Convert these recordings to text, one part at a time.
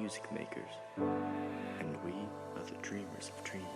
music makers, and we are the dreamers of dreams.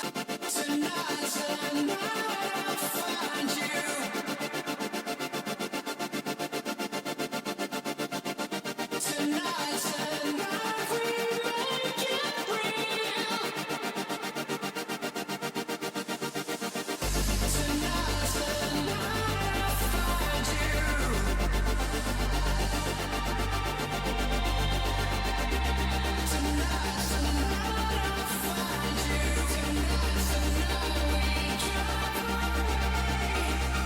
Tonight's the night I find you. Tonight's the night we make it real. Tonight's the night I find you. Tonight's the night I find you. Tonight's the night we drive away.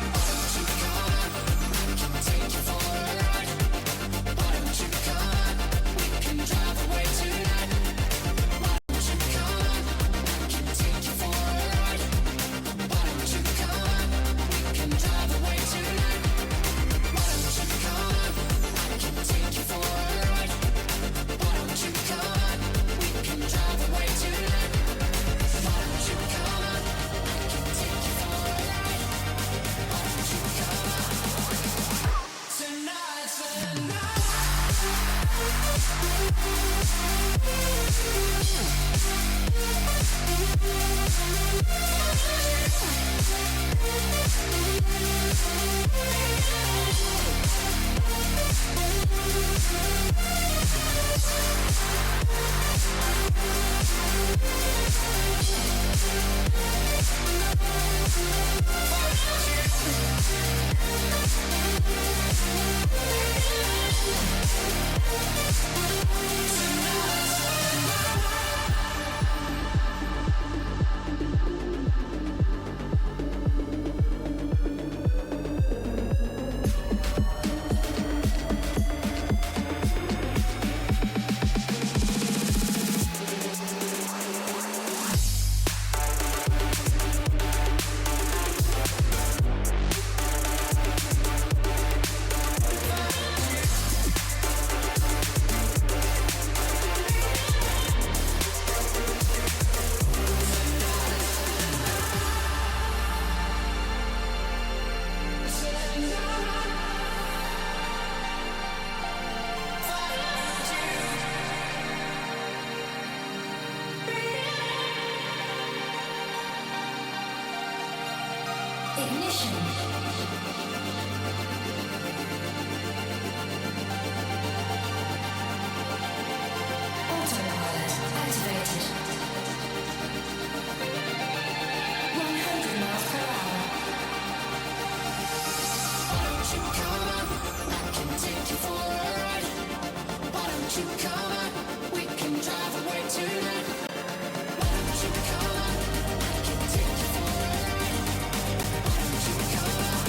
Why don't you come? I can take you for a ride. Why don't you come? We can drive away tonight. Why don't you come? I can take you for a ride. Why don't you come? We can drive away tonight. Why don't you come? I can take you for a ride. Why don't you come? We can drive away tonight. Why don't you come? I can take you for a ride. Why don't you come? Tonight's the night. Ignition. Autopilot activated. 100 miles per hour. Why don't you come? I can take you for a ride. Why don't you come? We can drive away tonight. Why don't you come? I can take you for a ride. Why don't you come?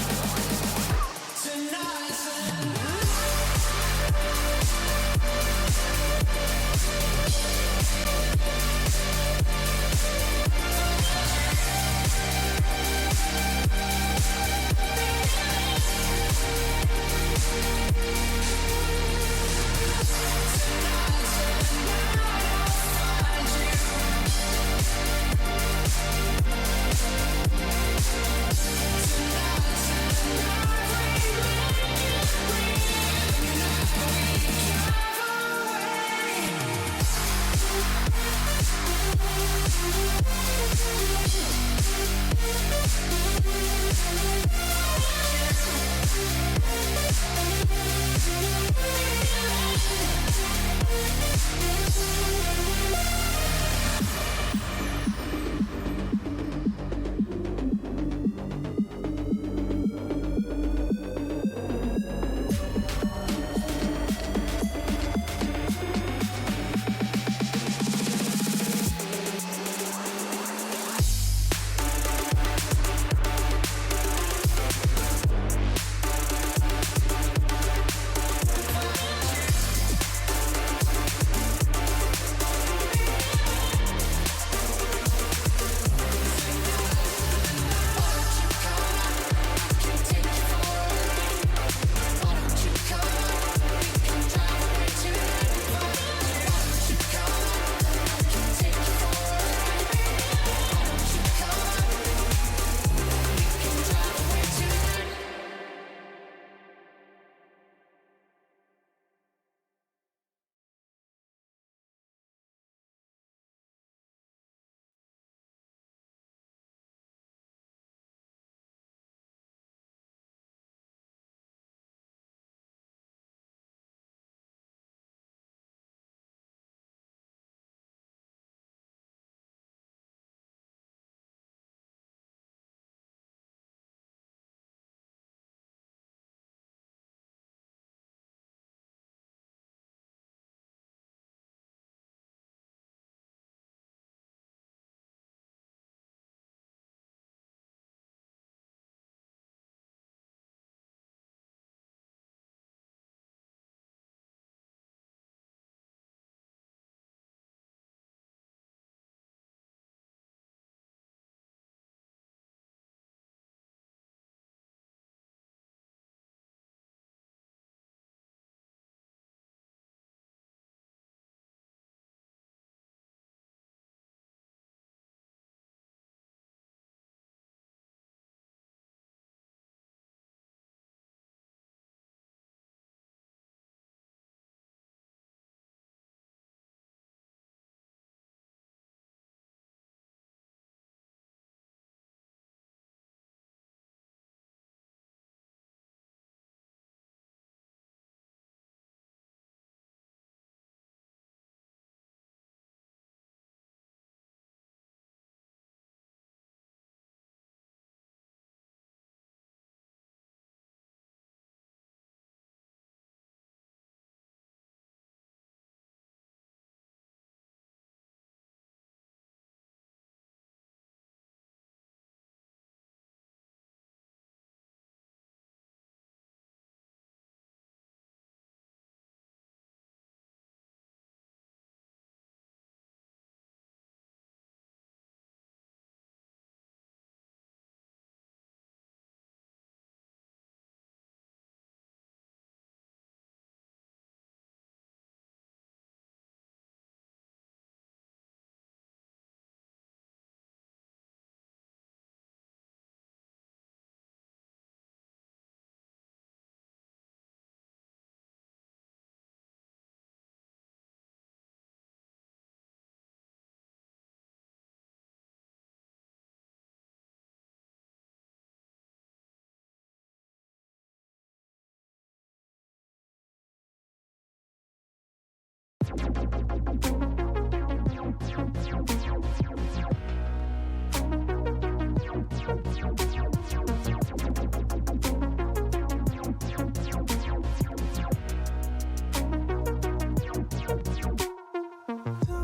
Tell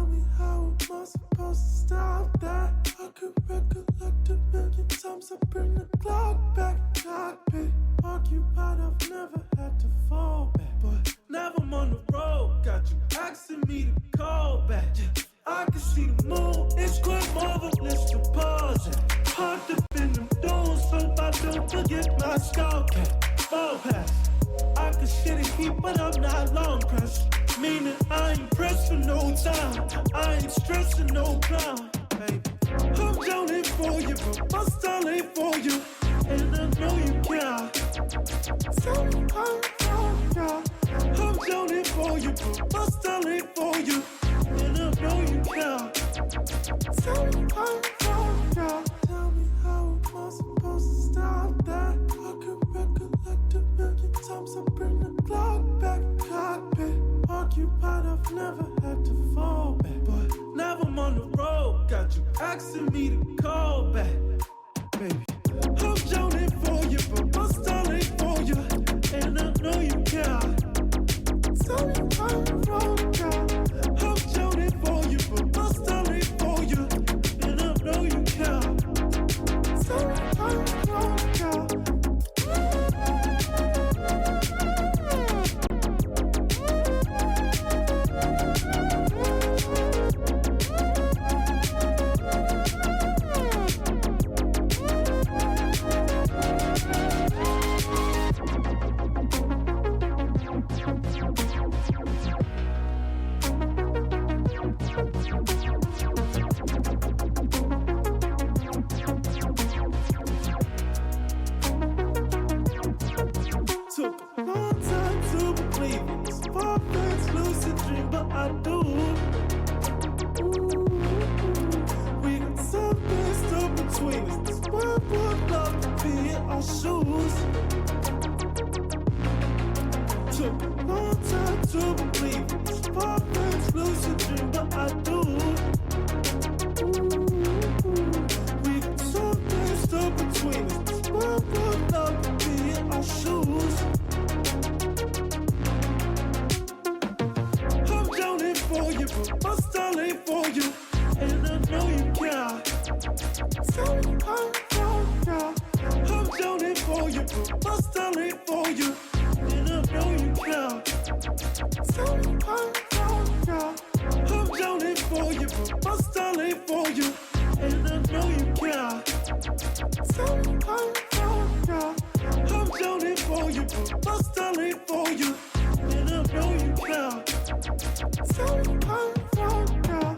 me how am I supposed to stop that? I could recollect a million times. I bring the clock back. Cockpit occupied. I've never had to fall back, but now I'm on the road. Got you asking me to call back. I can see the moon. It's quite marvelous to pause it. Parked up in them dunes, so I don't forget my skull cap. Ball pass. I can shit a heap, but I'm not long pressed. Meaning I ain't pressed for no time. I ain't stressing no clown, baby. I'm joning for you, but my style ain't for you, and I know you care. Tell me how you are. I'm joning for you, but my style ain't for you, and I know you care. Tell me how you are. Tell me how am I supposed to stop that? I could recollect a million times. I bring the clock back. Cockpit occupied. I've never had to fall back, but now I'm on the road. Got you asking me to call back, baby. I'm joning for you, but my style ain't for you, and I know you care. Tell me how you are. I'm joning for you, but my style ain't for you, and I know you care. Tell me how you are. Took a long time to believe it's far-fetched lucid dream, but I do. Ooh, we got something stuck between us. This world would love to be in our shoes. Took a long time to believe it's far-fetched lucid dream, but I do. Ooh, we got something stuck between us. This world would love to be in our shoes. I'm joning for you, but my style ain't for you, and I know you care. Tell me how you are. I'm joning for you, but my style ain't for you, and I know you care. Tell me how you are. I'm joning for you, but my style ain't for you, and I know you care. Tell me how you are. I'm joning for you, but my style ain't for you, and I know you care. Tell me how you are.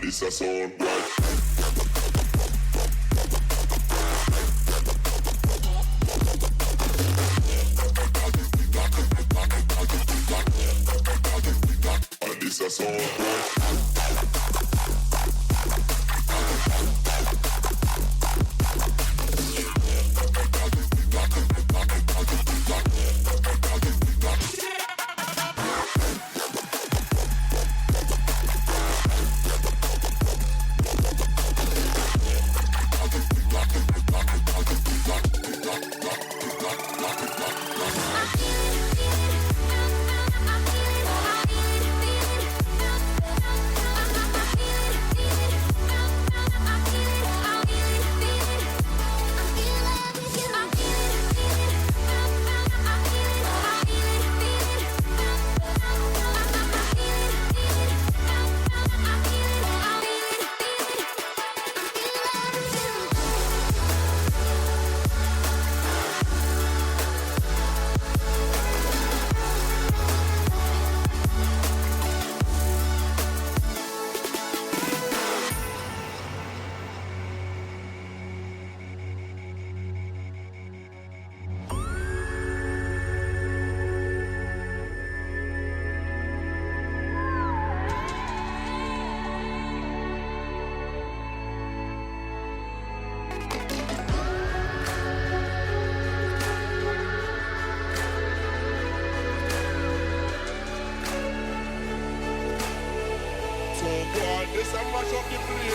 This a sound boy. This a sound boy. So go on, this and mash up the place.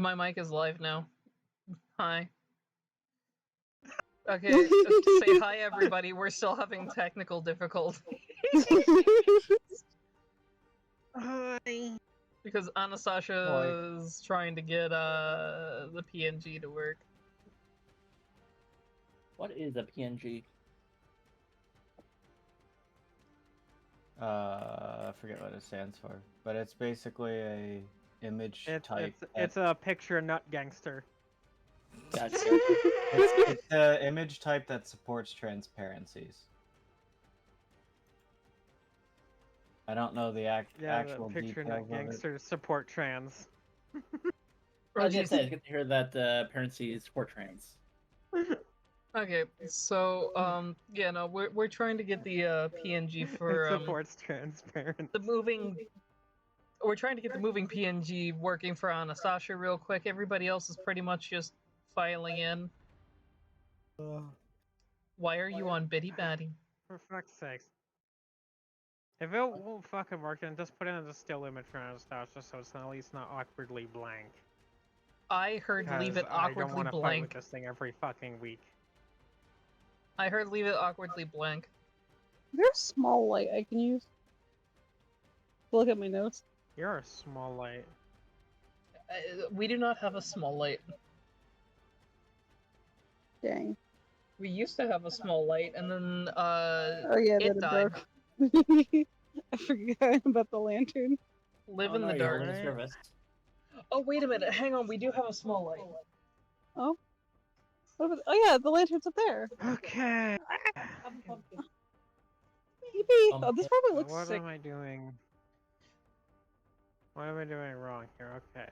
My mic is live now. Hi. Okay, say hi everybody. We're still having technical difficulties Hi. because Anastasha's trying to get the PNG to work. What is a PNG? I forget what it stands for, but it's basically a image type. It's a picture nut gangster. Gotcha. It's the image type that supports transparencies. I don't know the actual the picture details nut of it. gangsters support trans. I was gonna say, it's good to hear that parents support trans. Okay, so yeah, no, we're trying to get the PNG for It supports transparency. the moving. We're trying to get the moving PNG working for Anastasia real quick. Everybody else is pretty much just filing in. Why are you on Bitty Batty? For fuck's sakes. If it won't fucking work, then just put in a still image for Anastasia so it's at least not awkwardly blank. I heard leave it I don't awkwardly want to fight with blank. this thing every fucking week. I heard leave it awkwardly blank. There's a small light I can use. Look at my notes. You're a small light. We do not have a small light. Dang. We used to have a small light, and then Oh yeah, it that it died. broke. I forgot about the lantern. Live Oh, in no, the you're dark. holding Right. service. Oh wait a minute, hang on. We do have a small light. Oh. What about, oh yeah, the lantern's up there. Okay. Yippee! Oh, this probably looks What sick. am I doing? What am I doing wrong here? Okay.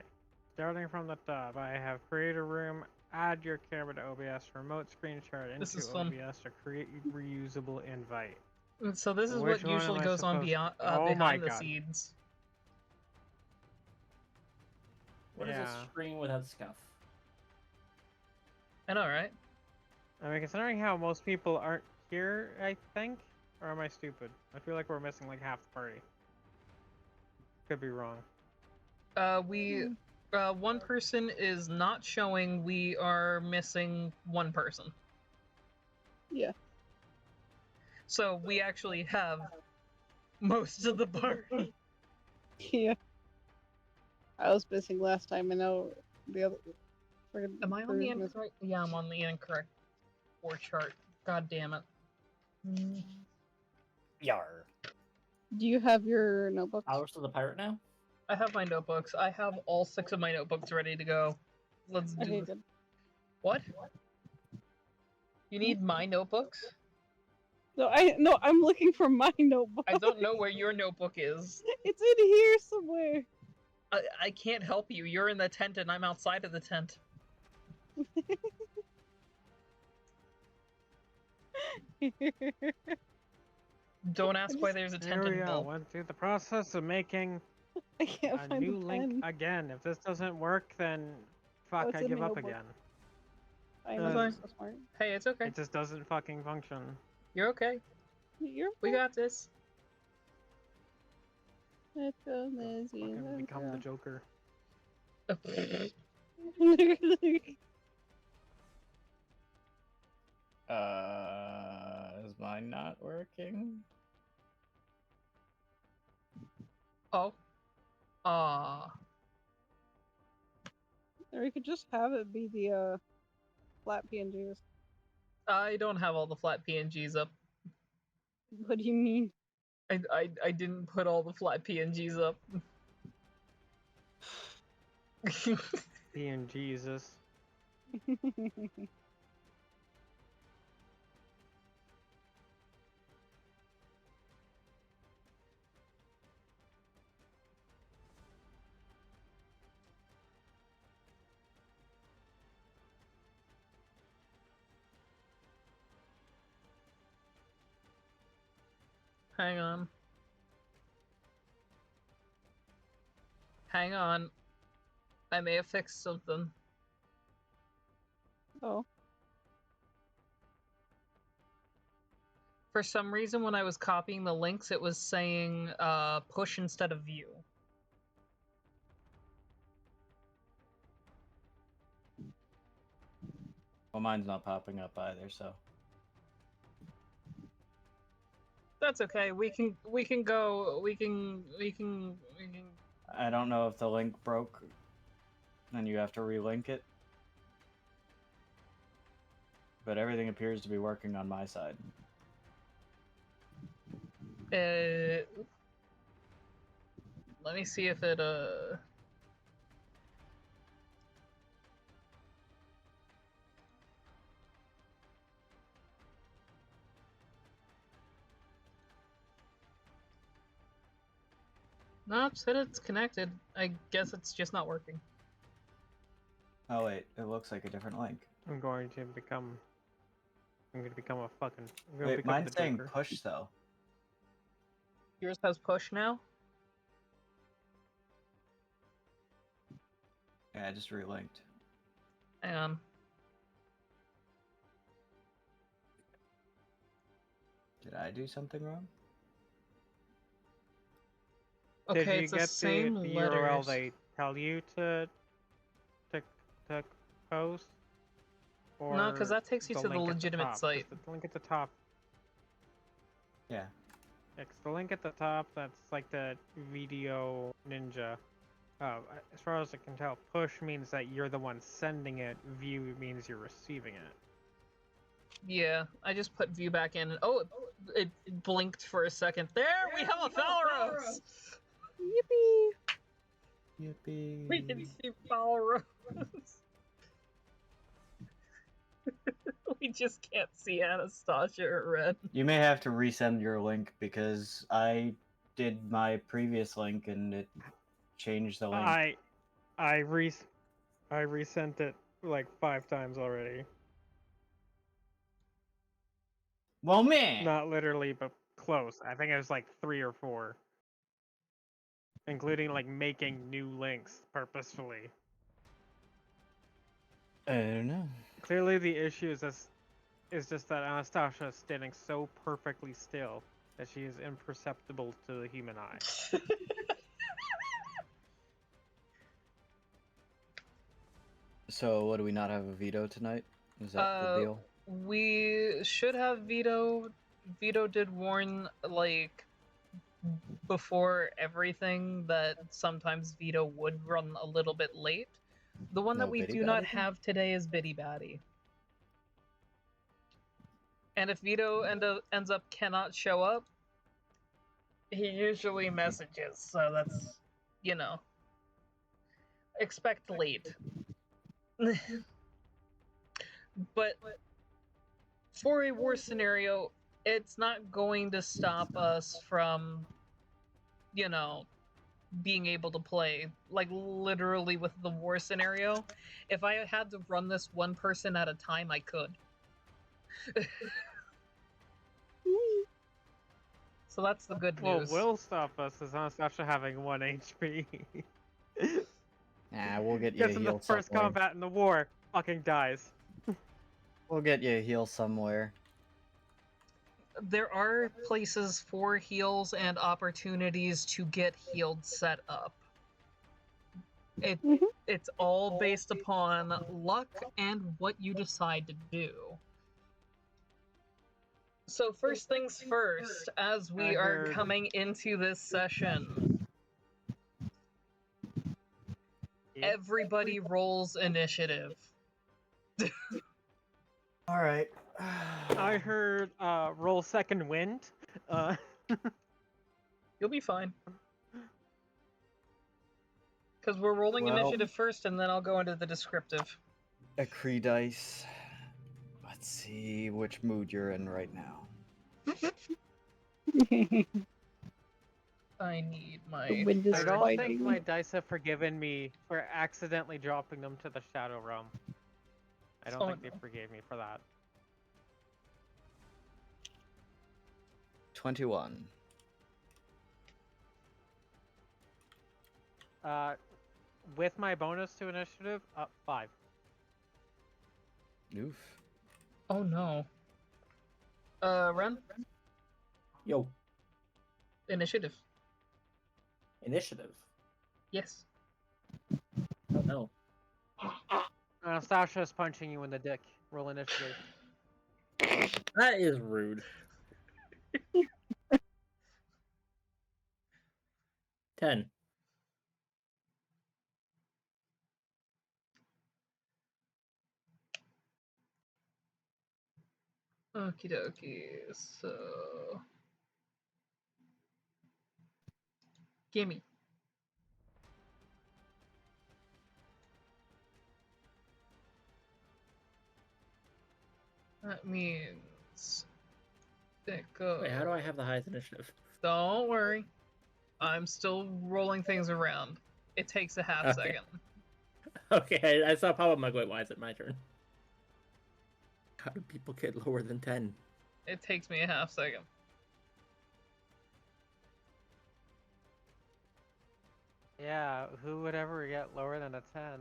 Starting from the top, I have create a room, add your camera to OBS, remote screen share it This into is fun. OBS to create reusable invite. And so this is Which what one am usually I goes on supposed- beyond Oh my behind the God. scenes. What is Yeah. a screen without scuff? I know, right? I mean, considering how most people aren't here, I think? Or am I stupid? I feel like we're missing like half the party. Could be wrong. One person is not showing. We are missing one person. Yeah. So we actually have most of the party. Yeah. I was missing last time, and now the other. Am I on the incorrect? Yeah, I'm on the incorrect war chart. God damn it. Yar. Do you have your notebooks? Hours to the pirate now? I have my notebooks. I have all 6 of my notebooks ready to go. Let's do Okay, this. good. What? You need my notebooks? No, I'm looking for my notebook. I don't know where your notebook is. It's in here somewhere. I can't help you. You're in the tent and I'm outside of the tent. Don't ask why there's a tent There we in go. Bull. Went through the process of making I can't a find new the link pen. again. If this doesn't work, then fuck, it's I in give my up notebook. again. I It's know, fine. so smart. Hey, it's okay. It just doesn't fucking function. You're okay. You're We got this. Let's go, Fucking Lizzie. Let's become the go. Joker. Is mine not working? Oh. Or we could just have it be the flat PNGs. I don't have all the flat PNGs up. What do you mean? I didn't put all the flat PNGs up. Being Jesus. Hang on. Hang on. I may have fixed something. Oh. For some reason, when I was copying the links, it was saying push instead of view. Well, mine's not popping up either, so. That's okay. We can go. We can. I don't know if the link broke, then you have to relink it. But everything appears to be working on my side. Let me see if it Nope, said it's connected. I guess it's just not working. Oh wait, it looks like a different link. I'm going to become a fucking. I'm gonna Wait, become mine's the saying Joker. push though. Yours has push now? Yeah, I just relinked. Hang on. Did I do something wrong? Okay, Did you it's the get same the letters. URL they tell you to post? Or No, because that takes you to the link at legitimate top? 'Cause site. The link at the top. Yeah. Yeah, 'cause the link at the top, that's like the video ninja As far as I can tell, push means that you're the one sending it. View means you're receiving it. Yeah, I just put view back in. And, oh, it blinked for a second. There, we have a Falros! Yippee! Yippee. We can see Falros. We just can't see Anastasia or Red. You may have to resend your link because I did my previous link and it changed the link. I resent it like 5 times already. Well, man. Not literally, but close. I think it was like 3 or 4. Including like making new links purposefully. I don't know. Clearly the issue is just that Anastasia is standing so perfectly still that she is imperceptible to the human eye. So, what, do we not have a veto tonight? Is that the deal? We should have Vito. Vito did warn, like, before everything that sometimes Vito would run a little bit late. The one that we do not have today is Biddy Batty. And if Vito ends up cannot show up, he usually messages, so that's, you know, expect late. But for a war scenario, it's not going to stop us from, you know, being able to play. Like, literally with the war scenario, if I had to run this one person at a time, I could. So that's the good news. What will stop us is Anastasia having 1 HP. Nah, we'll get you a Gets in heal the first somewhere. combat in the war, fucking dies. We'll get you a heal somewhere. There are places for heals and opportunities to get healed set up. It's all based upon luck and what you decide to do. So first things first, as we are coming into this session, everybody rolls initiative. All right. I heard roll second wind. You'll be fine. Because we're rolling initiative first, and then I'll go into the descriptive. A Cree dice. Let's see which mood you're in right now. I need my... I don't think my dice have forgiven me for accidentally dropping them to the Shadow Realm. I don't think they forgave me for that. 21. With my bonus to initiative, 5. Oof. Oh no. Ren? Yo, Initiative. initiative. Yes. Oh no. Anastasia is punching you in the dick. Roll initiative. That is rude. 10. Okie dokie, so... Gimme. That means... It goes... Wait, how do I have the highest initiative? Don't worry. I'm still rolling things around. It takes a half second. Okay, I saw pop up. I'm like, wait, why is it my turn? How do people get lower than 10? It takes me a half second. Yeah, who would ever get lower than a 10?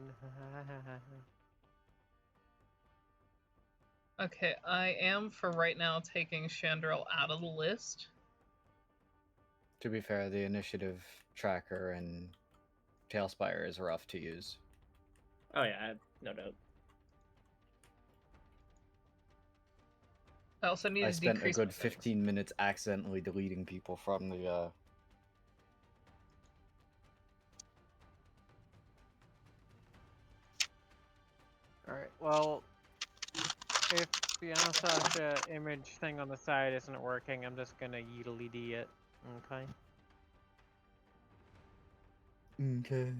Okay, I am, for right now, taking Chandrel out of the list. To be fair, the initiative tracker and Tailspire is rough to use. Oh yeah, no doubt. I also need I to spent a decrease good my 15 minutes accidentally deleting people from the Alright, well, if the Anastasia image thing on the side isn't working, I'm just gonna yeedly-dee it. Okay? Okay.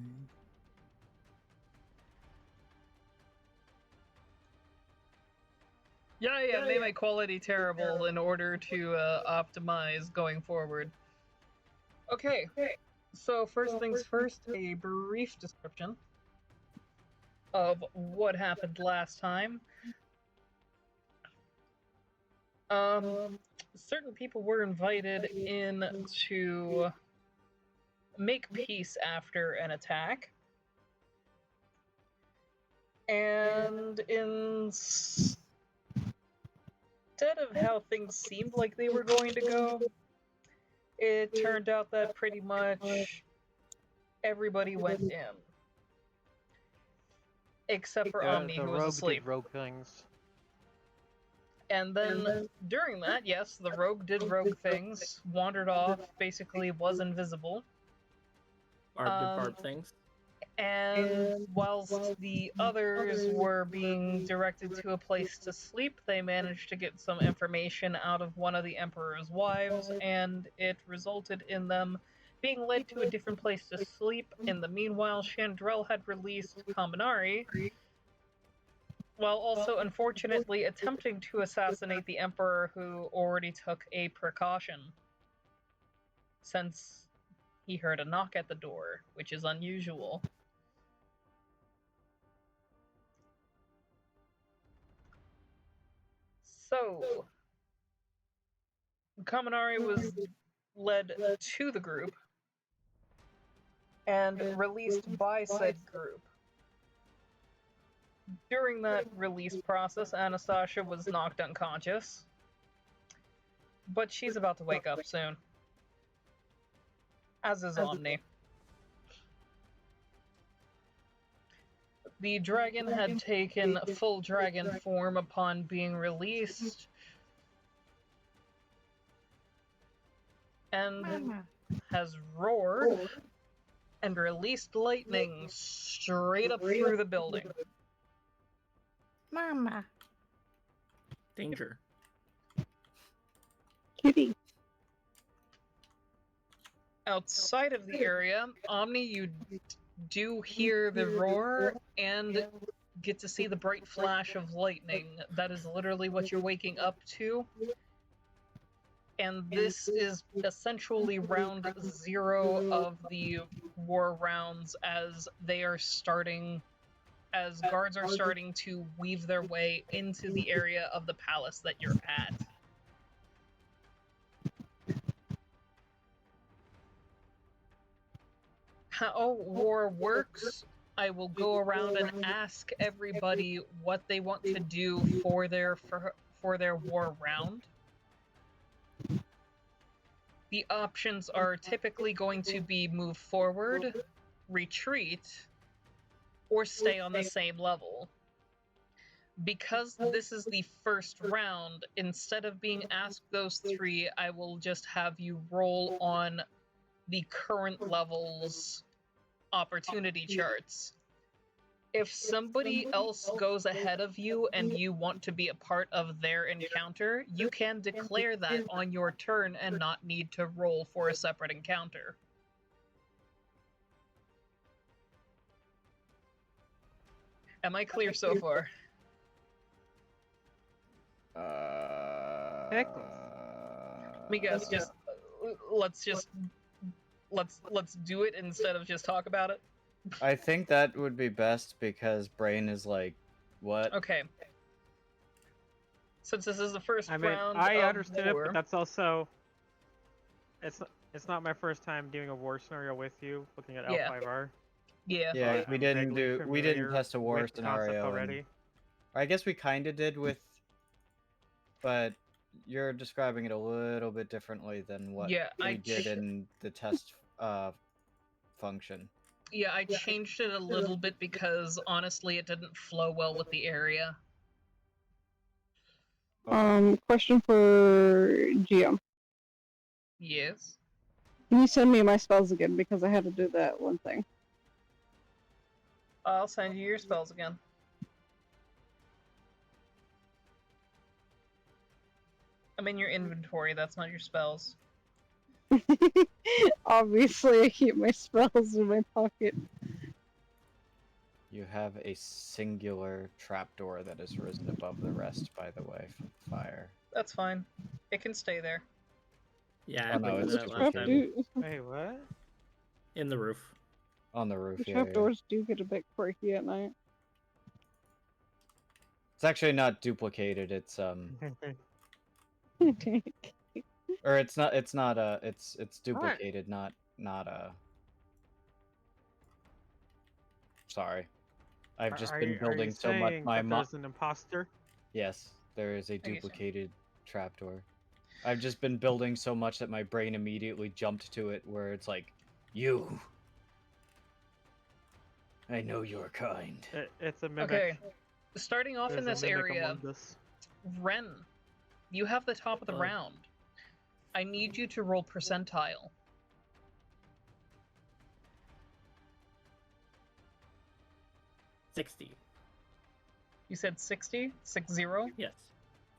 Yeah, made my quality terrible in order to optimize going forward. Okay, so first things first, a brief description of what happened last time. Certain people were invited in to make peace after an attack. And instead of how things seemed like they were going to go, it turned out that pretty much everybody went in. Except for Omni, The who was rogue asleep. did rogue things. And then during that, yes, the rogue did rogue things, wandered off, basically was invisible. Barb things. And whilst the others were being directed to a place to sleep, they managed to get some information out of one of the Emperor's wives, and it resulted in them being led to a different place to sleep. In the meanwhile, Chandrel had released Kaminari, while also unfortunately attempting to assassinate the Emperor, who already took a precaution, since he heard a knock at the door, which is unusual. So, Kaminari was led to the group and released by said group. During that release process, Anastasia was knocked unconscious, but she's about to wake up soon, as is Omni. The dragon had taken full dragon form upon being released, and has roared and released lightning straight up through the building. Mama. Danger. Kitty. Outside of the area, Omni, you do hear the roar and get to see the bright flash of lightning. That is literally what you're waking up to. And this is essentially round 0 of the war rounds, as they are starting, as guards are starting to weave their way into the area of the palace that you're at. How war works, I will go around and ask everybody what they want to do for their war round. The options are typically going to be move forward, retreat, or stay on the same level. Because this is the first round, instead of being asked those 3, I will just have you roll on the current level's opportunity charts. If somebody else goes ahead of you and you want to be a part of their encounter, you can declare that on your turn and not need to roll for a separate encounter. Am I clear so far? Pickles. Let me guess, let's do it instead of just talk about it. I think that would be best because Brain is like, what? Okay. Since this is the first I mean, round I of understood it, war, but that's also... It's not my first time doing a war scenario with you, looking at Yeah. L5R. yeah. Yeah, I'm we didn't vaguely test a war with the concept scenario. already. I guess we kind of did with, but you're describing it a little bit differently than what Yeah, we did in the test function. Yeah, I changed it a little bit because honestly it didn't flow well with the area. Question for GM. Yes. Can you send me my spells again, because I had to do that one thing. I'll send you your spells again. I'm in your inventory, that's not your spells. Obviously, I keep my spells in my pocket. You have a singular trapdoor that has risen above the rest, by the way, from the fire. That's fine. It can stay there. Yeah, Oh, I no, pointed it's it out last time. duplicated. Wait, what? In the roof. On the roof, The yeah. trapdoors do get a bit quirky at night. It's actually not duplicated, it's or it's duplicated, not sorry. I've just been building so much my there's an imposter? Yes, there is a guess so. duplicated trapdoor. I've just been building so much that my brain immediately jumped to it where it's like, you. I know your kind. It's a mimic. Okay. Starting off in There's this a mimic area, among us. Ren, you have the top of the round. I need you to roll percentile. 60. You said 60? 60? Yes.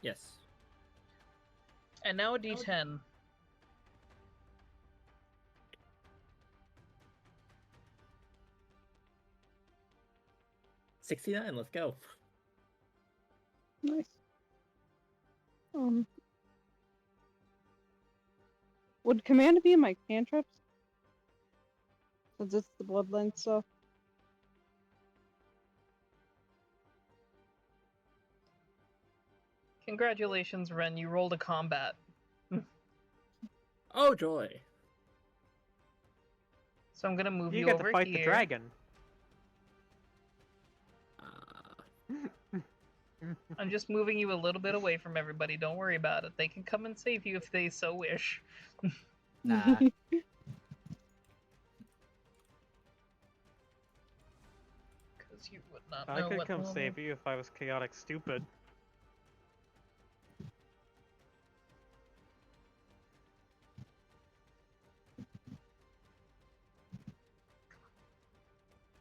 Yes. And now a d10. $69, let's go. Nice. Would command be in my cantrips? Since it's the bloodline stuff. Congratulations, Ren, you rolled a combat. Oh, joy. So I'm gonna move You you get over to fight here. the dragon. I'm just moving you a little bit away from everybody. Don't worry about it. They can come and save you if they so wish. Nah. Because you would not I know could what come normal- save you if I was chaotic stupid.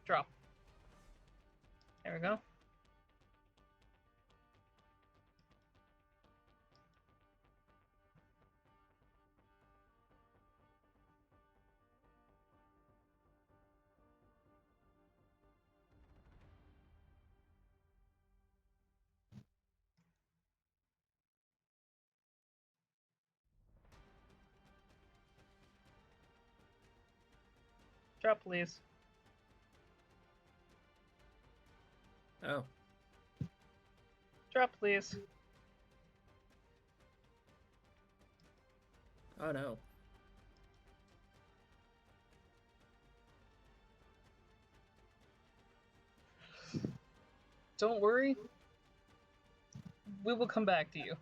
Drop. There we go. Drop, please. Oh. Drop, please. Oh, no. Don't worry. We will come back to you.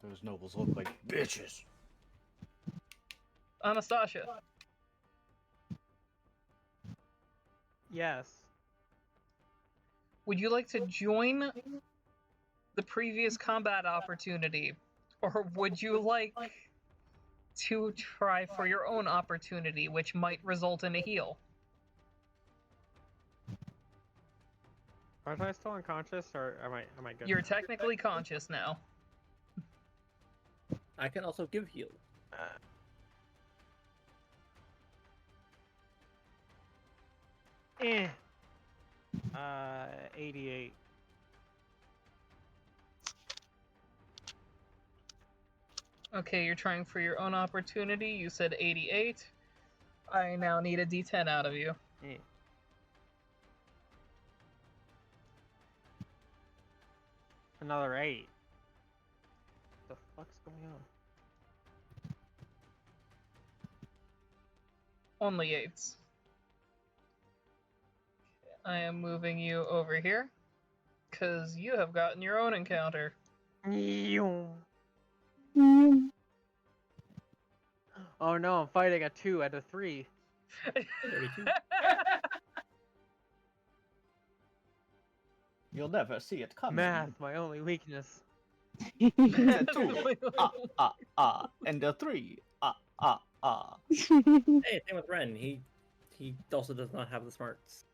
Those nobles look like bitches. Anastasia. Yes. Would you like to join the previous combat opportunity? Or would you like to try for your own opportunity, which might result in a heal? Aren't I still unconscious, or am I good? You're technically conscious now. I can also give heal. 88. Okay, you're trying for your own opportunity. You said 88. I now need a d10 out of you. Yeah. Another 8. What the fuck's going on? Only 8s. I am moving you over here, because you have gotten your own encounter. Oh no, I'm fighting a 2 and a 3. 32. You'll never see it coming. Math, my only weakness. A 2. And a 3. Hey, same with Ren. He also does not have the smarts.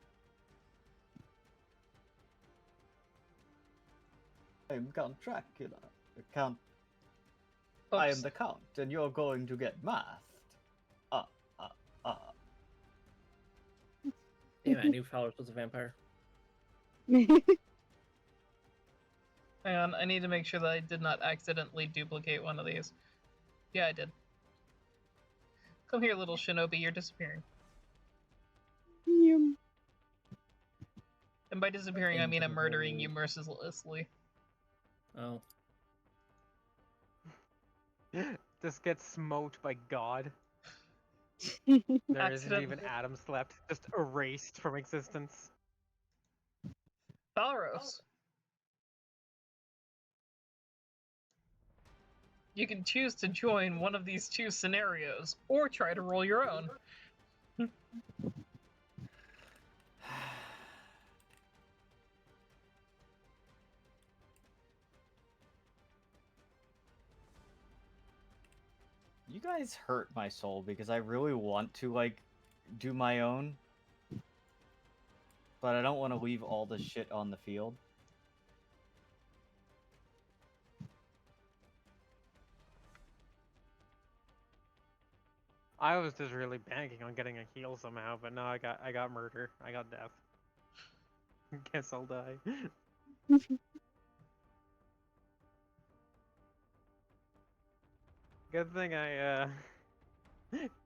I'm Count Dracula. Count. I am the Count, and you're going to get mathed. Damn, I knew Fowler was a vampire. Hang on, I need to make sure that I did not accidentally duplicate one of these. Yeah, I did. Come here, little shinobi, you're disappearing. Yum. And by disappearing, I mean I'm murdering you mercilessly. Oh. Just get smote by God. There isn't even atoms left, just erased from existence. Balros. You can choose to join one of these two scenarios, or try to roll your own. You guys hurt my soul because I really want to, like, do my own. But I don't want to leave all the shit on the field. I was just really banking on getting a heal somehow, but no, I got murder. I got death. Guess I'll die. Good thing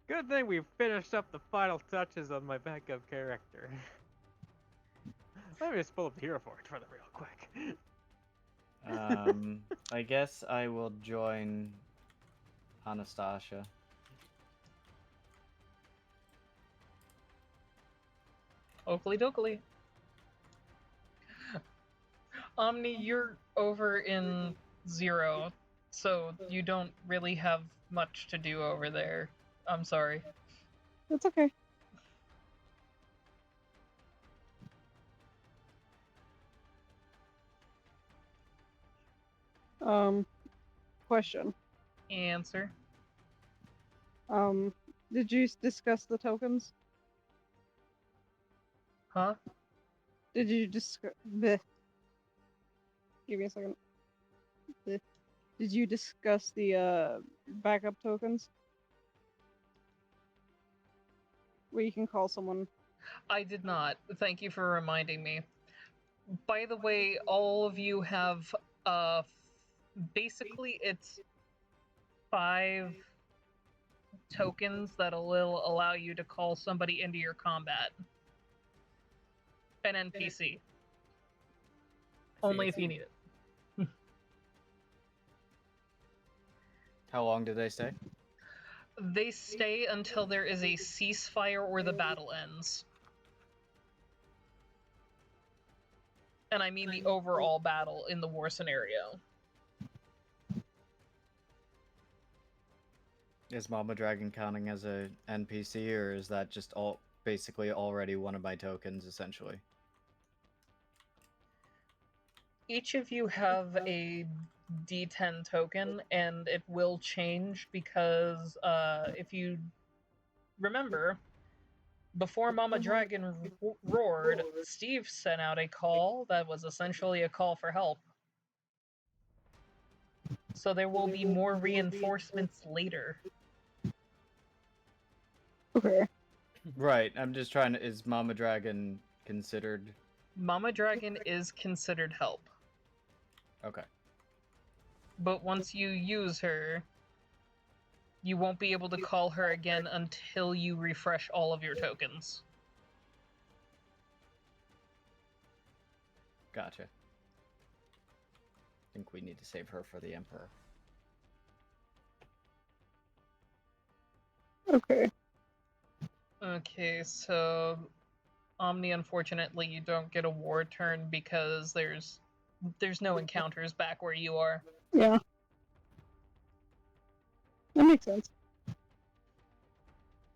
good thing we finished up the final touches on my backup character. Let me just pull up the hero forge for them real quick. I guess I will join Anastasia. Oakley dokley. Omni, you're over in 0, so you don't really have much to do over there. I'm sorry. That's okay. Question. Answer. Did you discuss the tokens? Huh? Did you discuss the? Give me a second. Did you discuss the backup tokens? Where you can call someone. I did not. Thank you for reminding me. By the way, all of you have basically it's 5 tokens that'll allow you to call somebody into your combat. An NPC. Only if you need it. How long do they stay? They stay until there is a ceasefire or the battle ends. And I mean the overall battle in the war scenario. Is Mama Dragon counting as a NPC, or is that just all basically already one of my tokens, essentially? Each of you have a D10 token, and it will change because if you remember, before Mama Dragon roared, Steve sent out a call that was essentially a call for help. So there will be more reinforcements later. Okay. Right, I'm just trying to... Is Mama Dragon considered... Mama Dragon is considered help. Okay. But once you use her, you won't be able to call her again until you refresh all of your tokens. Gotcha. I think we need to save her for the Emperor. Okay. Okay, so Omni, unfortunately, you don't get a war turn because there's no encounters back where you are. Yeah. That makes sense.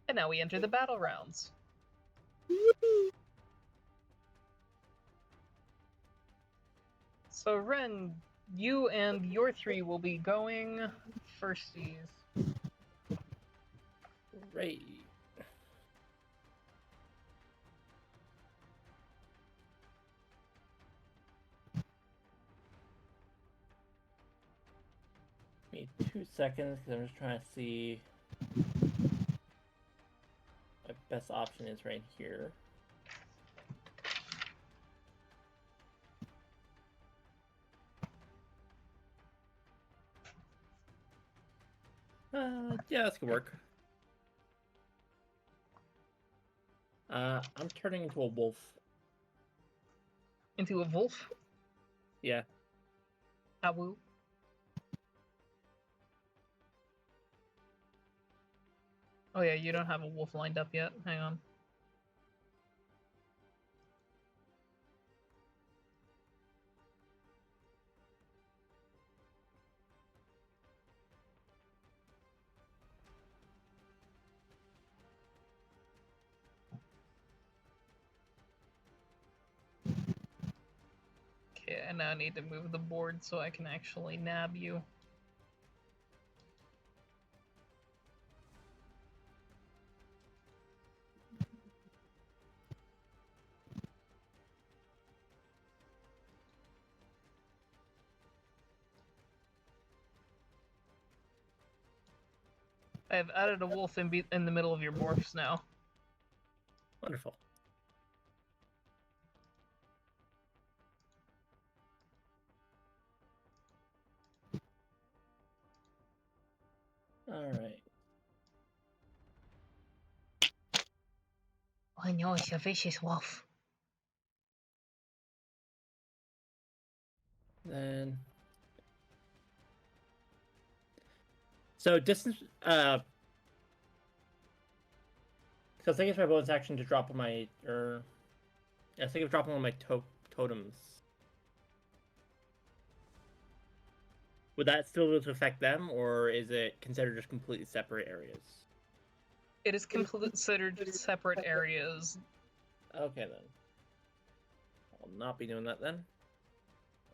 And now we enter the battle rounds. Yippee. So Ren, you and your 3 will be going firsties. Right. 2 seconds, because I'm just trying to see my best option is right here. Yeah, this could work. I'm turning into a wolf. Into a wolf? Yeah. Awu. Oh yeah, you don't have a wolf lined up yet. Hang on. Okay, I now need to move the board so I can actually nab you. I have added a wolf in the middle of your morphs now. Wonderful. Alright. I know it's a vicious wolf. Then... So distance, so I think it's my bonus action to drop on my, I think of dropping on my totems. Would that still be able to affect them, or is it considered just completely separate areas? It is considered separate areas. Okay then. I'll not be doing that then.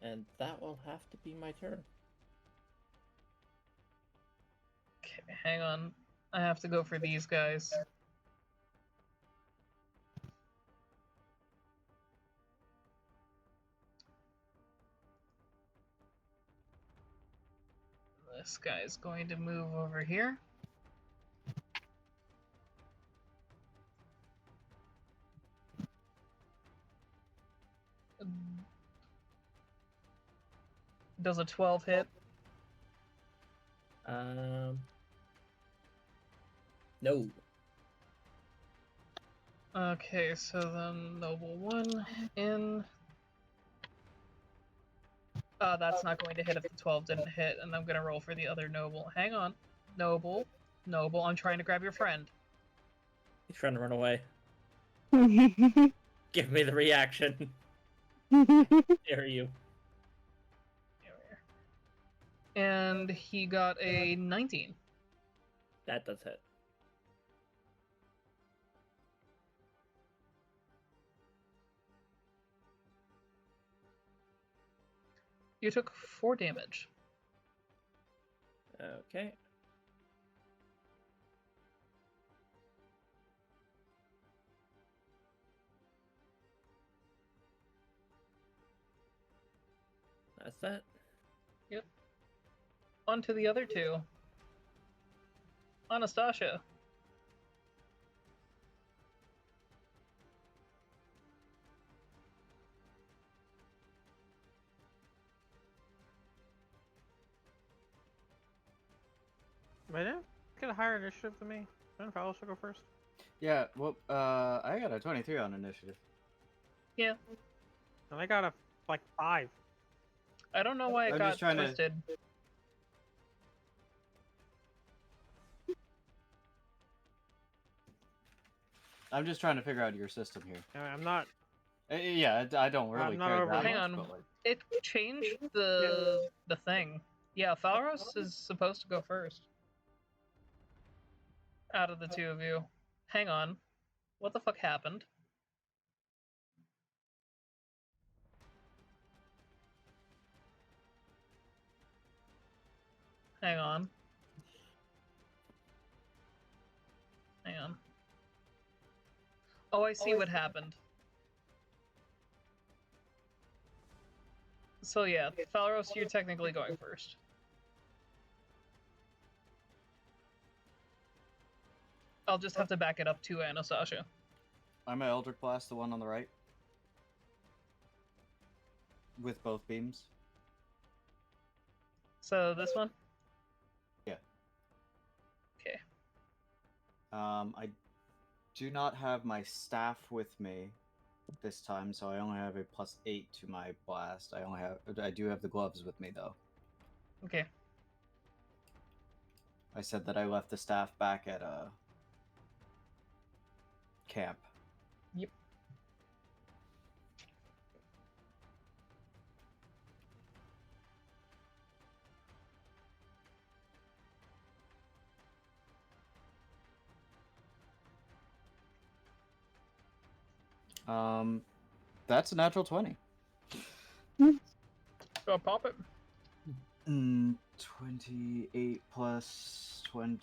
And that will have to be my turn. Okay, hang on. I have to go for these guys. This guy's going to move over here. Does a 12 hit? No. Okay, so then Noble 1 in. That's not going to hit if the 12 didn't hit, and I'm gonna roll for the other Noble. Hang on. Noble. Noble, I'm trying to grab your friend. He's trying to run away. Give me the reaction. Dare you. And he got a 19. That does hit. You took 4 damage. Okay. That's that. Yep. On to the other 2. Anastasia. But yeah, get a higher initiative than me. Then Fowler should go first. Yeah, well, I got a 23 on initiative. Yeah. And I got a, like, 5. I don't know why it I'm got just trying to- twisted. I'm just trying to figure out your system here. I'm not. Yeah, I don't really I'm not care over that it. Hang much, on. but like... It changed the thing. Yeah, Falros is supposed to go first. Out of the 2 of you. Hang on. What the fuck happened? Hang on. Hang on. Oh, I see what happened. So yeah, Falros, you're technically going first. I'll just have to back it up to Anastasia. I'm an Eldritch Blast, the one on the right. With both beams. So this one? Yeah. Okay. I do not have my staff with me this time, so I only have a +8 to my blast. I do have the gloves with me though. Okay. I said that I left the staff back at camp. Yep. That's a natural 20. Go pop it. 28 plus 20,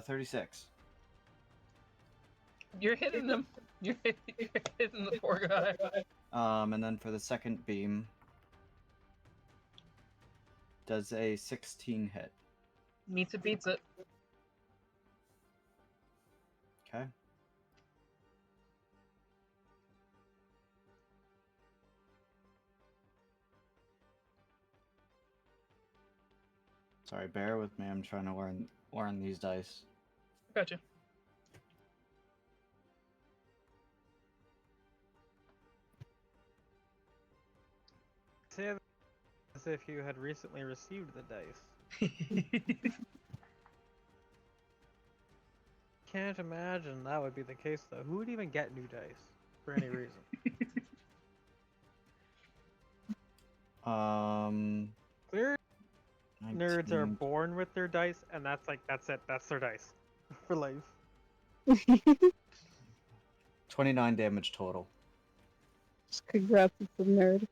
36. You're hitting him. You're hitting the poor guy. And then for the second beam, does a 16 hit. Meets it, beats it. Okay. Sorry, bear with me. I'm trying to learn these dice. Gotcha. Say that as if you had recently received the dice. Can't imagine that would be the case though. Who would even get new dice for any reason? Clear nerds are 19. born with their dice, and that's it. That's their dice for life. 29 damage total. Just congrats, it's a nerd.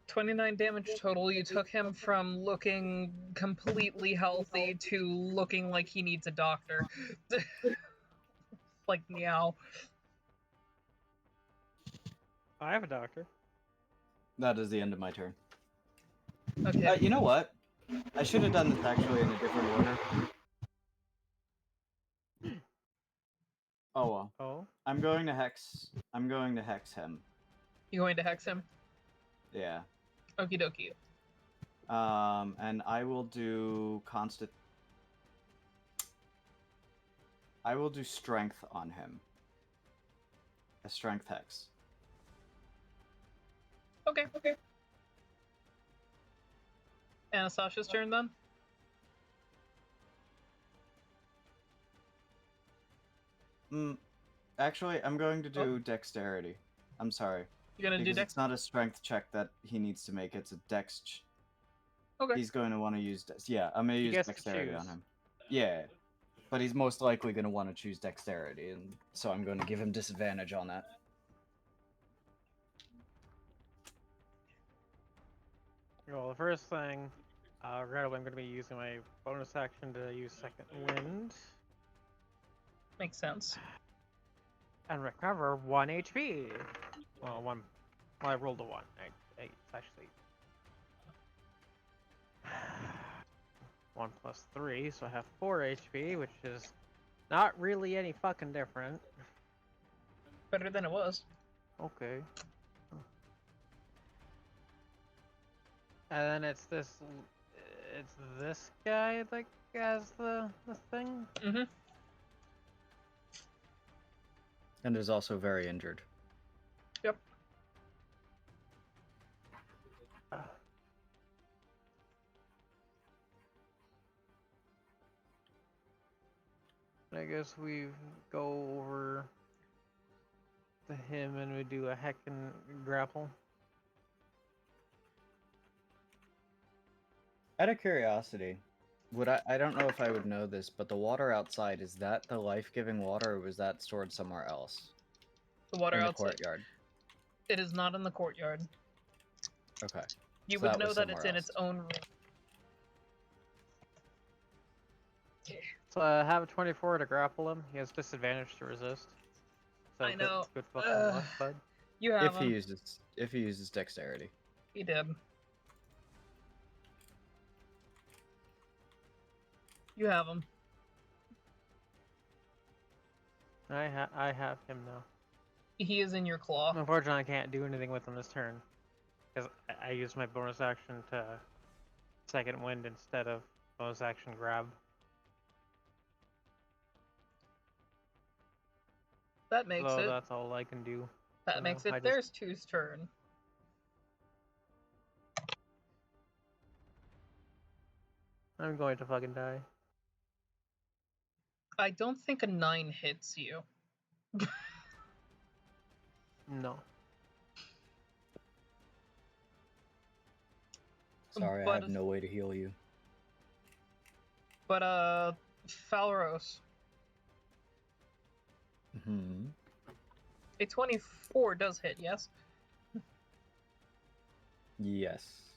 29 damage total. You took him from looking completely healthy to looking like he needs a doctor. Like, meow. I have a doctor. That is the end of my turn. Okay. You know what? I should have done this actually in a different order. Oh well. Oh. I'm going to hex him. You going to hex him? Yeah. Okie dokie. And I will do strength on him. A strength hex. Okay. Anastasia's turn then? Actually, I'm going to do dexterity. I'm sorry. You're gonna do Because dex? it's not a strength check that he needs to make, it's a dex. Okay. He's going to want to use yeah, I'm going to use gets to dexterity on choose. him. Yeah. But he's most likely going to want to choose dexterity, and so I'm going to give him disadvantage on that. Well, the first thing, regrettably, I'm going to be using my bonus action to use Second Wind Makes sense. and recover 1 HP. Well, one. Well, I rolled a 1. It's actually 1 plus 3, so I have 4 HP, which is not really any fucking different. Better than it was. Okay. And then it's this guy that has the thing. Mm-hmm. And is also very injured. Yep. I guess we go over to him and we do a heckin' grapple. Out of curiosity, I don't know if I would know this, but the water outside, is that the life-giving water, or was that stored somewhere else? The water in the outside. courtyard. It is not in the courtyard. Okay. You So would that know was that it's somewhere in its else. own room. So I have a 24 to grapple him. He has disadvantage to resist. So I know. Good fucking luck, bud. You have If him. he uses dexterity. He did. You have him. I have him now. He is in your claw. Unfortunately, I can't do anything with him this turn because I used my bonus action to second wind instead of bonus action grab. That makes So it. that's all I can do. That for makes now. it I just- there's two's turn. I'm going to fucking die. I don't think a 9 hits you. No. Sorry, I But- have no way to heal you. But Falros, Hmm. a 24 does hit, yes? Yes.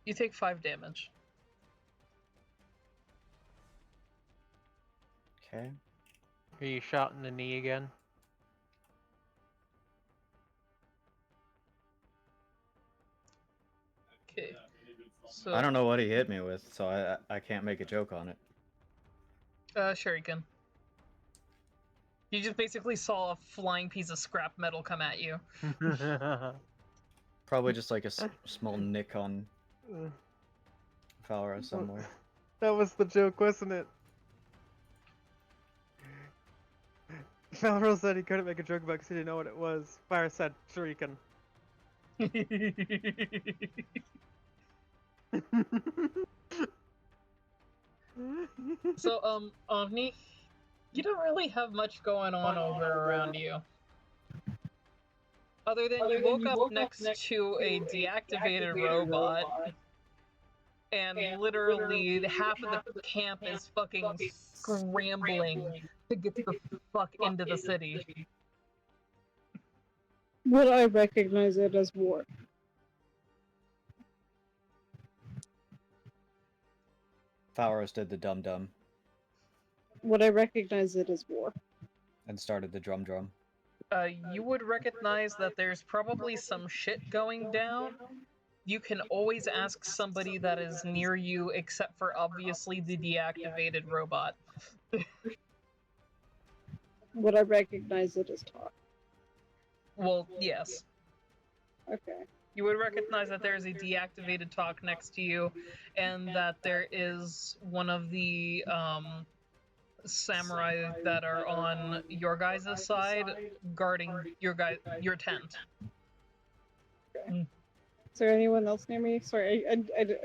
You take 5 damage. Okay. Are you shot in the knee again? Okay. So I don't know what he hit me with, so I can't make a joke on it. Shuriken. You just basically saw a flying piece of scrap metal come at you. Probably just like a small nick on Falra somewhere. That was the joke, wasn't it? Falro said he couldn't make a joke about it because he didn't know what it was. Fire said Shuriken. So, Omni, you don't really have much going on over around you. Other than you woke up next to a deactivated robot, and literally half of the camp is fucking scrambling to get the fuck into the city. Would I recognize it as war? Falros did the dum-dum Would I recognize it as war? and started the drum-drum. You would recognize that there's probably some shit going down. You can always ask somebody that is near you, except for obviously the deactivated robot. Would I recognize it as talk? Well, yes. Okay. You would recognize that there is a deactivated talk next to you, and that there is one of the samurai that are on your guys' side guarding your tent. Is there anyone else near me? Sorry,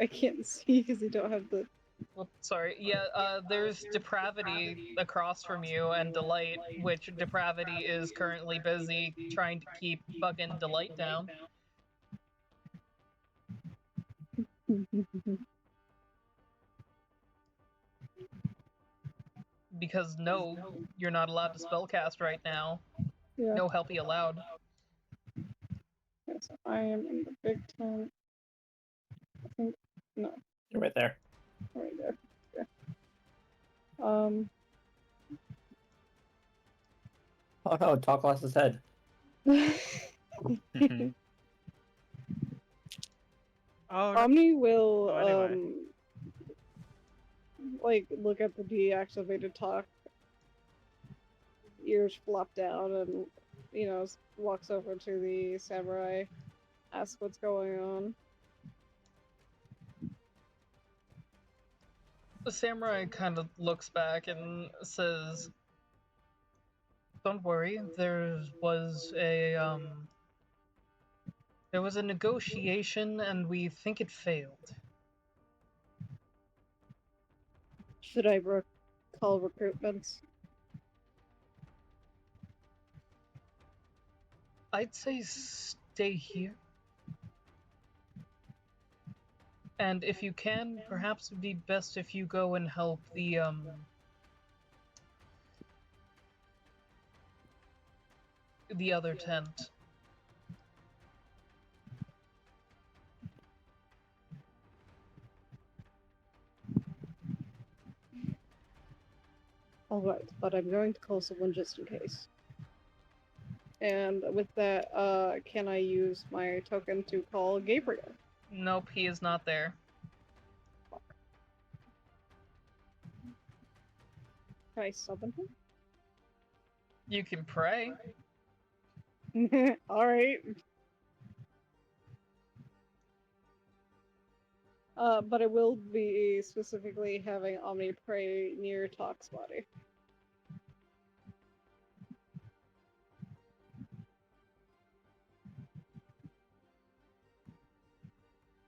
I can't see because I don't have the. Well, sorry. Yeah, there's Depravity across from you and Delight, which Depravity is currently busy trying to keep fucking Delight down. Because no, you're not allowed to spellcast right now. Yeah. No helpy allowed. Okay, so I am in the big tent. I think no, You're right there. right there. Yeah. Oh no, Talk lost his head. Oh, no. Omni will Oh, anyway. like look at the deactivated talk, ears flop down, and walks over to the samurai, asks what's going on. The samurai kind of looks back and says, "Don't worry, there was a negotiation and we think it failed." Should I call recruitments? I'd say stay here. And if you can, perhaps it would be best if you go and help the other tent. Alright, but I'm going to call someone just in case. And with that, can I use my token to call Gabriel? Nope, he is not there. Can I summon You can pray. him? Alright. But I will be specifically having Omni pray near Talk's body.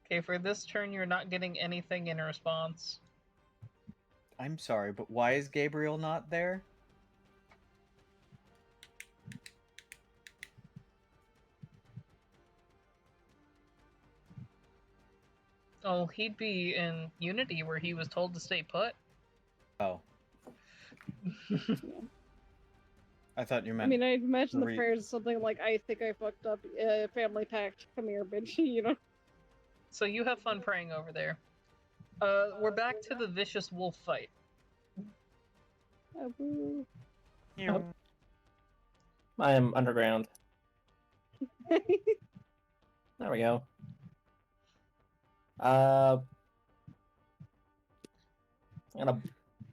Okay, for this turn, you're not getting anything in response. I'm sorry, but why is Gabriel not there? Oh, he'd be in Unity where he was told to stay put. Oh. I thought you I meant. mean, I'd imagine the re- prayers is something like, I think I fucked up, family pact, come here, bitch, you know? So you have fun praying over there. We're back to the vicious wolf fight. Boo. Oh. I am underground. There we go. I'm gonna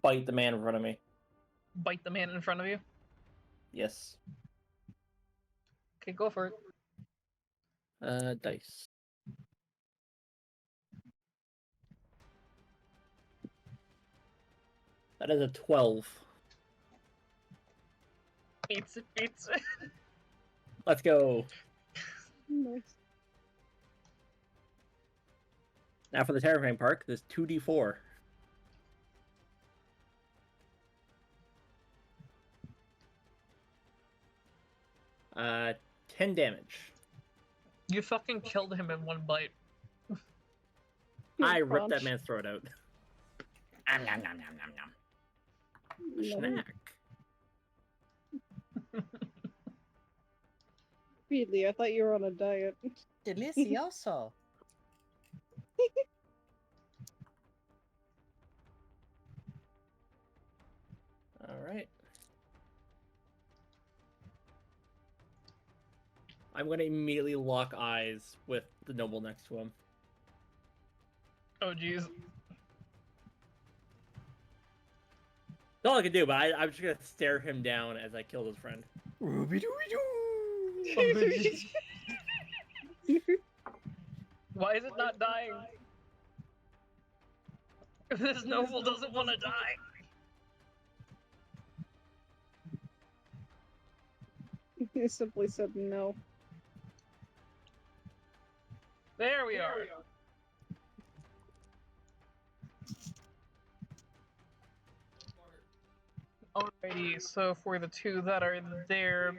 bite the man in front of me. Bite the man in front of you? Yes. Okay, go for it. Dice. That is a 12. Pizza. Let's go. Nice. Now for the terrifying part, there's 2d4. Uh, 10 damage. You fucking killed him in one bite. I ripped that Crunch. man's throat out. Nom, nom, nom, nom, nom, nom. A No. snack. Beedley, I thought you were on a diet. Delicioso. Alright. I'm going to immediately lock eyes with the noble next to him. Oh, jeez. That's all I can do, but I'm just going to stare him down as I kill his friend. Ruby doo doo. Why is it not dying? This noble doesn't want to die. He simply said no. There we are. Alrighty, so for the two that are there,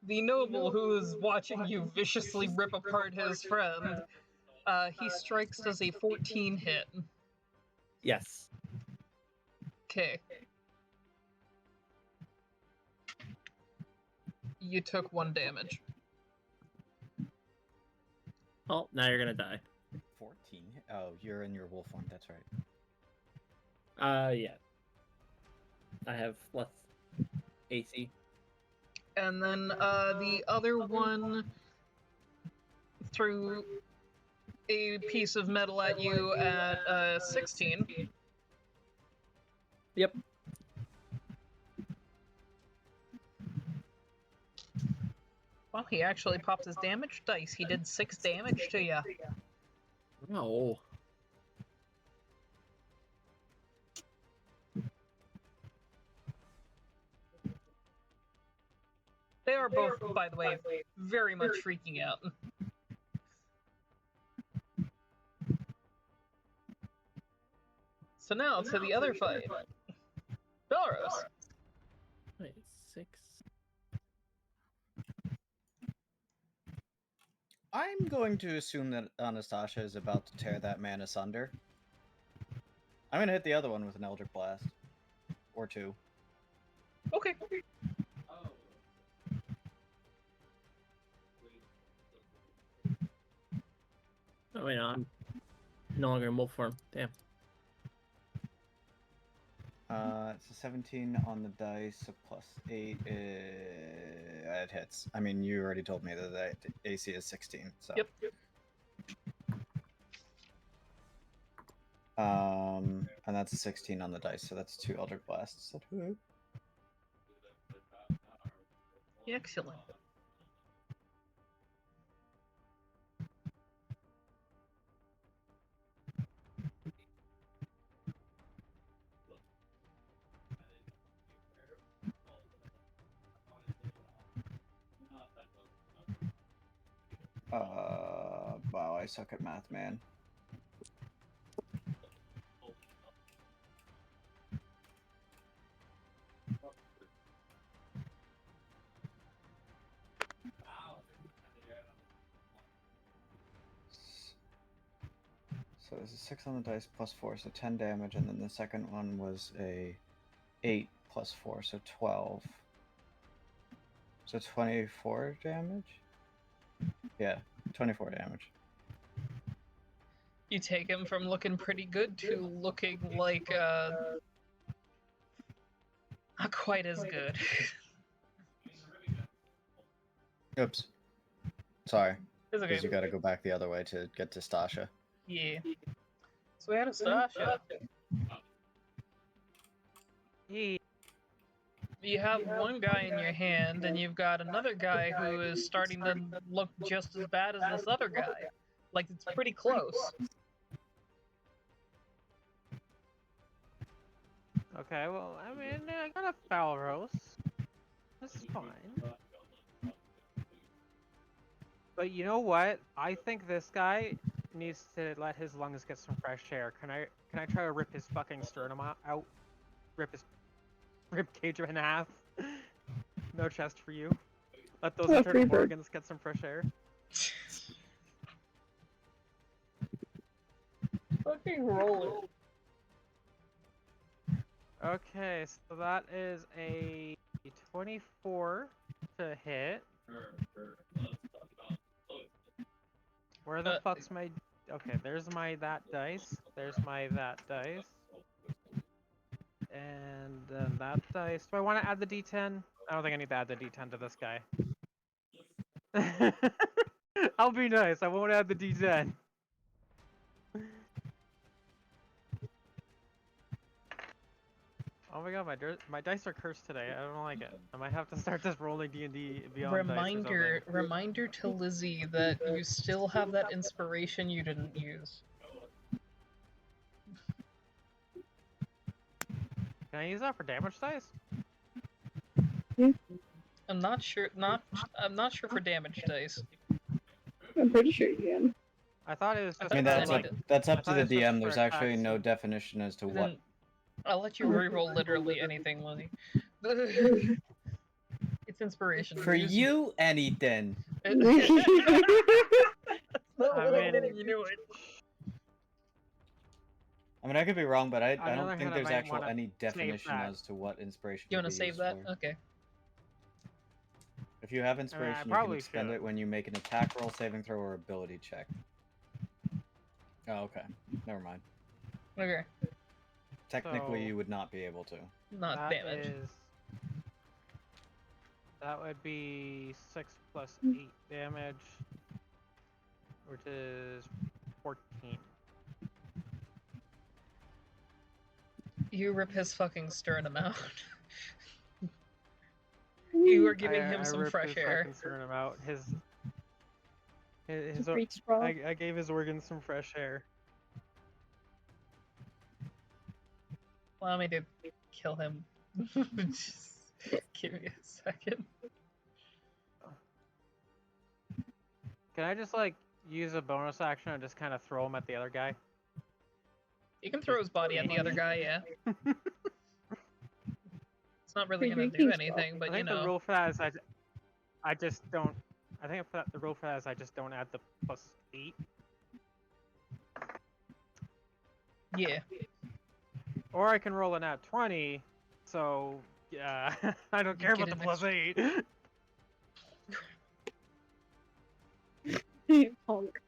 the noble who is watching you viciously rip apart his friend, he strikes as a 14 hit. Yes. Okay. You took 1 damage. Oh, now you're going to die. 14? Oh, you're in your wolf form, that's right. Yeah. I have less AC. And then the other one threw a piece of metal at you at 16. Yep. Well, he actually popped his damage dice. He did 6 damage to you. No. They are both, by the way, very much freaking out. So now to the other fight. Belros. Wait, 6. I'm going to assume that Anastasia is about to tear that man asunder. I'm gonna hit the other one with an Eldritch Blast. Or 2. Okay. Oh, wait, no, I'm no longer in wolf form. Damn. It's a 17 on the dice, so plus 8. It hits. I mean, you already told me that the AC is 16, so. Yep. And And that's a 16 on the dice, so that's 2 Eldritch Blasts. That hit. Excellent. Wow, I suck at math, man. So there's a 6 on the dice plus 4, so 10 damage, and then the second one was a 8 plus 4, so 12. So 24 damage? Yeah, 24 damage. You take him from looking pretty good to looking like not quite as good. Oops. Sorry. It's okay. Because you gotta go back the other way to get to Stasha. Yeah. So we had a Stasha. He You have one guy in your hand, and you've got another guy who is starting to look just as bad as this other guy. Like, it's pretty close. Okay, well, I mean, I got a foul roast. That's fine. But you know what? I think this guy needs to let his lungs get some fresh air. Can I try to rip his fucking sternum out? Rip his rib cage in half? No chest for you. Let those internal organs get some fresh air. Fucking roll it. Okay, so that is a 24 to hit. Where the fuck's my... Okay, there's my that dice. There's my that dice. And then that dice. Do I want to add the D10? I don't think I need to add the D10 to this guy. I'll be nice. I won't add the D10. Oh my god, my dice are cursed today. I don't like it. I might have to start this rolling D&D beyond dice or something. Reminder to Lizzie that you still have that inspiration you didn't use. Can I use that for damage dice? I'm not sure. I'm not sure for damage dice. I'm pretty sure you can. I thought it was just I mean, that's like, that's up to thought the it was just DM. for There's actually attacks. no definition as to what. Then I'll let you reroll literally anything, Lizzie. It's inspiration. For you, anything. You knew it. I mean, I could be wrong, but I On the other don't think hand, I there's might actual wanna any save definition that. as to what inspiration. You want to save that? Okay. If you have inspiration, you can probably expend should. it when you make an attack roll, saving throw, or ability check. Oh, okay. Never mind. Okay. Technically, So- you would not be able to. Not That damage. That would be 6 plus 8 damage, which is 14. You rip his fucking sternum out. You are giving him some ripped fresh his air. fucking sternum out. His Freak sprawl. I gave his organs some fresh air. Allow me to kill him. Just give me a second. Can I just like use a bonus action and just kind of throw him at the other guy? You can throw his body at the other guy, yeah. It's not really gonna Freaking do sprawl. anything, but I you think the know. rule for that is I just don't. I think the rule for that is I just don't add the plus 8. Yeah. Or I can roll an at 20, so yeah, I don't care Get about the an plus 8. Punk.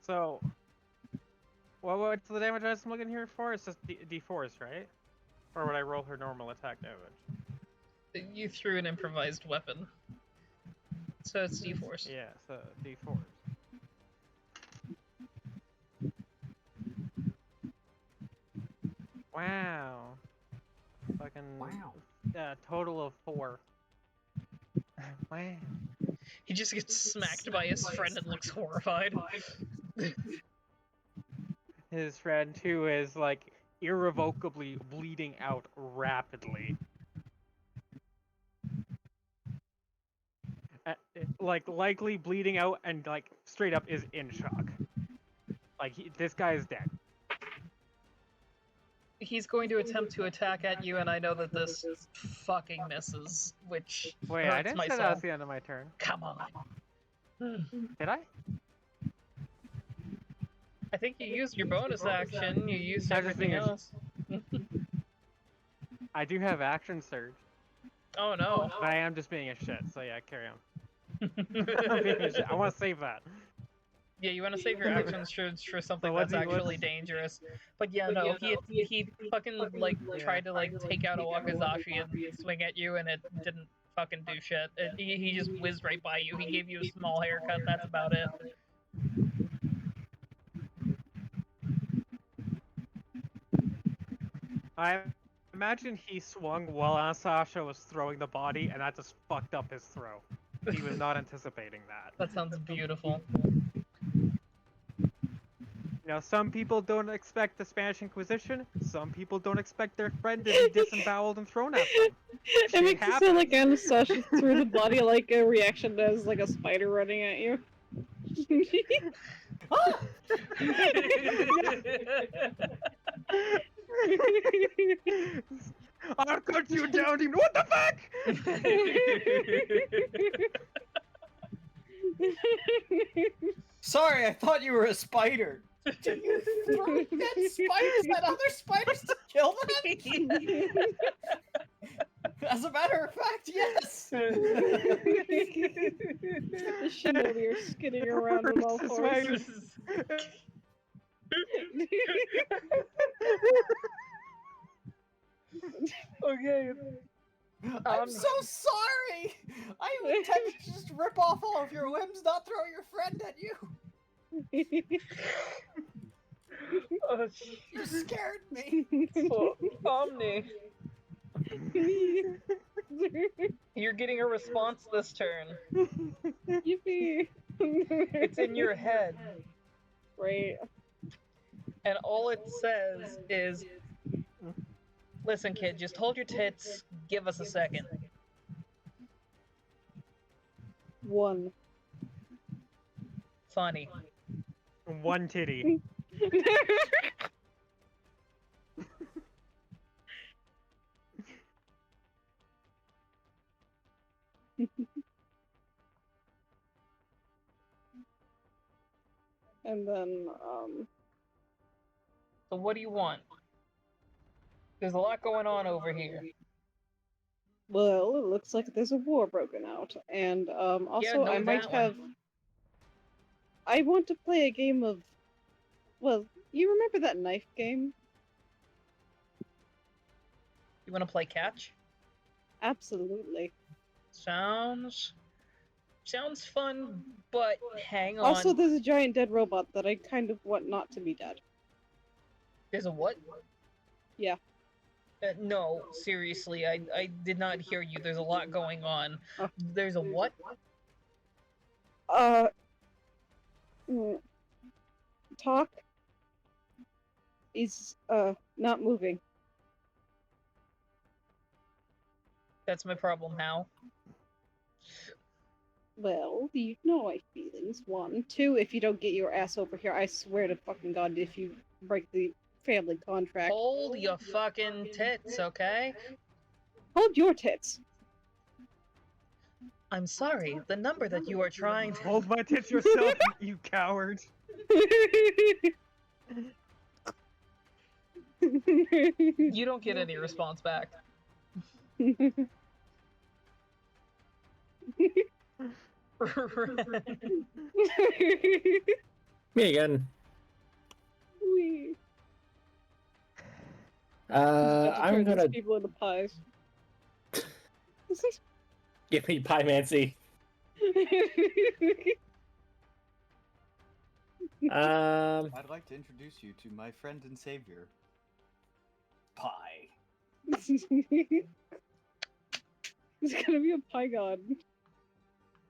So, what's the damage I'm looking here for? It's just D4s, right? Or would I roll her normal attack damage? You threw an improvised weapon. So it's D4s. Yeah, so D4s. Wow. Fucking. Wow. Total of 4. Wow. He just gets smacked by his friend and looks horrified. His friend who is like irrevocably bleeding out rapidly. Like likely bleeding out and like straight up is in shock. Like this guy is dead. He's going to attempt to attack at you, and I know that this fucking misses, which Wait, hurts I didn't my say soul. that was the end of my turn. Come on. Did I? I think you used your bonus action. You used I was just everything being a else. I do have action surge, Oh no. but I am just being a shit. So yeah, carry on. I'm being a shit. I want to save that. Yeah, you want to save your action surge for something what's that's he- what's- actually dangerous. But yeah, no, he fucking like tried to like take out a Wakizashi and swing at you, and it didn't fucking do shit. He just whizzed right by you. He gave you a small haircut. That's about it. I imagine he swung while Anastasha was throwing the body, and that just fucked up his throw. He was not anticipating that. That sounds beautiful. You know, some people don't expect the Spanish Inquisition. Some people don't expect their friend to be disemboweled and thrown at them. It Shit makes it sound happens. like Anastasia threw the body like a reaction as like a spider running at you. I'll cut you down, demon. What the fuck? Sorry, I thought you were a spider. Did you throw dead spiders at other spiders to kill them? As a matter of fact, yes. The chandelier skidding around on all This fours. way. Okay. I'm so sorry. I intended to just rip off all of your limbs, not throw your friend at you. You scared me. Omni, you're getting a response this turn. Yippee! It's in your head, Right. and all it says is, "Listen, kid, just hold your tits. Give us a second." One. Funny. One titty. And then, So what do you want? There's a lot going on over here. well, it looks like there's a war broken out. And, also, know I might that one. have. I want to play a game of. Well, you remember that knife game? You want to play catch? Absolutely. Sounds fun, but hang on. Also, there's a giant dead robot that I kind of want not to be dead. There's a what? Yeah. No, seriously, I did not hear you. There's a lot going on. Oh. There's a what? Talk. He's, not moving. That's my problem. How? Well, you know my feelings. 1. 2, if you don't get your ass over here, I swear to fucking God, if you break the family contract. Hold your fucking tits, okay? Hold your tits. I'm sorry. The number that you are trying to... Hold my tits yourself, you coward. You don't get any response back. Me again. Wee. I'm turn gonna these people into pies. give me Pie-mancy. I'd like to introduce you to my friend and savior. pie. It's gonna be a pie god.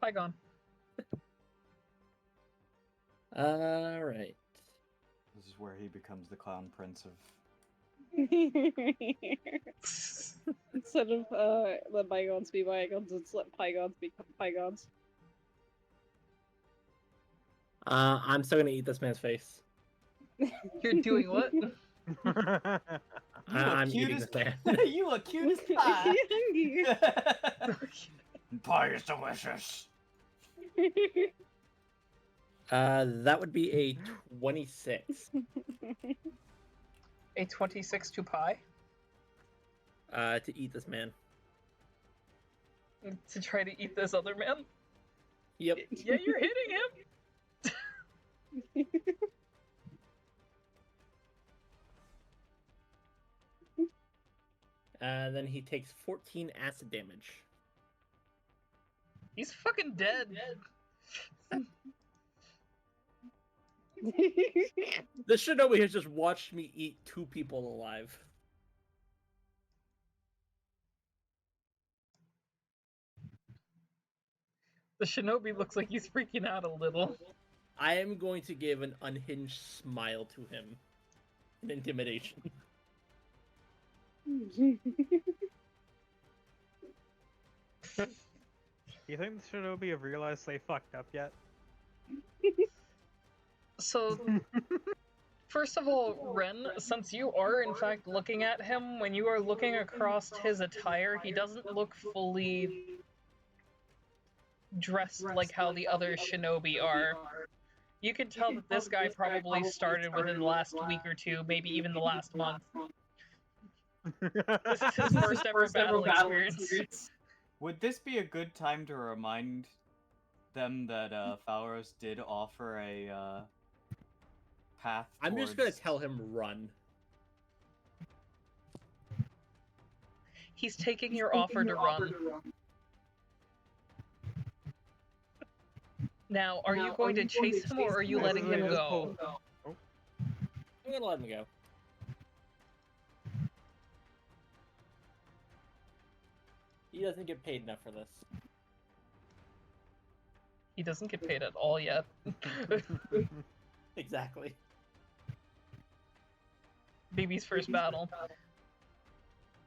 Pygon. All right. This is where he becomes the clown prince of. Instead of let bygones be bygones, it's let pygods be pygods. I'm still gonna eat this man's face. You're doing what? I'm cute eating as this man. you look cute as pie. Pie is delicious. That would be a 26. A 26 to pie? To eat this man. To try to eat this other man? Yep. Yeah, you're hitting him! Then he takes 14 acid damage. He's fucking dead. The shinobi has just watched me eat 2 people alive. The shinobi looks like he's freaking out a little. I am going to give an unhinged smile to him. An intimidation. You think the Shinobi have realized they fucked up yet? So, first of all, Ren, since you are in fact looking at him, when you are looking across his attire, he doesn't look fully dressed like how the other shinobi are. You can tell that this guy probably started within the last week or two, maybe even the last month. This is his first ever battle experience. Would this be a good time to remind them that Falros did offer a path? I'm just gonna tell him run. He's taking your offer to run. Now, are you going to chase him or are you letting him go? I'm gonna let him go. He doesn't get paid enough for this. He doesn't get paid at all yet. Exactly. Baby's first battle.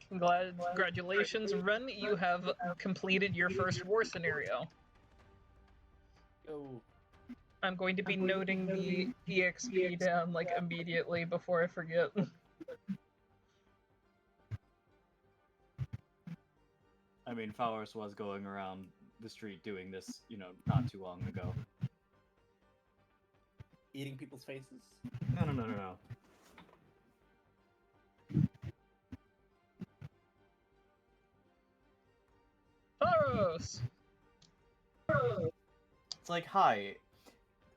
Congratulations, Ren, you have completed your first war scenario. Go. I'm going to be noting the EXP down, like, immediately before I forget. I mean, Falros was going around the street doing this, not too long ago. Eating people's faces? No. Faros! It's like, hi,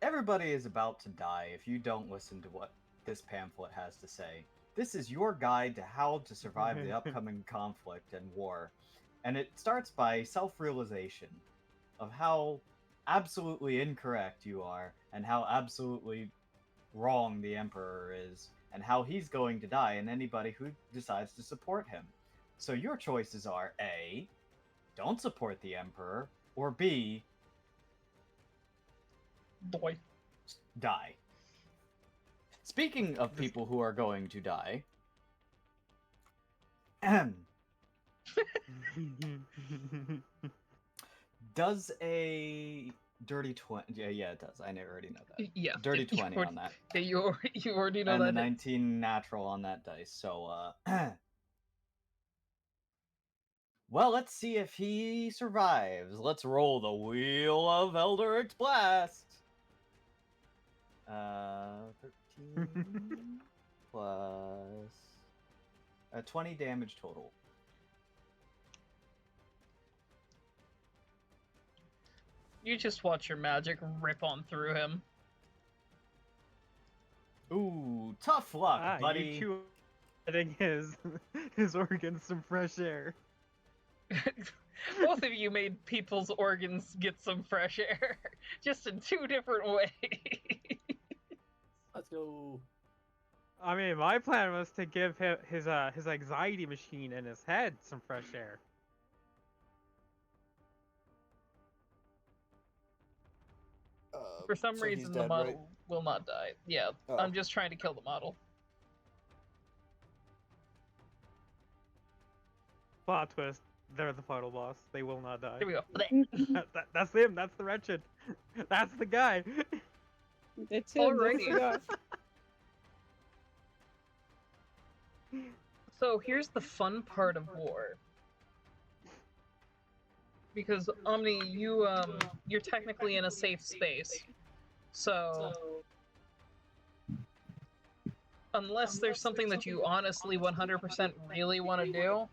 everybody is about to die if you don't listen to what this pamphlet has to say. This is your guide to how to survive the upcoming conflict and war. And it starts by self-realization of how absolutely incorrect you are, and how absolutely wrong the Emperor is, and how he's going to die, and anybody who decides to support him. So your choices are A, don't support the Emperor, or B, die. Speaking of people who are going to die, does a dirty 20? Yeah, it does. I already know that. Yeah. Dirty 20 on that. Yeah, you already know and that. And a 19 natural on that dice. So, well, let's see if he survives. Let's roll the Wheel of Eldritch Blast. 13 plus 20 damage total. You just watch your magic rip on through him. Ooh, tough luck, buddy. You two getting his organs some fresh air. Both of you made people's organs get some fresh air, just in 2 different ways. Let's go. I mean, my plan was to give him his anxiety machine in his head some fresh air. For some So he's reason, the dead, model right? will not die. Yeah, Oh. I'm just trying to kill the model. Plot twist: they're the final boss. They will not die. Here we go. That's him. That's the Wretched. That's the guy. It's him. That's Alrighty. the guy. So here's the fun part of war. Because Omni, you're technically in a safe space. So unless there's something that you honestly 100% really want to do,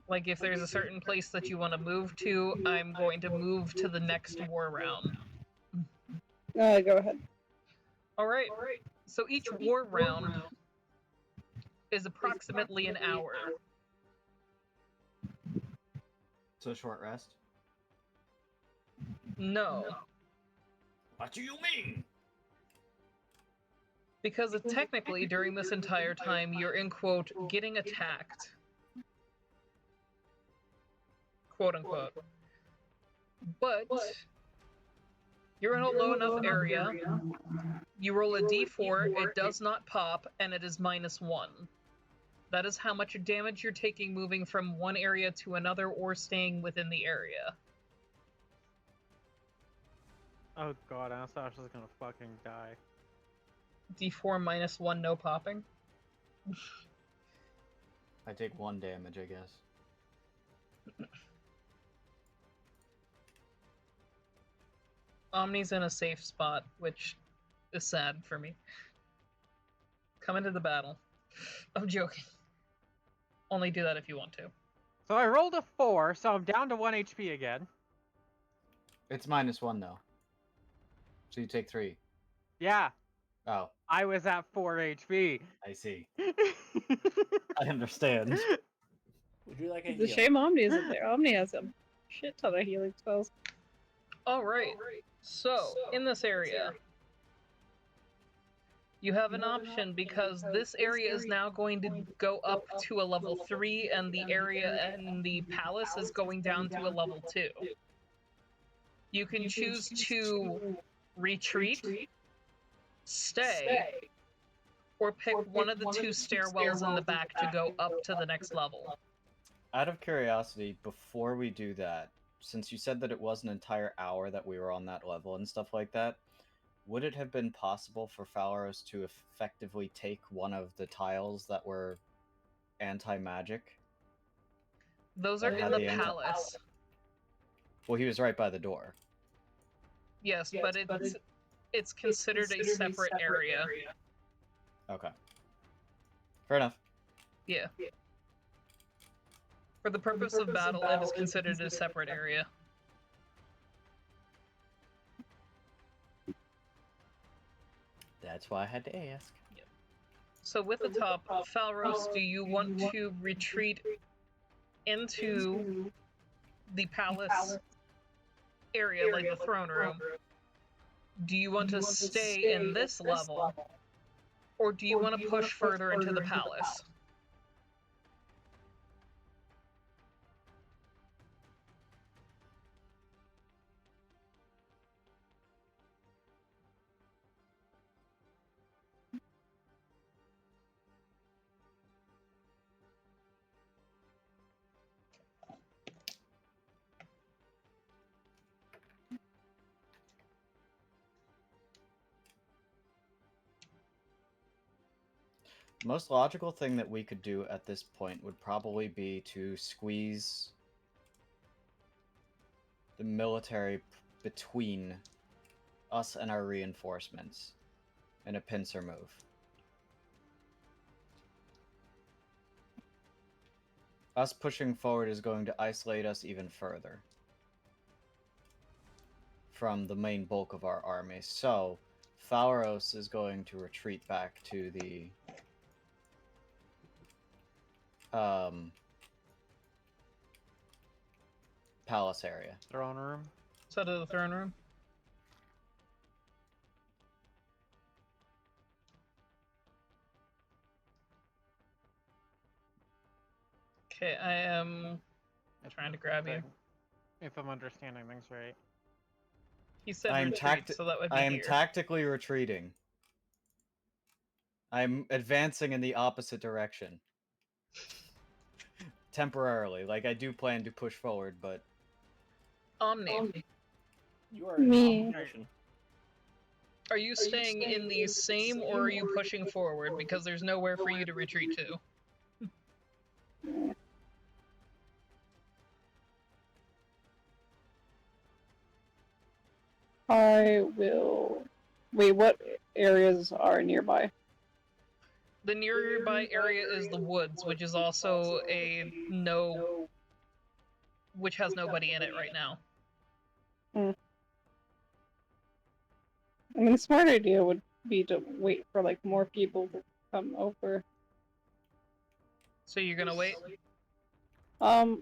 like if there's a certain place that you want to move to, I'm going to move to the next war round. Go ahead. Alright, so each war round is approximately an hour. So short rest. No, What do you mean? because technically during this entire time you're in quote getting attacked, quote unquote, but you're in a low enough area, you roll a d4, it does not pop, and it is -1. That is how much damage you're taking moving from one area to another or staying within the area. Oh god, Anastasia's gonna fucking die. d4 -1, no popping. I take 1 damage, I guess. Omni's in a safe spot, which is sad for me. Come into the battle. I'm joking. Only do that if you want to. So I rolled a 4, so I'm down to 1 HP again. It's -1 though. So you take 3. Yeah, Oh, I was at 4 HP. I see. I understand. Would you like a It's a heal? shame Omni isn't there. Omni has a shit ton of healing spells. Alright, so in this area, you have an option because this area is now going to go up to a level 3 and the area in the palace is going down to a level 2. You can choose to retreat, stay, or pick one of the 2 stairwells in the back to go up to the next level. Out of curiosity, before we do that, since you said that it was an entire hour that we were on that level and stuff like that, would it have been possible for Falaros to effectively take one of the tiles that were anti-magic? Those are That in had the the anti- palace. Well, he was right by the door. Yes, but it's considered a separate area. Okay. Fair enough. Yeah. For the purpose of battle, it is considered a separate area. That's why I had to ask. So with the top, Falros, do you want to retreat into the palace area, like the throne room? Do you want to stay in this level? Or do you want to push further into the palace? Most logical thing that we could do at this point would probably be to squeeze the military between us and our reinforcements in a pincer move. Us pushing forward is going to isolate us even further from the main bulk of our army. So, Falros is going to retreat back to the palace area. Throne room. So to the throne room? Okay, I am trying to grab you. If I'm understanding things right. He said I am retreat, so that would be I am here. tactically retreating. I'm advancing in the opposite direction. Temporarily. Like, I do plan to push forward, but... Omni, You are Me. in opposition. are you staying in the same or are you pushing forward? Because there's nowhere for you to retreat to. I will. Wait, what areas are nearby? The nearby area is the woods, which is also which has nobody in it right now. I mean, the smart idea would be to wait for like more people to come over. So you're gonna wait? I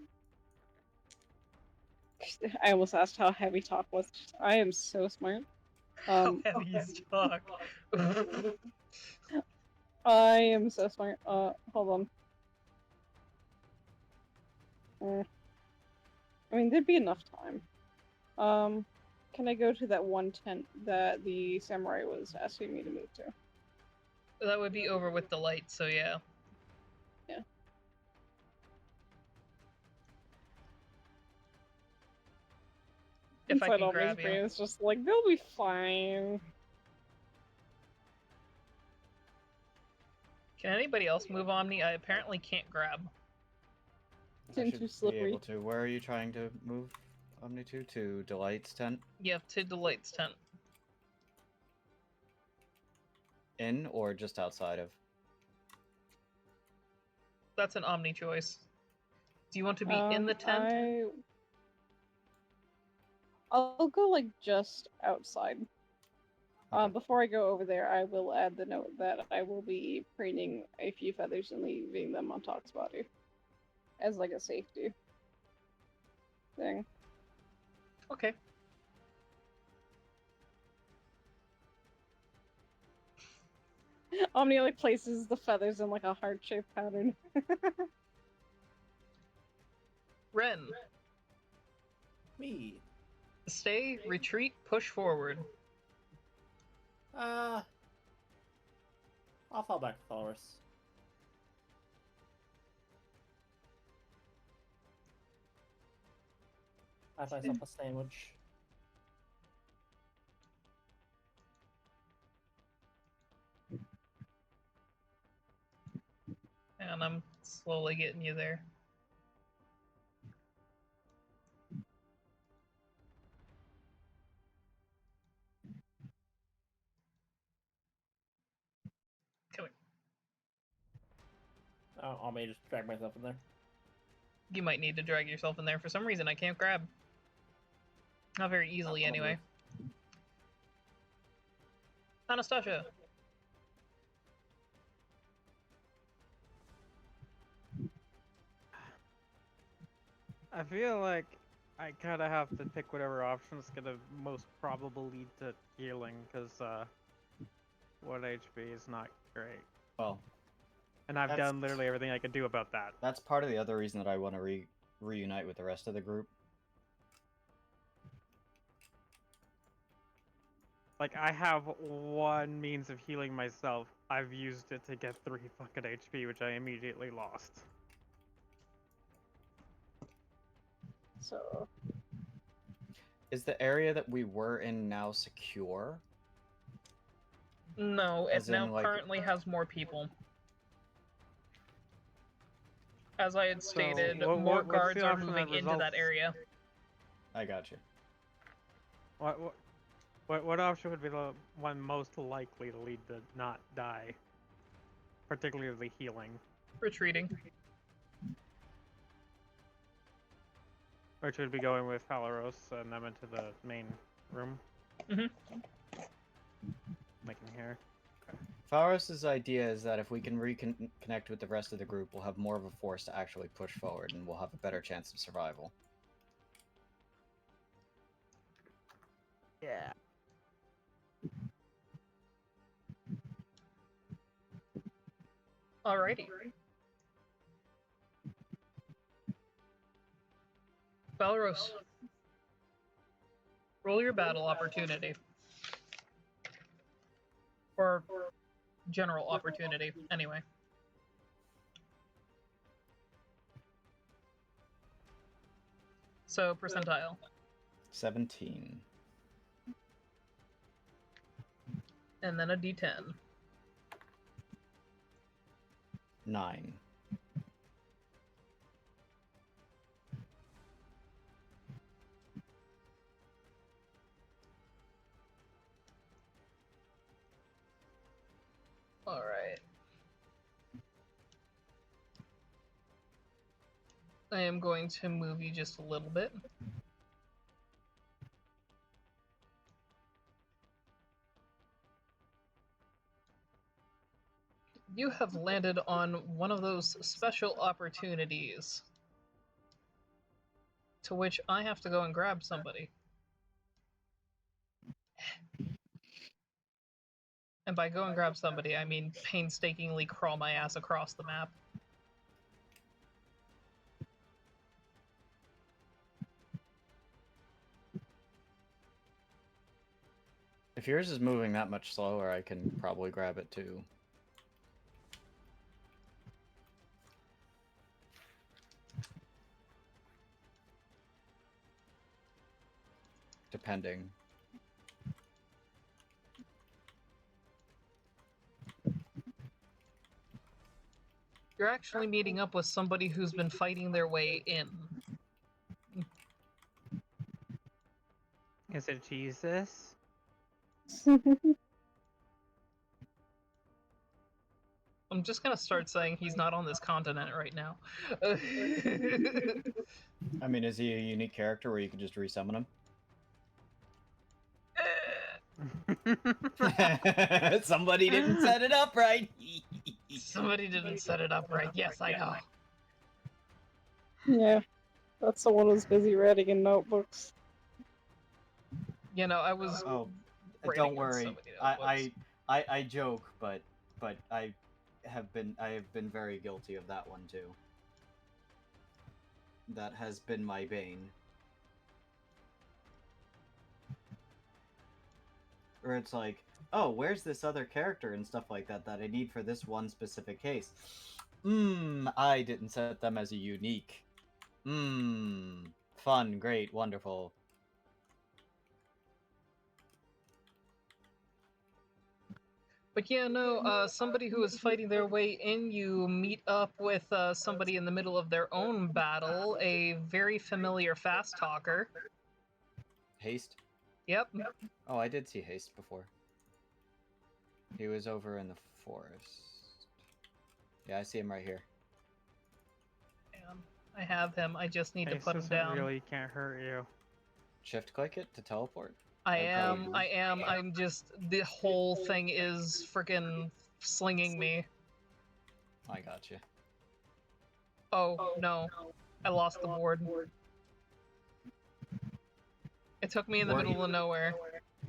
almost asked how heavy talk was. I am so smart. How heavy is talk? I am so smart. Hold on. I mean, there'd be enough time. Can I go to that one tent that the samurai was asking me to move to? That would be over with the light, so yeah. Yeah. If I Inside can all grab my brain you. is just like, they'll be fine. Can anybody else move Omni? I apparently can't grab. I Too should be slippery. able to. Where are you trying to move Omni to? To Delight's tent? Yeah, to Delight's tent. In or just outside of? That's an Omni choice. Do you want to be in the tent? I'll go like just outside. Before I go over there, I will add the note that I will be preening a few feathers and leaving them on Talk's body. As like a safety thing. Okay. Omni like places the feathers in like a heart-shaped pattern. Ren, Me. stay, retreat, push forward. I'll fall back to Valorous. I find myself a sandwich. And I'm slowly getting you there. Come here. I may just drag myself in there. You might need to drag yourself in there. For some reason, I can't grab. Not very easily, I'll anyway. Anastasia! I feel like I kind of have to pick whatever option's gonna most probably lead to healing, because 1 HP is not great. Well, and I've that's- done literally everything I could do about that. That's part of the other reason that I want to reunite with the rest of the group. Like, I have one means of healing myself. I've used it to get 3 fucking HP, which I immediately lost. So Is the area that we were in now secure? No, it As in, now like- currently has more people. As I had stated, what- more what's the guards are option that moving into that results- area. I got you. What option would be the one most likely to lead to not die? Particularly healing. Retreating. Or should we be going with Palaros and them into the main room? Making here. Faros' idea is that if we can reconnect with the rest of the group, we'll have more of a force to actually push forward, and we'll have a better chance of survival. Yeah. Alrighty. Valros, roll your battle opportunity. Or general opportunity, anyway. So, percentile. 17. And then a d10. 9. Alright. I am going to move you just a little bit. You have landed on one of those special opportunities to which I have to go and grab somebody. And by go and grab somebody, I mean painstakingly crawl my ass across the map. If yours is moving that much slower, I can probably grab it too. Depending. You're actually meeting up with somebody who's been fighting their way in. Is it Jesus? I'm just gonna start saying he's not on this continent right now. I mean, is he a unique character where you can just resummon him? Somebody didn't set it up right. Somebody didn't set it up right. Yes, I know. Yeah, that's the one who's busy writing in notebooks. You know, I was. Oh, writing don't in worry. so many notebooks. I joke, but I have been very guilty of that one too. That has been my bane. Or it's like, oh, where's this other character and stuff like that that I need for this one specific case? I didn't set them as a unique. Fun, great, wonderful. But yeah, no, somebody who is fighting their way in, you meet up with somebody in the middle of their own battle, a very familiar fast talker. Haste? Yep. Oh, I did see Haste before. He was over in the forest. Yeah, I see him right here. I have him. I just need to Ace put him doesn't down. really can't hurt you. Shift click it to teleport? I'm just, the whole thing is freaking slinging me. I got you. Oh, no. I lost the board. It took me in the Or middle of nowhere.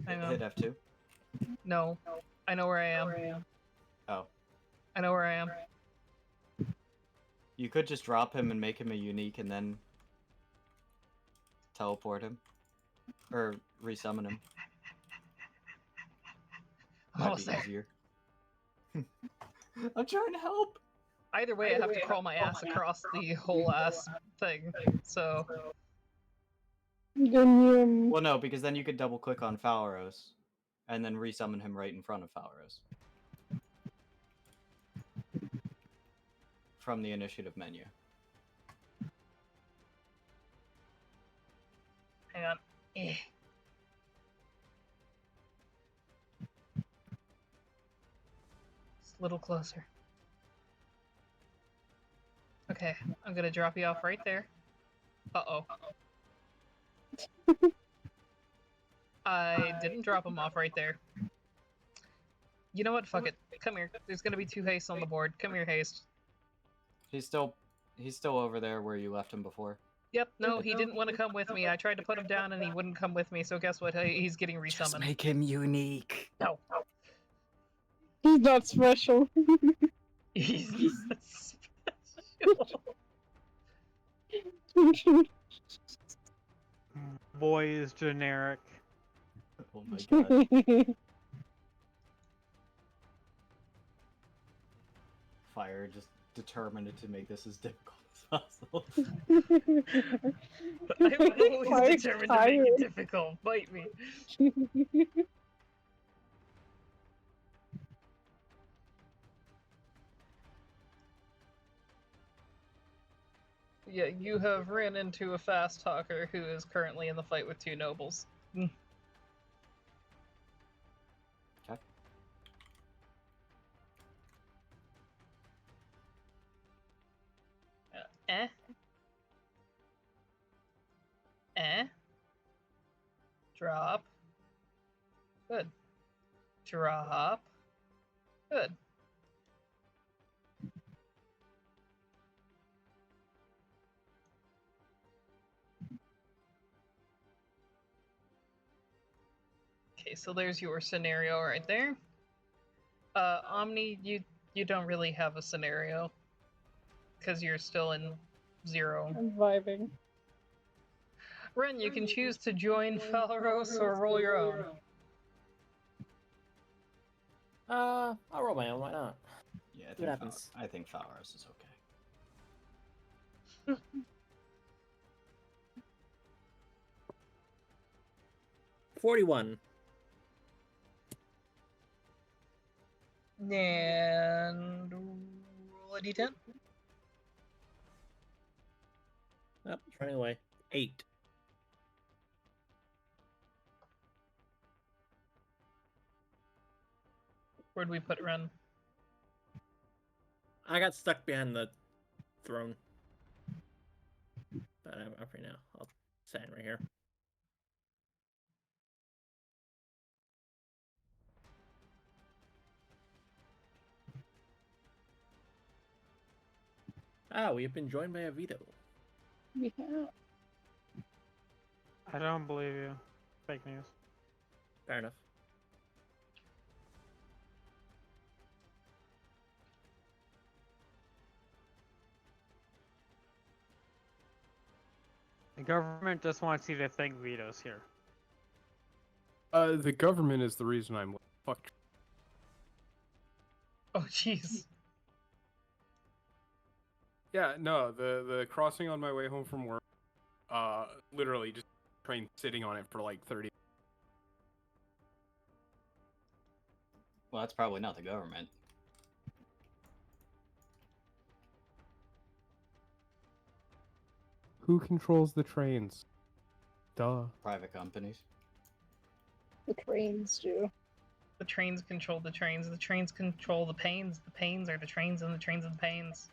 Hang on. Hit F2. No. I know where I am. Oh. I know where I am. You could just drop him and make him a unique and then teleport him. Or resummon him. Might be easier. I'm trying to help! Either way, I have to crawl my ass across the whole ass thing, so... Well, no, because then you could double click on Falros and then resummon him right in front of Falros. From the initiative menu. Hang on. Just a little closer. Okay, I'm gonna drop you off right there. Uh-oh. I didn't drop him off right there. You know what? Fuck it. Come here. There's gonna be 2 hastes on the board. Come here, haste. He's still over there where you left him before. Yep, no, he didn't want to come with me. I tried to put him down and he wouldn't come with me, so guess what? He's getting resummoned. Just make him unique. No. He's not special. He's not special. Boy is generic. Oh my god. Fire just determined to make this as difficult as possible. I'm always Fire's determined to make it tired. difficult. Bite me. Yeah, you have ran into a fast talker who is currently in the fight with two nobles. Okay. Eh? Eh? Drop. Good. Drop. Good. Okay, so there's your scenario right there. Omni, you don't really have a scenario because you're still in 0. I'm vibing. Ren, you can choose to join Phalaros or roll your own. I'll roll my own. Why not? Yeah, See what happens. I think Falros is okay. 41. And roll a d10. Yep, it's running away. 8. Where'd we put Ren? I got stuck behind the throne. But I'm up right now. I'll stand right here. Ah, we have been joined by a veto. We have. I don't believe you. Fake news. Fair enough. The government just wants you to think veto's here. The government is the reason I'm fucked. Oh, jeez. Yeah, no, the crossing on my way home from work, literally just train sitting on it for like 30. Well, that's probably not the government. Who controls the trains? Duh. Private companies. The trains do. The trains control the trains. The trains control the pains. The pains are the trains, and the trains are the pains.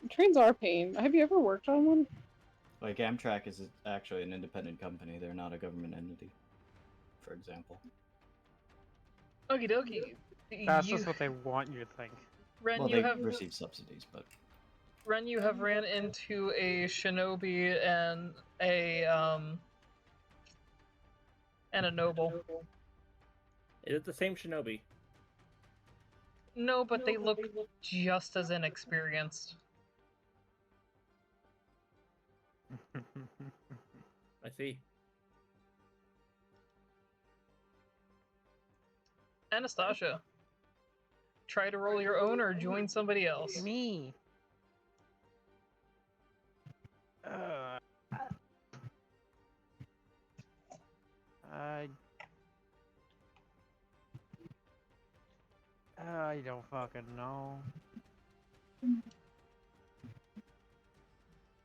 Trains are pain. Have you ever worked on one? Like Amtrak is actually an independent company. They're not a government entity, for example. Okie dokie. That's just what they want you to think. Ren, Well, you they have receive subsidies, but Ren, you have ran into a shinobi and a noble. Is it the same shinobi? No, but they look just as inexperienced. I see. Anastasia, try to roll your own or join somebody else. Me. I don't fucking know.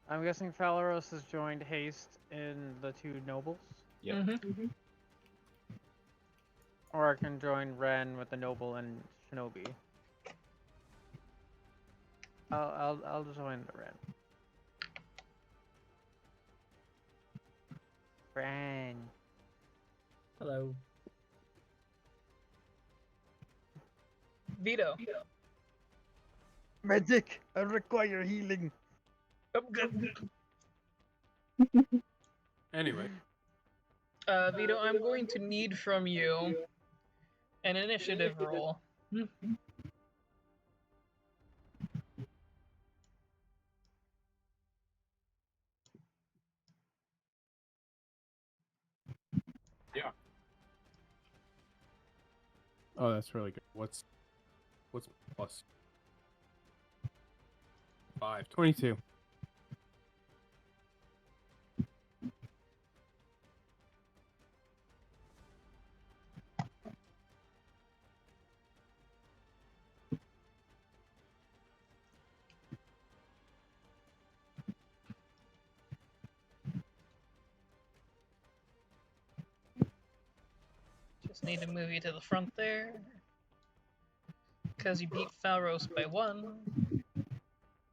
I'm guessing Phalaros has joined Haste in the two nobles, yep. Mm-hmm. or I can join Ren with the noble and Shinobi. I'll join the Ren. Ren. Hello. Vito. Medic, I require healing. Oh, good. Anyway, Vito, I'm going to need from you an initiative roll. Oh, that's really good. What's plus 5? 22. Just need to move you to the front there. Because you beat Falros by 1.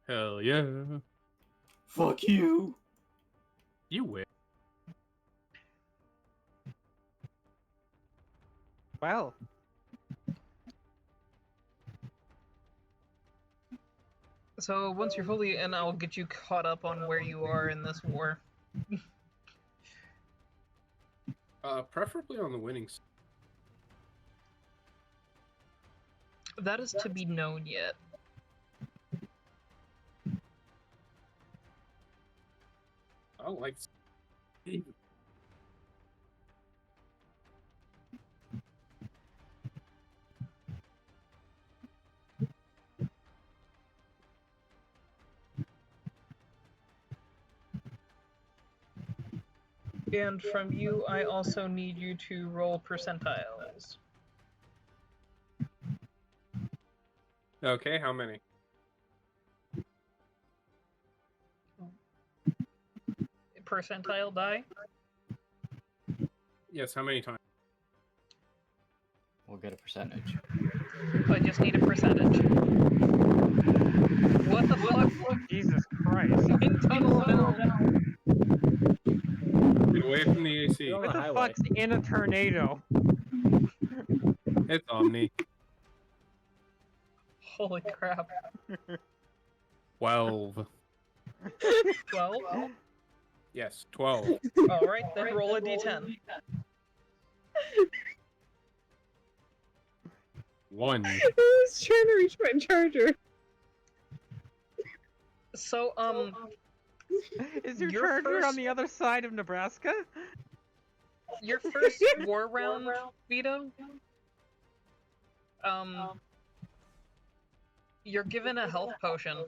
Hell yeah. Fuck you. You win. Well, So once you're fully in, I'll get you caught up on where you are in this war. Preferably on the winning side. That is to be known yet. I don't like. And from you, I also need you to roll percentiles. Okay, how many? Percentile die? Yes, how many times? We'll get a percentage. I just need a percentage. What the fuck? Jesus Christ. In tunnel hell. Get away from the AC. You're on What the the highway. fuck's in a tornado? It's Omni. Holy crap. 12. 12? Yes, 12. Alright, then roll a d10. 1. I was trying to reach my charger. So, Is your Your charger first- on the other side of Nebraska? your first war round, Vito, you're given a health potion.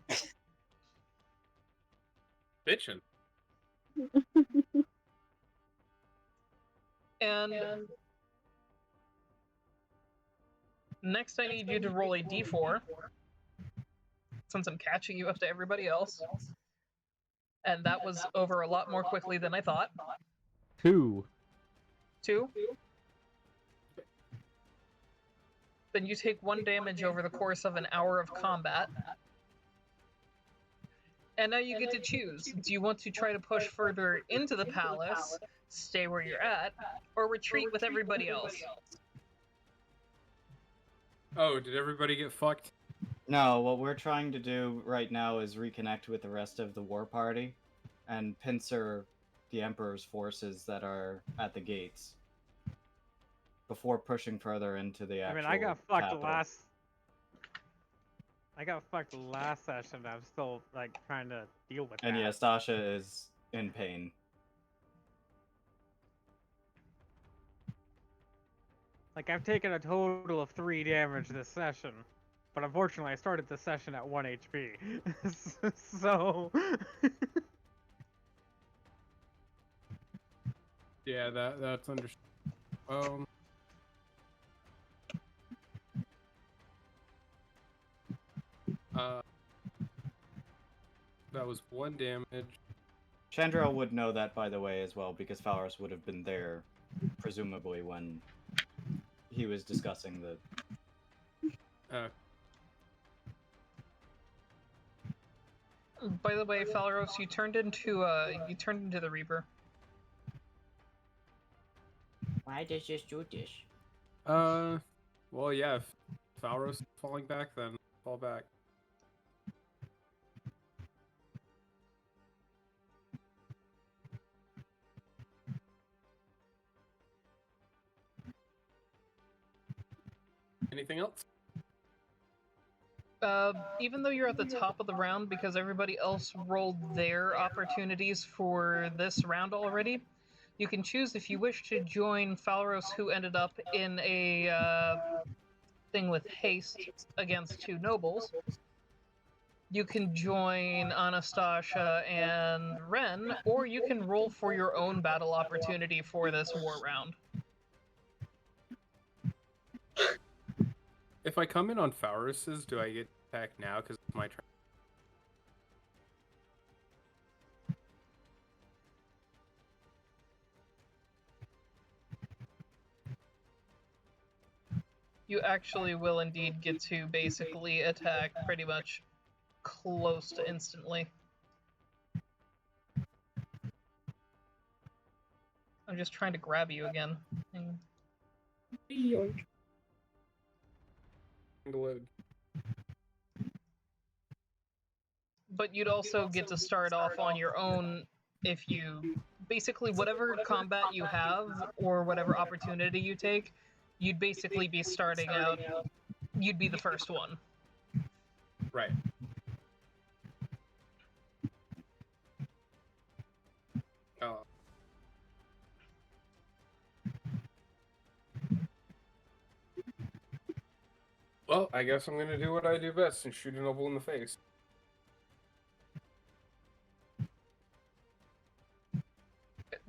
Bitchin'. And next I need you to roll a d4, since I'm catching you up to everybody else. And that was over a lot more quickly than I thought. 2. 2. Then you take 1 damage over the course of an hour of combat. And now you get to choose. Do you want to try to push further into the palace, stay where you're at, or retreat with everybody else? Oh, did everybody get fucked? No, what we're trying to do right now is reconnect with the rest of the war party and pincer the Emperor's forces that are at the gates before pushing further into the I actual mean, I got fucked capital. last. I got fucked last session. I'm still like trying to deal with And that. yes, Sasha is in pain. Like I've taken a total of 3 damage this session, but unfortunately I started the session at 1 HP. So Yeah, that's understandable. That was 1 damage. Chandra would know that, by the way, as well, because Falros would have been there, presumably, when he was discussing the... By the way, Falros, you turned into the Reaper. Why does this do this? Well, yeah, if Falros is falling back, then fall back. Anything else? Even though you're at the top of the round because everybody else rolled their opportunities for this round already, you can choose if you wish to join Falros, who ended up in a thing with haste against 2 nobles, you can join Anastasia and Ren, or you can roll for your own battle opportunity for this war round. If I come in on Faurus's, do I get attacked now because it's my turn? You actually will indeed get to basically attack pretty much close to instantly. I'm just trying to grab you again. But you'd also get to start off on your own if you basically whatever combat you have or whatever opportunity you take, you'd basically be starting out. You'd be the first one. Right. Oh. Well, I guess I'm gonna do what I do best and shoot a noble in the face.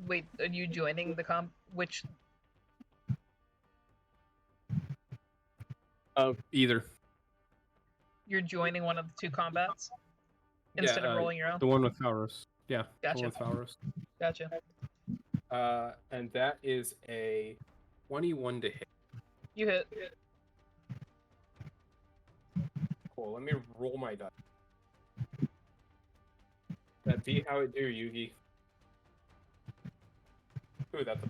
Wait, are you joining the which? Either. You're joining one of the 2 combats instead of rolling your own? The one with Faurus. Yeah, Gotcha. the one with Faurus. Gotcha. And that is a 21 to hit. You hit. Cool, let me roll my die. That be how it do, Yugi. Ooh, that's a...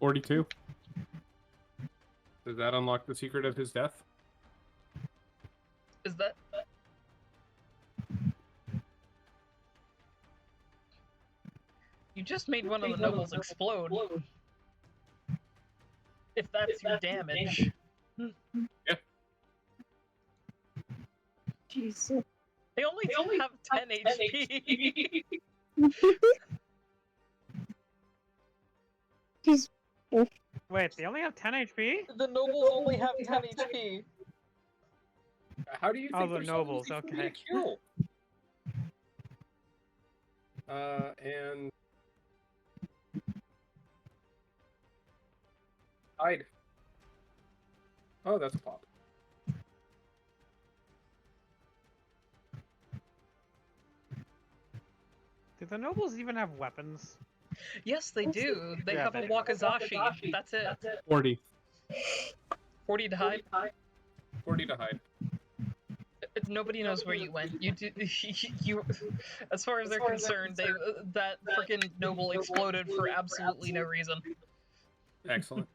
$42. Does that unlock the secret of his death? Is that... You just made one of the nobles explode. If that's your damage. Yeah. Jeez. They only have 10 HP. Just Wait, they only have 10 HP? The nobles only have 10 HP. How do you think Oh, the they're so nobles, easy for me okay. to kill? And... Hide. Oh, that's a pop. Do the nobles even have weapons? Yes, they do. They Yeah, have a they- wakizashi. That's it. 40. 40 to hide. 40 to hide. Nobody knows where you went. You do. You, as far as they're concerned, they that freaking noble exploded for absolutely no reason. Excellent.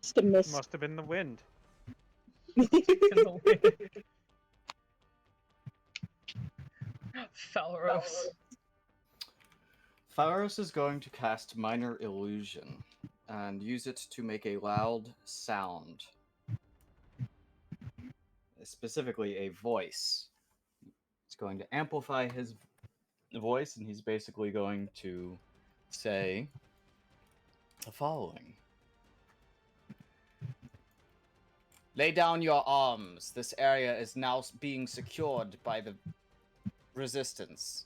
Just a miss. Must have been the wind. Falros. Faros is going to cast Minor Illusion and use it to make a loud sound. Specifically, a voice. It's going to amplify his voice, and he's basically going to say the following. Lay down your arms. This area is now being secured by the resistance.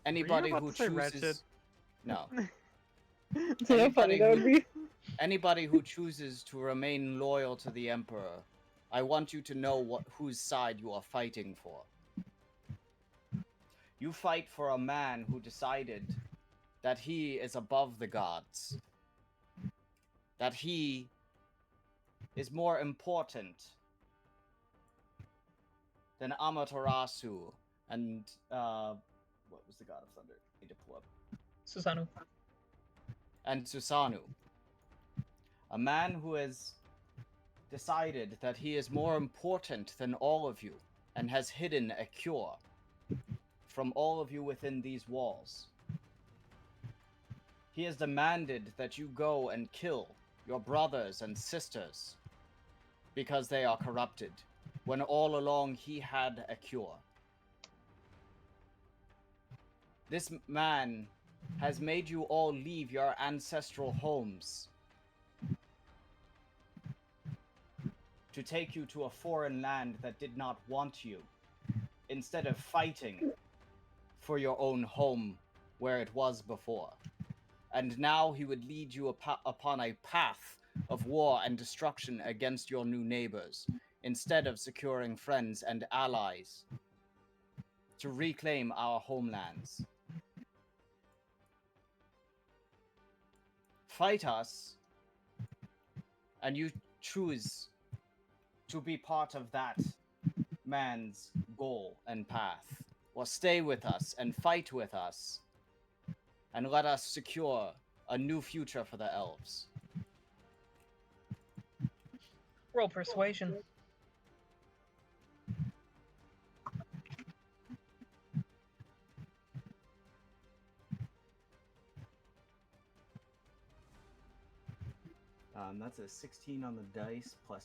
Anybody about who to say Wretched? chooses... No. So how funny that would be. Anybody who chooses to remain loyal to the Emperor, I want you to know whose side you are fighting for. You fight for a man who decided that he is above the gods. That he is more important than Amaterasu and, what was the god of thunder? I need to pull up. Susanoo. And Susanoo. A man who has decided that he is more important than all of you and has hidden a cure from all of you within these walls. He has demanded that you go and kill your brothers and sisters because they are corrupted, when all along he had a cure. This man has made you all leave your ancestral homes to take you to a foreign land that did not want you, instead of fighting for your own home where it was before. And now he would lead you upon a path of war and destruction against your new neighbors, instead of securing friends and allies to reclaim our homelands. Fight us, and you choose to be part of that man's goal and path, or stay with us and fight with us, and let us secure a new future for the elves. Roll persuasion. That's a 16 on the dice plus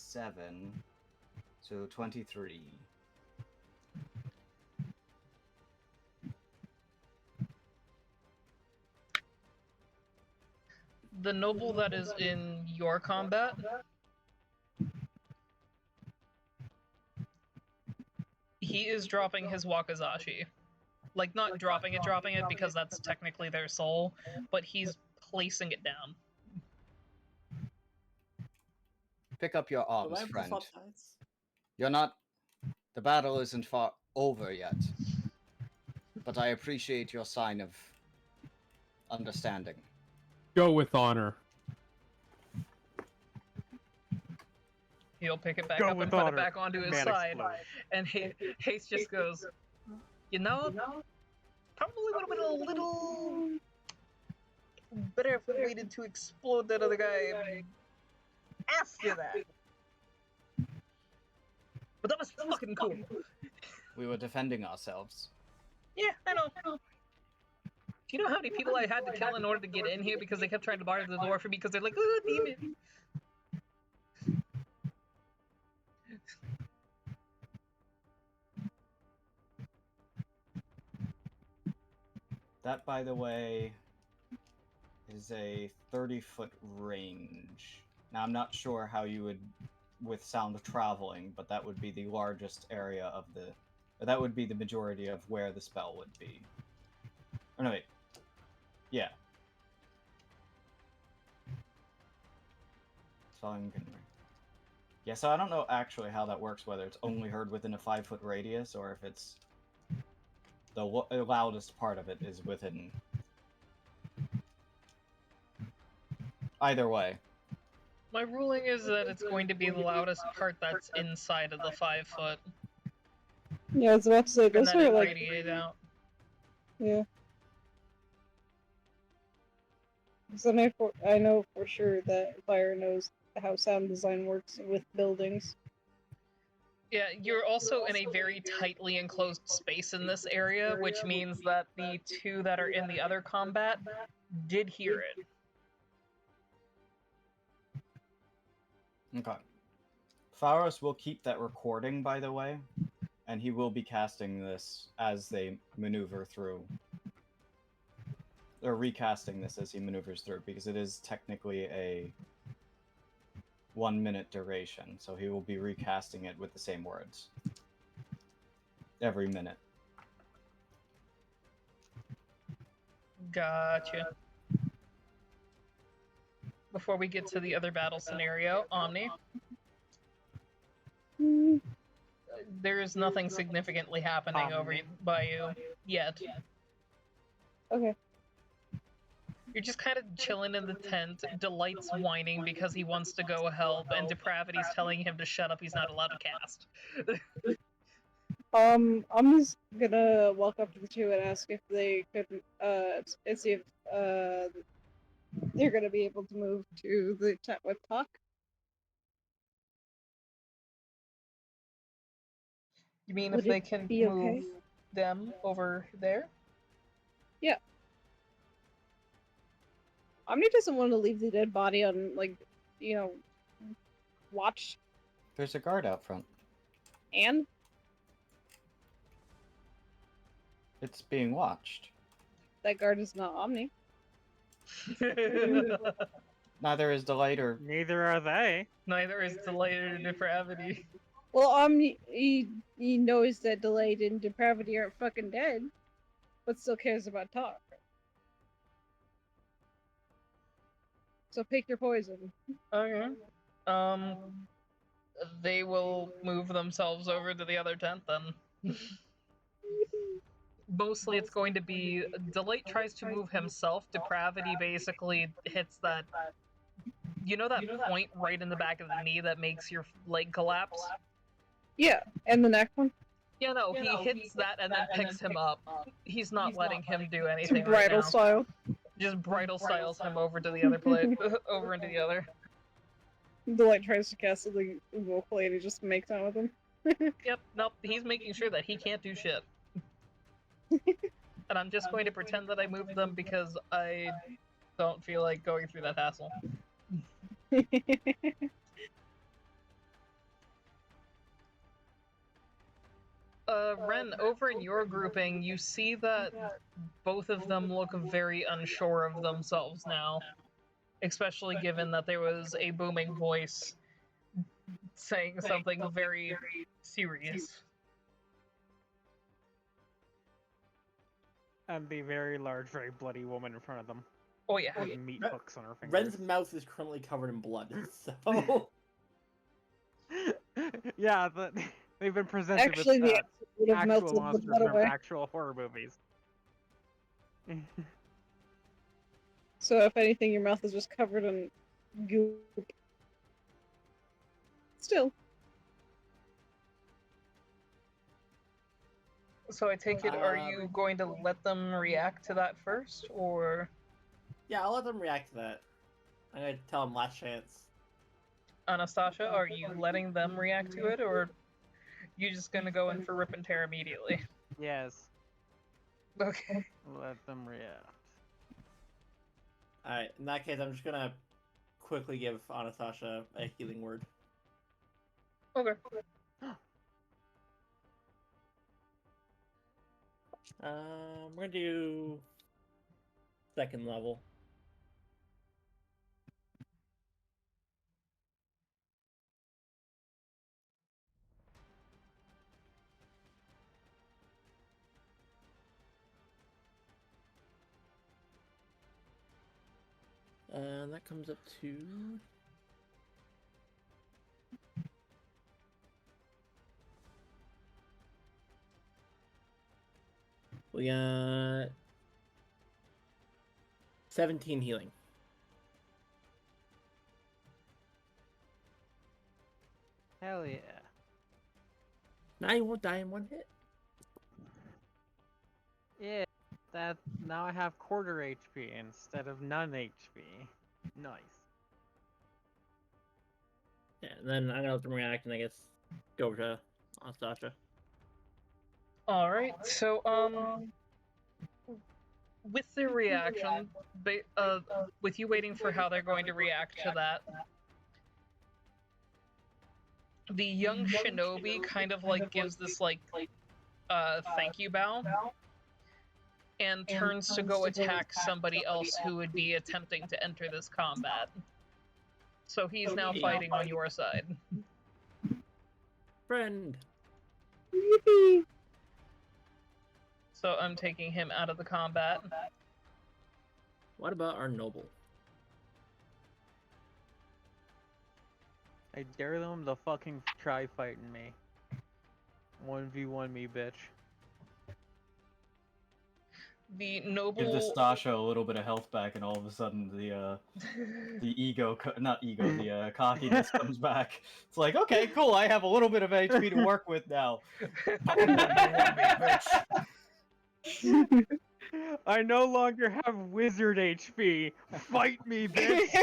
7, so 23. The noble that is in your combat, he is dropping his wakizashi. Like, not dropping it because that's technically their soul, but he's placing it down. Pick up your Do I arms, have the friend. swap sides? You're not... The battle isn't far over yet. But I appreciate your sign of understanding. Go with honor. He'll pick it back Go up with and put honor. it back onto his Man side. explodes. And Haste just goes, you know, probably would have been a little better if we waited to explode that other guy after that. But that was fucking cool. We were defending ourselves. Yeah, I know. Do you know how many people I had to kill in order to get in here because they kept trying to bar the door for me because they're like, oh, demon. That, by the way, is a 30-foot range. Now, I'm not sure how you would, with sound traveling, but that would be the largest area of the... That would be the majority of where the spell would be. Oh, no, wait. Yeah. Yeah, so I don't know actually how that works, whether it's only heard within a 5-foot radius, or if it's... The loudest part of it is within... Either way. My ruling is that it's going to be the loudest part that's inside of the 5 foot. Yeah, I was about to say, And those then are it like... radiate out. Yeah. Because I know for sure that Fire knows how sound design works with buildings. Yeah, you're also in a very tightly enclosed space in this area, which means that the two that are in the other combat did hear it. Okay. Faros will keep that recording, by the way, and he will be casting this as they maneuver through. Or recasting this as he maneuvers through, because it is technically a 1-minute duration, so he will be recasting it with the same words. Every minute. Gotcha. Before we get to the other battle scenario, Omni, there is nothing significantly happening over by you yet. Okay. You're just kind of chilling in the tent, Delight's whining because he wants to go help, and Depravity's telling him to shut up, he's not allowed to cast. I'm just gonna walk up to the two and ask if they could, and see if, they're gonna be able to move to the tent with Talk. You mean Would if they it can be move okay? them over there? Yeah. Omni doesn't want to leave the dead body on, like, you know, watch There's a guard out front. And It's being watched. that guard is not Omni. Neither is Delight or... Neither are they. Neither is Delight or Depravity. Well, Omni, he knows that Delayed and Depravity aren't fucking dead, but still cares about Talk. So pick your poison. Okay. They will move themselves over to the other tent then. Mostly it's going to be Delight tries to move himself. Depravity basically hits that, you know, that point right in the back of the knee that makes your leg collapse? Yeah, and the next one. Yeah, no, he hits that and then picks him up. He's not letting him do anything right Bridal now. style. Just bridal styles him over to the other plate, over into the other. Delight tries to cast the vocally and he just makes out with him. Yep, nope, he's making sure that he can't do shit. And I'm just going to pretend that I moved them because I don't feel like going through that hassle. Ren, over in your grouping, you see that both of them look very unsure of themselves now. Especially given that there was a booming voice saying something very serious. And the very large, very bloody woman in front of them. Oh yeah. With meat hooks on her fingers. Ren's mouth is currently covered in blood, so... Yeah, but they've been presented Actually, with the would have actual melted the monsters blood from away. actual horror movies. So if anything, your mouth is just covered in goop. Still. So I take it, are you going to let them react to that first, or...? Yeah, I'll let them react to that. I'm gonna tell them last chance. Anastasia, are you letting them react to it, or you just gonna go in for rip and tear immediately? Yes. Okay. Let them react. Alright, in that case, I'm just gonna quickly give Anastasia a healing word. Okay. We're gonna do... second level. And that comes up to... we got... 17 healing. Hell yeah. Now you won't die in one hit. Yeah, that now I have quarter HP instead of none HP. Nice. Yeah, and then I'm gonna let them react and I guess go over to Anastasia. Alright, so, with their reaction, with you waiting for how they're going to react to that, the young shinobi kind of, like, gives this, like, thank you bow, and turns to go attack somebody else who would be attempting to enter this combat. So he's now fighting on your side. Friend! So I'm taking him out of the combat. What about our noble? I dare them to fucking try fighting me. 1v1 me, bitch. The noble... Give the Stasha a little bit of health back, and all of a sudden the ego, not ego, the cockiness comes back. It's like, okay, cool, I have a little bit of HP to work with now. I no longer have wizard HP. Fight me, bitch!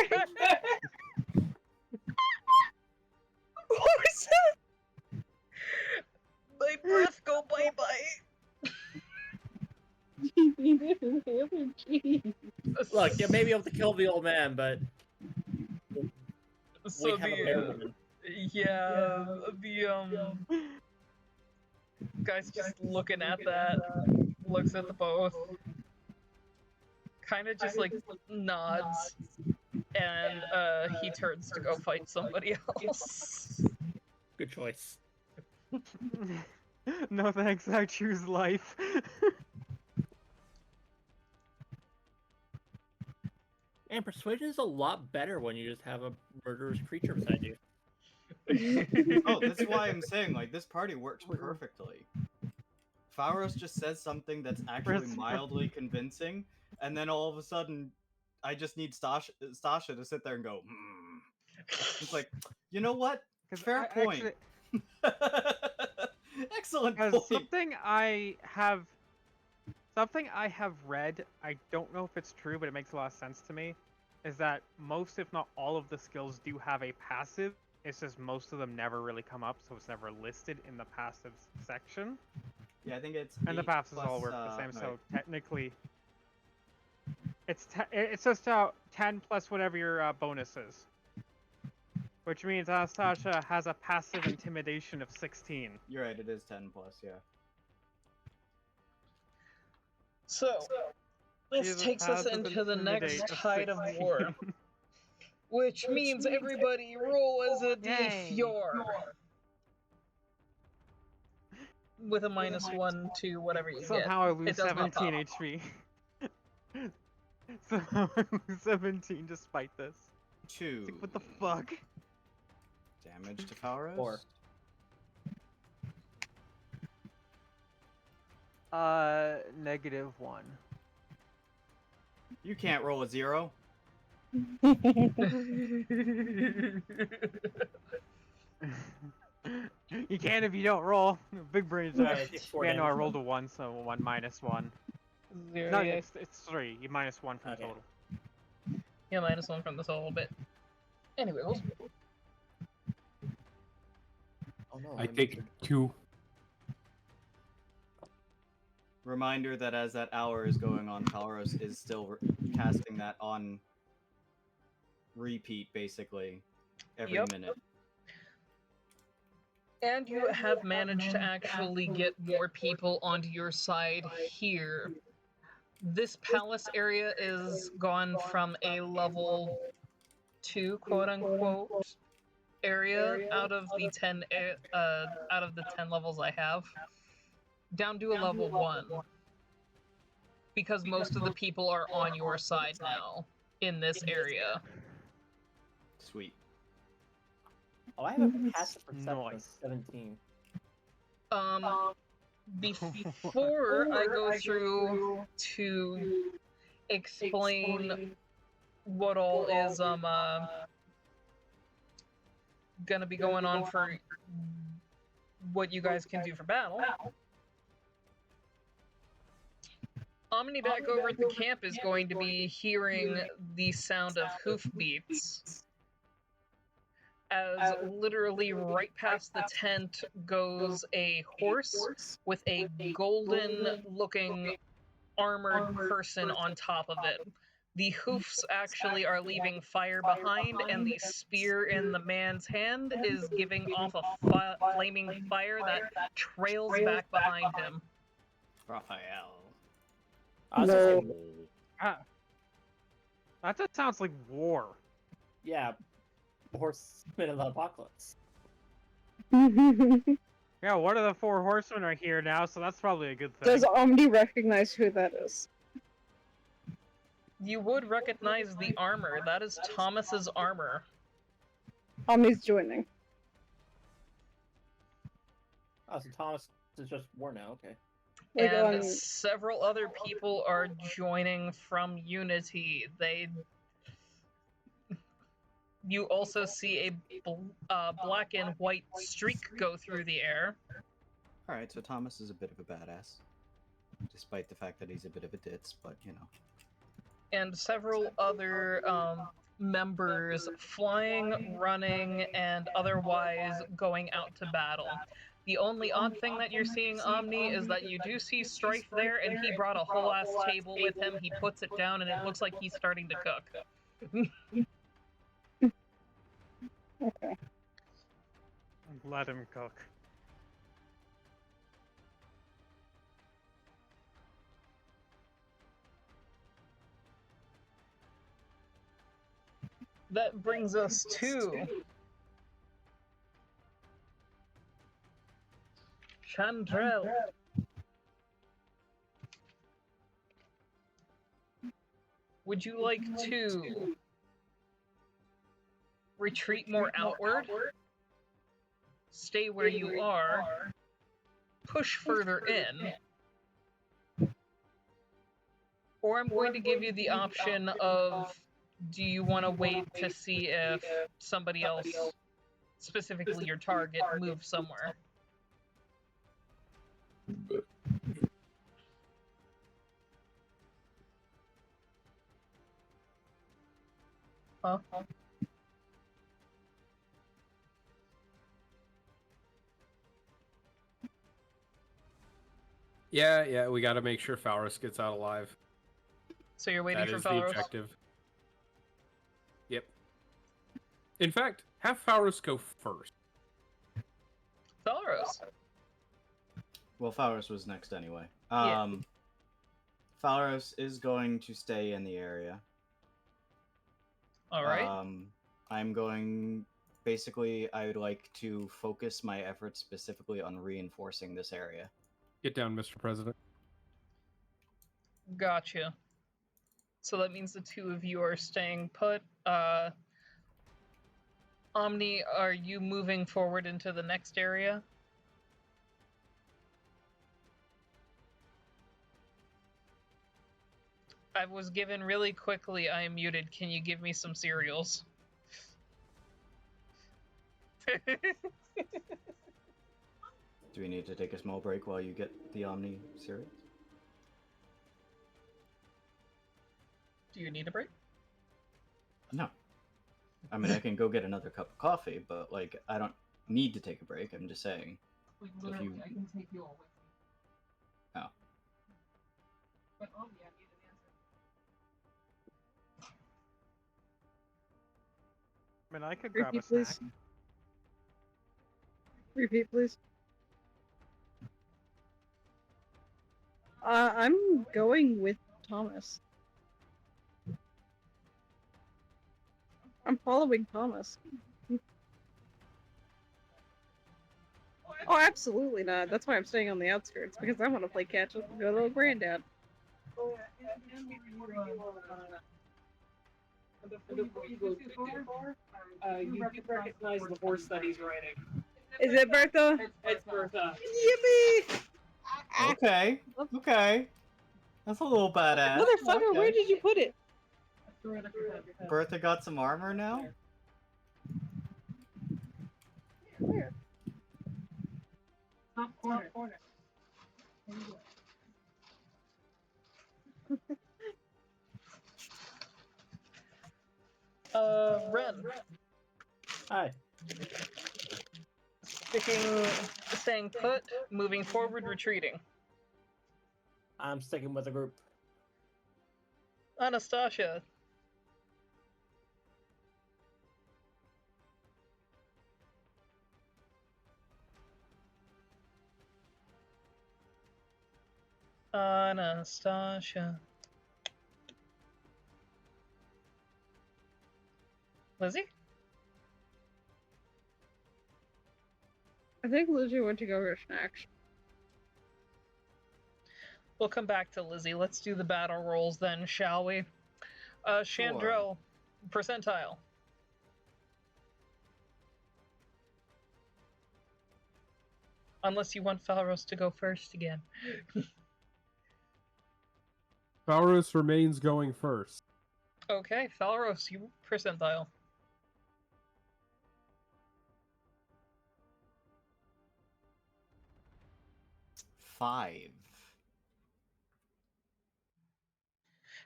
What was that? My breath go bye-bye! Look, you may be able to kill the old man, but... So we have a better woman. Yeah, the guy's just looking at that, looks at the both, kind of just like nods, and he turns to go fight somebody else. Good choice. No thanks, I choose life. And persuasion is a lot better when you just have a murderous creature beside you. Oh, that's why I'm saying, like, this party works perfectly. Fauros just says something that's actually mildly convincing, and then all of a sudden, I just need Stasha to sit there and go, It's like, you know what? Fair point. Excellent point. Something I have read, I don't know if it's true, but it makes a lot of sense to me, is that most, if not all of the skills do have a passive. It's just most of them never really come up, so it's never listed in the passives section. Yeah, I think it's and the passives all work the same. no, So technically, it's just 10 plus whatever your bonus is, which means Anastasia has a passive intimidation of 16. You're right, it is 10 plus, yeah. So, this takes us into the next tide of war. Which means everybody roll as a d4. With a -1 to whatever you Somehow get. I lose 17 HP. Somehow I lose 17 despite this. 2. Like, what the fuck? Damage to Fauros? 4. -1. You can't roll a 0. You can if you don't roll. Big brains. Right, Yeah, no, I rolled a 1, so 1 -1. 0, No, yeah. it's 3. You -1 from total. Yeah, -1 from the total bit. Anyway, Oh no, I take 2. Reminder that as that hour is going on, Fauros is still casting that on repeat, basically, every minute. And you have managed to actually get more people onto your side here. This palace area is gone from a level 2, quote unquote, area out of the 10 levels I have, down to a level 1. Because most of the people are on your side now in this area. Sweet. Oh, I have a passive perception of 17. Before I go through to explain what all is gonna be going on for what you guys can do for battle, Omni back over at the camp is going to be hearing the sound of hoofbeats. As literally right past the tent goes a horse with a golden-looking armored person on top of it. The hoofs actually are leaving fire behind, and the spear in the man's hand is giving off a flaming fire that trails back behind him. Raphael. No. That just sounds like war. Yeah. Horsemen of the Apocalypse. Yeah, one of the 4 horsemen are here now, so that's probably a good thing. Does Omni recognize who that is? You would recognize the armor. That is Thomas's armor. Omni's joining. Oh, so Thomas is just war now, okay. Like, And several other people are joining from Unity. You also see a black and white streak go through the air. Alright, so Thomas is a bit of a badass. Despite the fact that he's a bit of a ditz, but you know. And several other members flying, running, and otherwise going out to battle. The only odd thing that you're seeing, Omni, is that you do see Strife there, and he brought a whole ass table with him. He puts it down, and it looks like he's starting to cook. Okay. Let him cook. That brings us to Chandrel. Would you like to retreat more outward, stay where you are, push further in, or I'm going to give you the option of, do you want to wait to see if somebody else, specifically your target, moves somewhere? Huh? Yeah, we got to make sure Falrus gets out alive. So you're waiting That for is the Falros? objective. Yep. In fact, have Falrus go first. Falros. Well, Falrus was next anyway. Yeah. Falrus is going to stay in the area. All right. I'm going. Basically, I would like to focus my efforts specifically on reinforcing this area. Get down, Mr. President. Gotcha. So that means the two of you are staying put. Omni, are you moving forward into the next area? I was given really quickly, I am muted. Can you give me some cereals? Do we need to take a small break while you get the Omni cereals? Do you need a break? No. I mean, I can go get another cup of coffee, but, like, I don't need to take a break. I'm just saying. Like, literally, I can take you all with me. Oh. But Omni, I need an answer. I mean, I could grab a Repeat, snack. please. Repeat, please. I'm going with Thomas. I'm following Thomas. Oh, absolutely not. That's why I'm staying on the outskirts, because I want to play catch with good old granddad. Before you go too far, you do recognize the horse that he's riding. Is it Bertha? It's Bertha. Yippee! Okay. Okay. That's a little badass. Motherfucker, Okay. where did you put it? Bertha got some armor now? Where? Top corner. Ren. Hi. Staying put, moving forward, retreating. I'm sticking with the group. Anastasia. Anastasia. Lizzie? I think Lizzie went to go get snacks. We'll come back to Lizzie. Let's do the battle rolls then, shall we? Chandrel, percentile. Unless you want Falros to go first again. Falrus remains going first. Okay, Falros, you percentile. Five.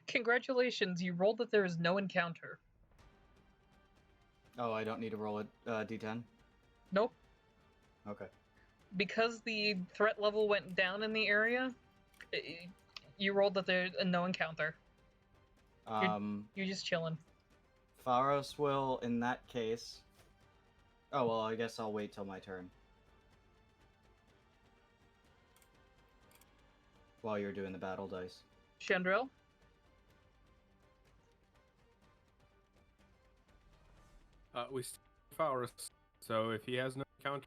Congratulations, you rolled that there is no encounter. Oh, I don't need to roll a d10? Nope. Okay. Because the threat level went down in the area, you rolled that there's no encounter. You're just chilling. Faros will, in that case, Oh, well, I guess I'll wait till my turn. While you're doing the battle dice. Chandril? We still have Faurus, so if he has no counter,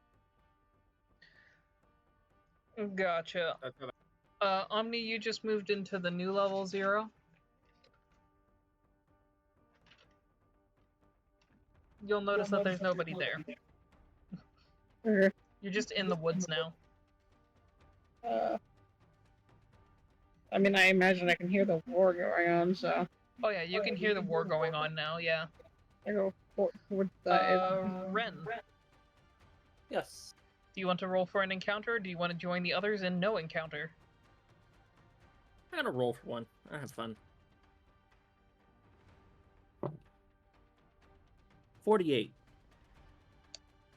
Gotcha. that's how that... Omni, you just moved into the new level 0. You'll notice that there's nobody there. Okay. You're just in the woods now. I mean, I imagine I can hear the war going on, so Oh yeah, you can hear the war going on now, yeah. I go towards the. Ren, Yes. do you want to roll for an encounter, or do you want to join the others in no encounter? I'm gonna roll for one. I have fun. 48.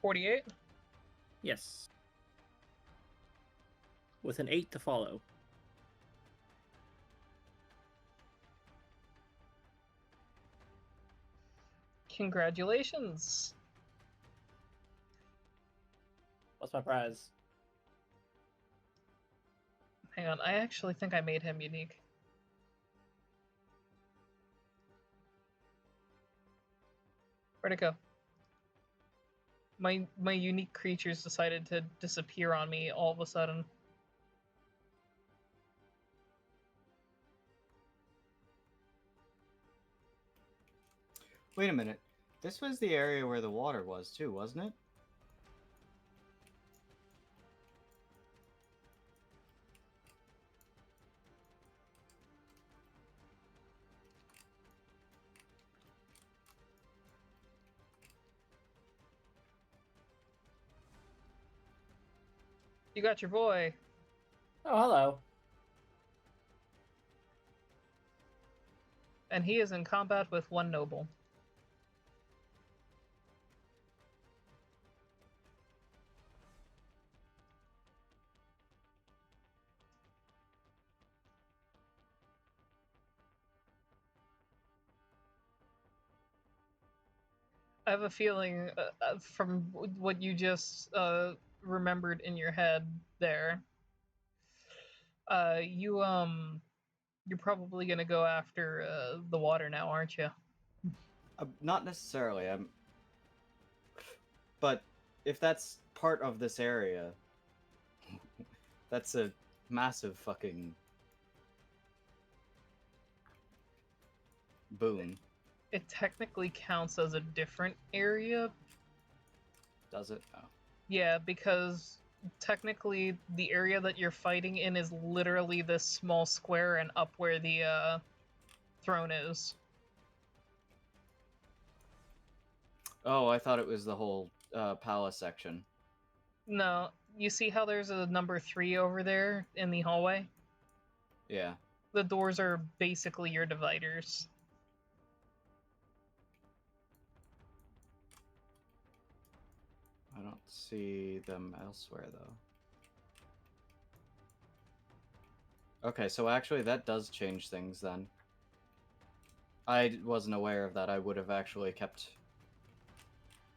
48? Yes. With an 8 to follow. Congratulations. What's my prize? Hang on, I actually think I made him unique. Where'd it go? My unique creatures decided to disappear on me all of a sudden. Wait a minute. This was the area where the water was, too, wasn't it? You got your boy. Oh, hello. And he is in combat with one noble. I have a feeling from what you just remembered in your head there. You're probably gonna go after the water now, aren't you? Not necessarily. But if that's part of this area, that's a massive fucking boon. It technically counts as a different area. Does it? Oh. Yeah, because technically the area that you're fighting in is literally this small square and up where the throne is. Oh, I thought it was the whole palace section. No, you see how there's a number 3 over there in the hallway? Yeah. The doors are basically your dividers. I don't see them elsewhere, though. Okay, so actually that does change things, then. I wasn't aware of that. I would have actually kept...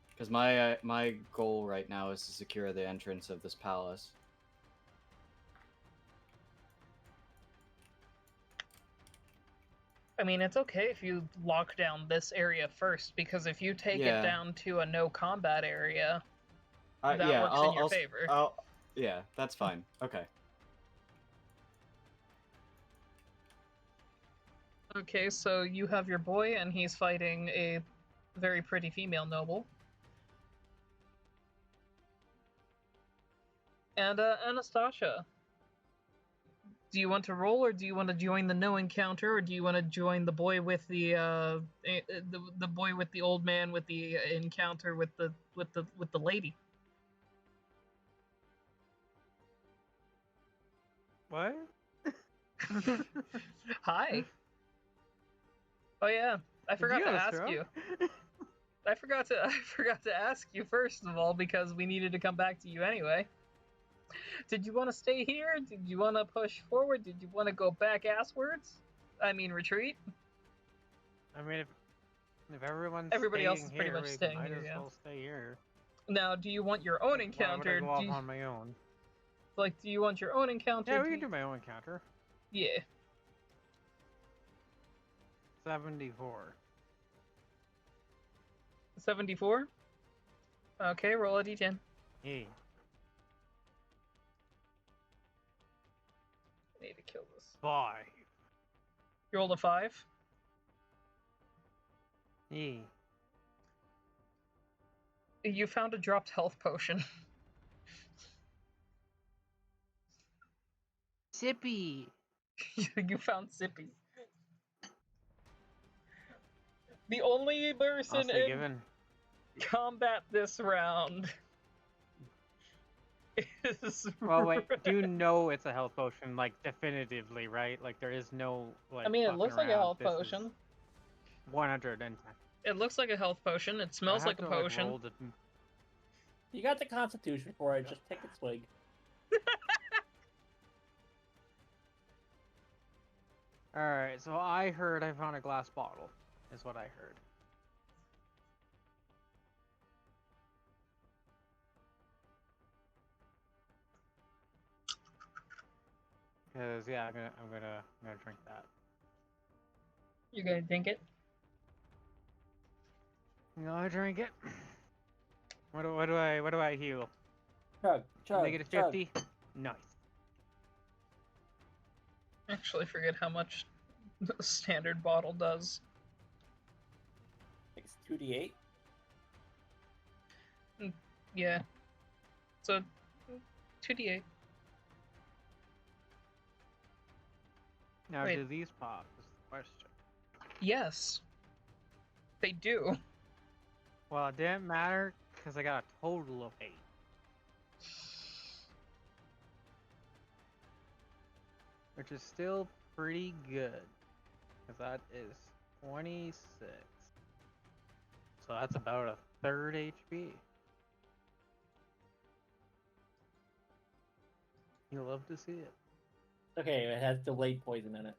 Because my goal right now is to secure the entrance of this palace. I mean, it's okay if you lock down this area first, because if you take it down to a no combat area, that works in your favor. Yeah, that's fine. Okay. Okay, so you have your boy, and he's fighting a very pretty female noble. And Anastasia, do you want to roll, or do you want to join the no encounter, or do you want to join the boy with the boy with the old man with the encounter with the lady? What? Hi. Oh yeah, I forgot to ask you. I forgot to ask you first of all, because we needed to come back to you anyway. Did you want to stay here? Did you want to push forward? Did you want to go back asswards? I mean, retreat? I mean, if everyone's Everybody else is staying pretty here, much we staying might here, as yeah. well stay here. Now, do you want your own Why would I encounter? go off on my own? Do you want your own encounter? Yeah, we can do my own encounter. Yeah. 74. 74? Okay, roll a d10. Hey. I need to kill this. 5. You rolled a 5? Hey. You found a dropped health potion. Sippy. You found Sippy. The only person Honestly, in given. combat this round is. Well, wait. Do you know it's a health potion, like definitively, right? Like there is no like. I mean, it fucking looks like a around. health This is potion. 110. It looks like a health potion. It smells like a potion. roll the... You got the Constitution for it. Just take a swig. Alright, so I heard I found a glass bottle, is what I heard. Cause yeah, I'm gonna drink that. You gonna drink it? No, I drink it. What do I heal? Chug, chug, Negative chug. 50. Nice. Actually, forget how much the standard bottle does. It's 2d8. Yeah. So, 2d8. Now, Wait. do these pop? Is the question. Yes. They do. Well, it didn't matter because I got a total of 8. Which is still pretty good. Because that is 26. So that's about a third HP. You'll love to see it. Okay, it has delayed poison in it.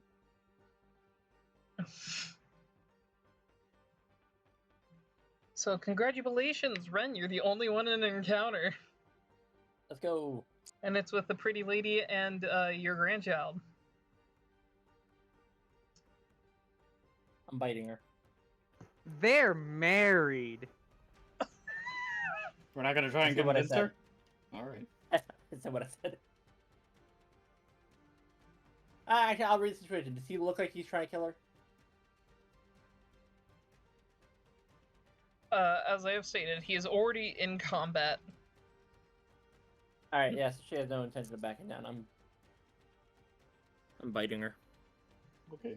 So, congratulations, Ren. You're the only one in an encounter. Let's go. And it's with the pretty lady and your grandchild. I'm biting her. They're married. We're not gonna try and That's what I convince said. her? Alright. That's what I said. Actually, I'll read the situation. Does he look like he's trying to kill her? As I have stated, he is already in combat. Alright, yeah, so she has no intention of backing down. I'm biting her. Okay.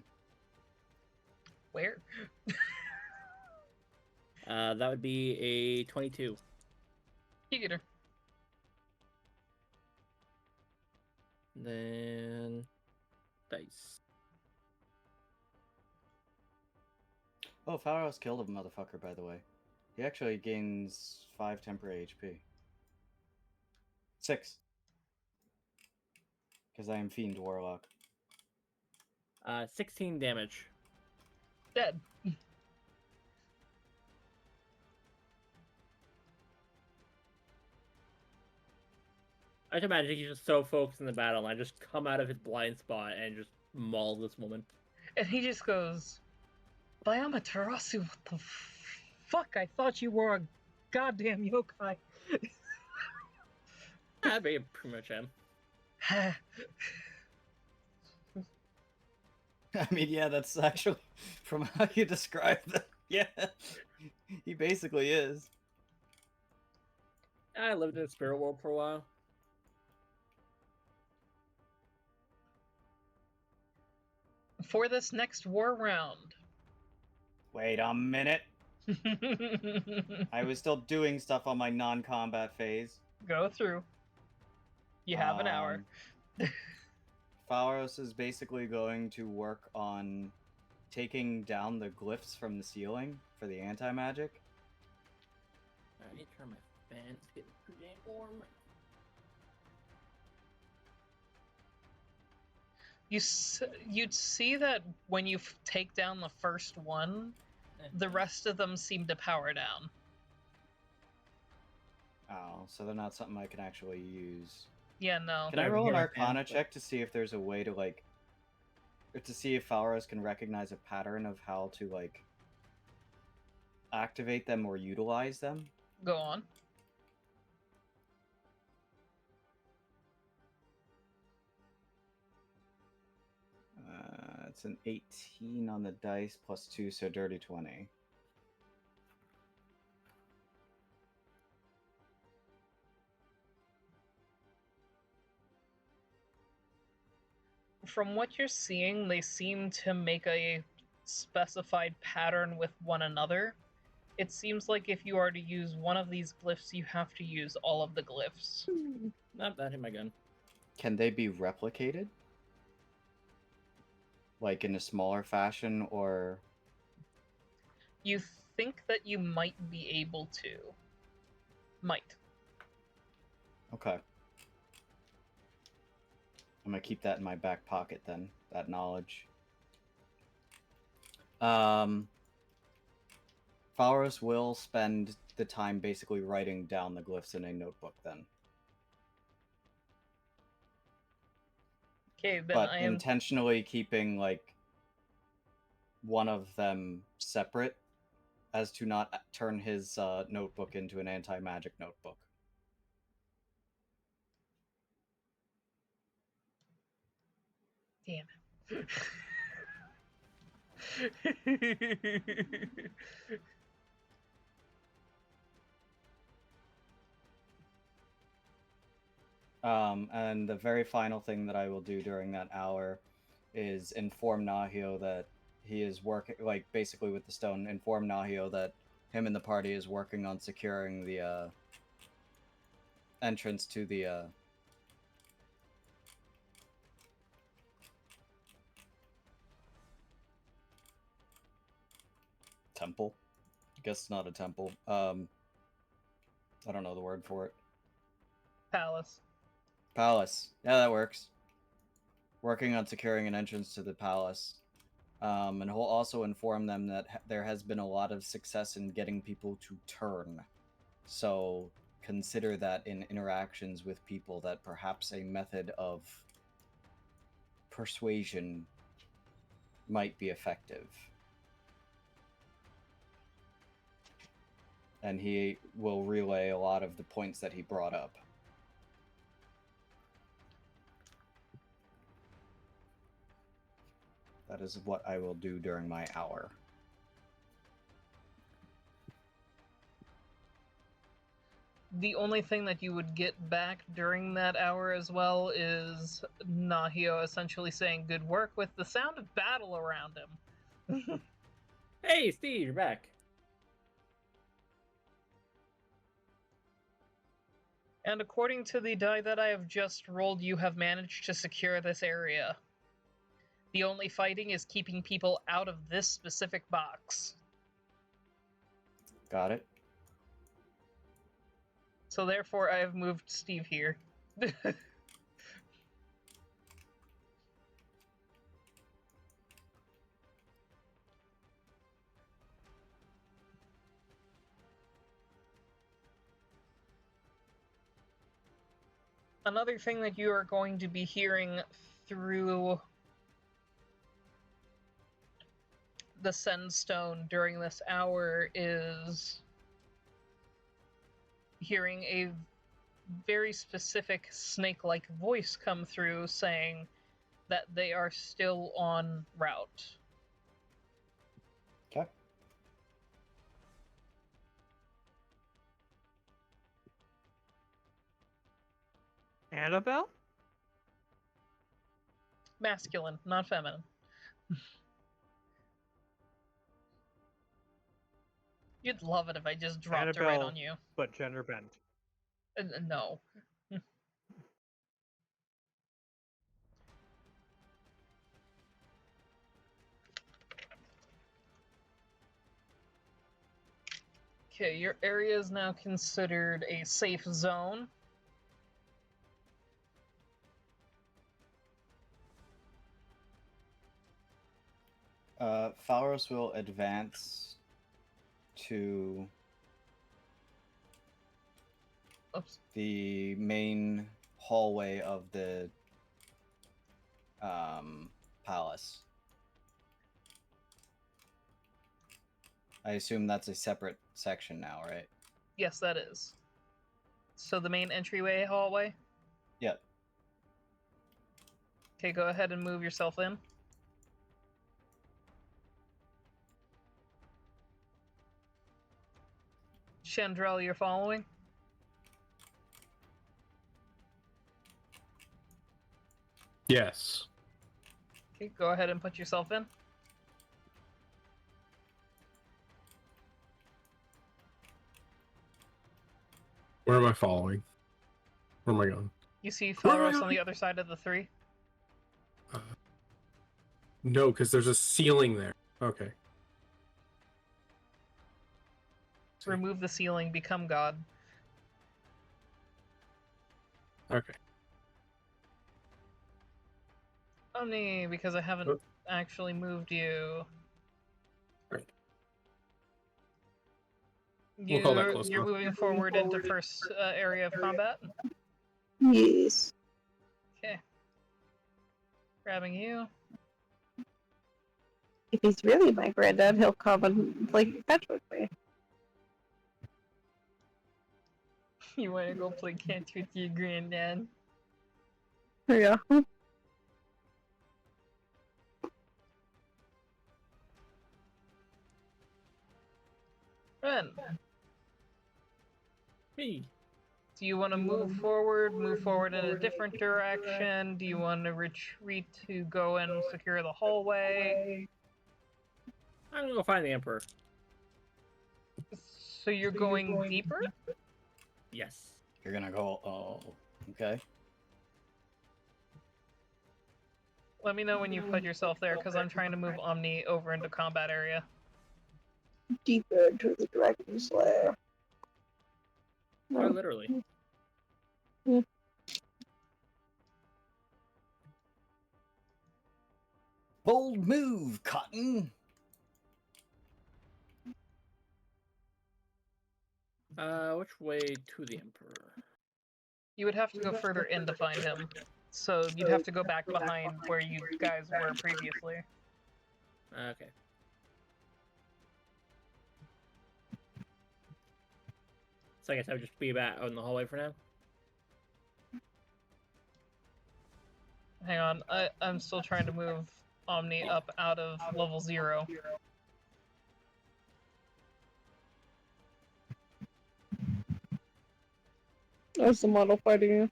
Where? That would be a 22. You get her. Then dice. Oh, Pharos killed a motherfucker, by the way. He actually gains 5 temporary HP. 6. Because I am Fiend Warlock. 16 damage. Dead. I can imagine he's just so focused in the battle, and I just come out of his blind spot and just maul this woman. And he just goes, Byamaterasu, what the fuck? I thought you were a goddamn yokai. I pretty much am. I mean, yeah, that's actually from how you describe that. Yeah, he basically is. I lived in the spirit world for a while. For this next war round. Wait a minute. I was still doing stuff on my non-combat phase. Go through. You have an hour. Pharos is basically going to work on taking down the glyphs from the ceiling for the anti-magic. I need to turn my fan to get pretty damn warm. You'd see that when you take down the first one, the rest of them seem to power down. No, so they're not something I can actually use. Yeah, no. Can I Over roll an here, Arcana and- check to see if there's a way to like, or to see if Falros can recognize a pattern of how to like activate them or utilize them? Go on. It's an 18 on the dice plus 2, so dirty 20. From what you're seeing, they seem to make a specified pattern with one another. It seems like if you are to use one of these glyphs, you have to use all of the glyphs. Not that hit my gun. Can they be replicated? Like in a smaller fashion, or You think that you might be able to. Might. okay. I'm gonna keep that in my back pocket then, that knowledge. Falros will spend the time basically writing down the glyphs in a notebook then. Okay, then But I am. intentionally keeping like one of them separate as to not turn his notebook into an anti-magic notebook. Damn it. And the very final thing that I will do during that hour is inform Nahio that he is working, like basically with the stone, inform Nahio that him and the party is working on securing the entrance to the temple. I guess it's not a temple. I don't know the word for it. Palace. Palace. Yeah, that works. Working on securing an entrance to the palace. And he'll also inform them that there has been a lot of success in getting people to turn. So consider that in interactions with people that perhaps a method of persuasion might be effective. And he will relay a lot of the points that he brought up. That is what I will do during my hour. The only thing that you would get back during that hour as well is Nahio essentially saying good work with the sound of battle around him. Hey, Steve, you're back. And according to the die that I have just rolled, you have managed to secure this area. The only fighting is keeping people out of this specific box. Got it? So therefore, I have moved Steve here. Another thing that you are going to be hearing through the Sendstone during this hour is hearing a very specific snake-like voice come through saying that they are still en route. Okay. Annabelle? Masculine, not feminine. You'd love it if I just dropped it right Annabelle, on you. but gender bent. No. Okay, your area is now considered a safe zone. Falros will advance to Oops. The main hallway of the palace. I assume that's a separate section now, right? Yes, that is. So the main entryway hallway? Yep. Okay, go ahead and move yourself in. Chandrell, you're following? Yes. Okay, go ahead and put yourself in. Where am I following? Where am I going? You see Where am I Felros on going? the other side of the 3? No, because there's a ceiling there. Okay. Remove the ceiling, become God. Okay. Omni, because I haven't actually moved you. Right. You're, We'll call that close you're enough. moving forward into first area of combat. Yes. Okay. Grabbing you. If he's really my granddad, he'll come and play catch with me. You want to go play catch with your granddad? Yeah. Ren, Me. do you want to move forward in a different direction? Do you want to retreat to go and secure the hallway? I'm gonna go find the Emperor. So you're going deeper? Yes. You're gonna go. Oh, okay. Let me know when you put yourself there, because I'm trying to move Omni over into combat area. Deeper into the dragon's lair. Quite literally. Bold move, Cotton. Which way to the Emperor? You would have to go further in to find him. So you'd have to go back behind where you guys were previously. Okay. So I guess I would just be back out in the hallway for now. Hang on, I'm still trying to move Omni up out of level 0. There's the model fighting you.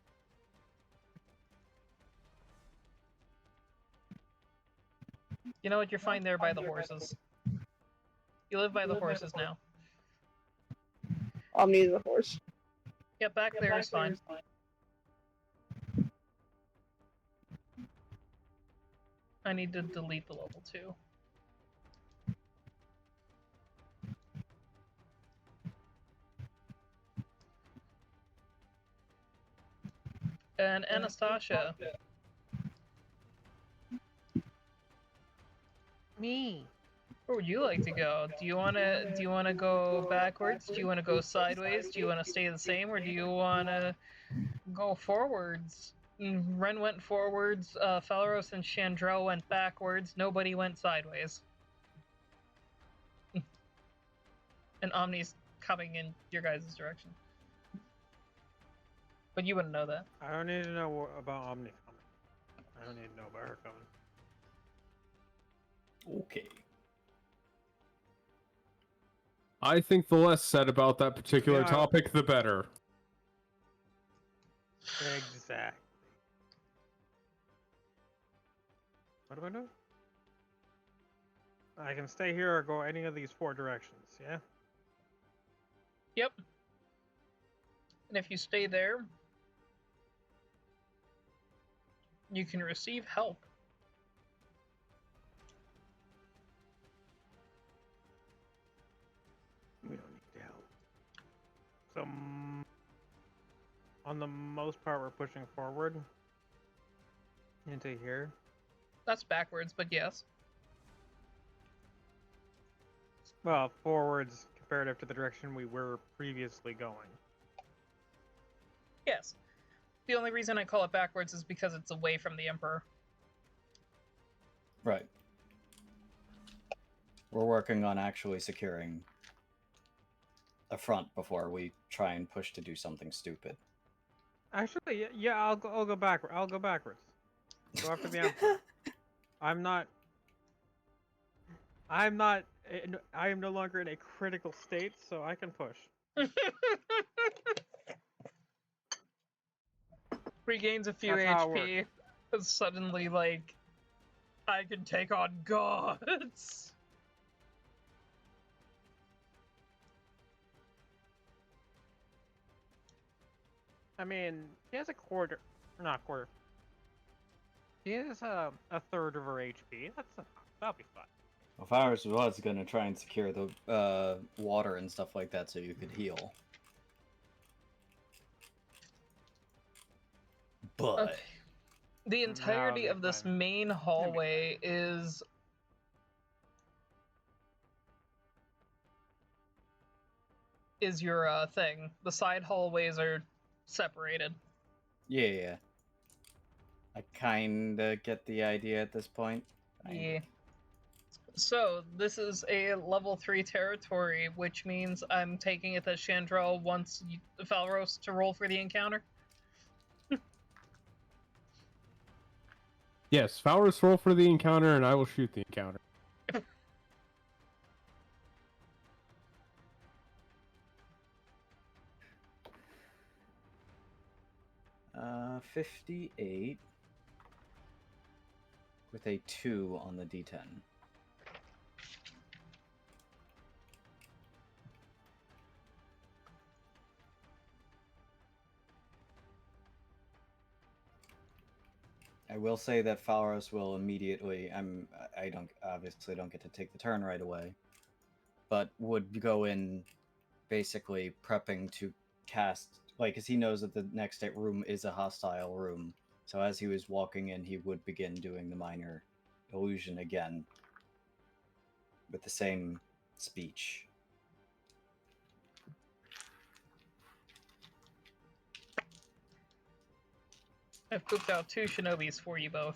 You know what? You're fine there by the horses. You live by the horses now. Omni is a horse. Yeah, back there is fine. I need to delete the level 2. And Anastasia. Me. Where would you like to go? Do you wanna go backwards? Do you wanna go sideways? Do you wanna stay the same, or do you wanna go forwards? Ren went forwards, Felros and Chandrell went backwards, nobody went sideways. And Omni's coming in your guys' direction. But you wouldn't know that. I don't need to know about Omni coming. I don't need to know about her coming. Okay. I think the less said about that particular Yeah, I- topic, the better. Exactly. What do I do? I can stay here or go any of these 4 directions, yeah? Yep. And if you stay there, you can receive help. We don't need help. So, on the most part, we're pushing forward into here. That's backwards, but yes. Well, forwards comparative to the direction we were previously going. The only reason I call it backwards is because it's away from the Emperor. Right. We're working on actually securing a front before we try and push to do something stupid. Actually, yeah, I'll go backward. I'll go backwards. Go after the Emperor. I am no longer in a critical state, so I can push. Regains a few That's how it HP. It's suddenly like, I can take on gods. I mean, he has a quarter, or not quarter. He has a third of her HP. That'll be fun. Well, if ours was going to try and secure the water and stuff like that so you could heal. But... Okay. The entirety of this main hallway is your thing. The side hallways are separated. Yeah. I kinda get the idea at this point. Yeah. So, this is a level 3 territory, which means I'm taking it that Chandrel wants Falros to roll for the encounter. Yes, Fowler's roll for the encounter, and I will shoot the encounter. 58 with a 2 on the D10. I will say that Falros will immediately. I obviously don't get to take the turn right away, but would go in, basically prepping to cast, like, because he knows that the next room is a hostile room. So as he was walking in, he would begin doing the minor illusion again, with the same speech. I've cooked out 2 shinobis for you both.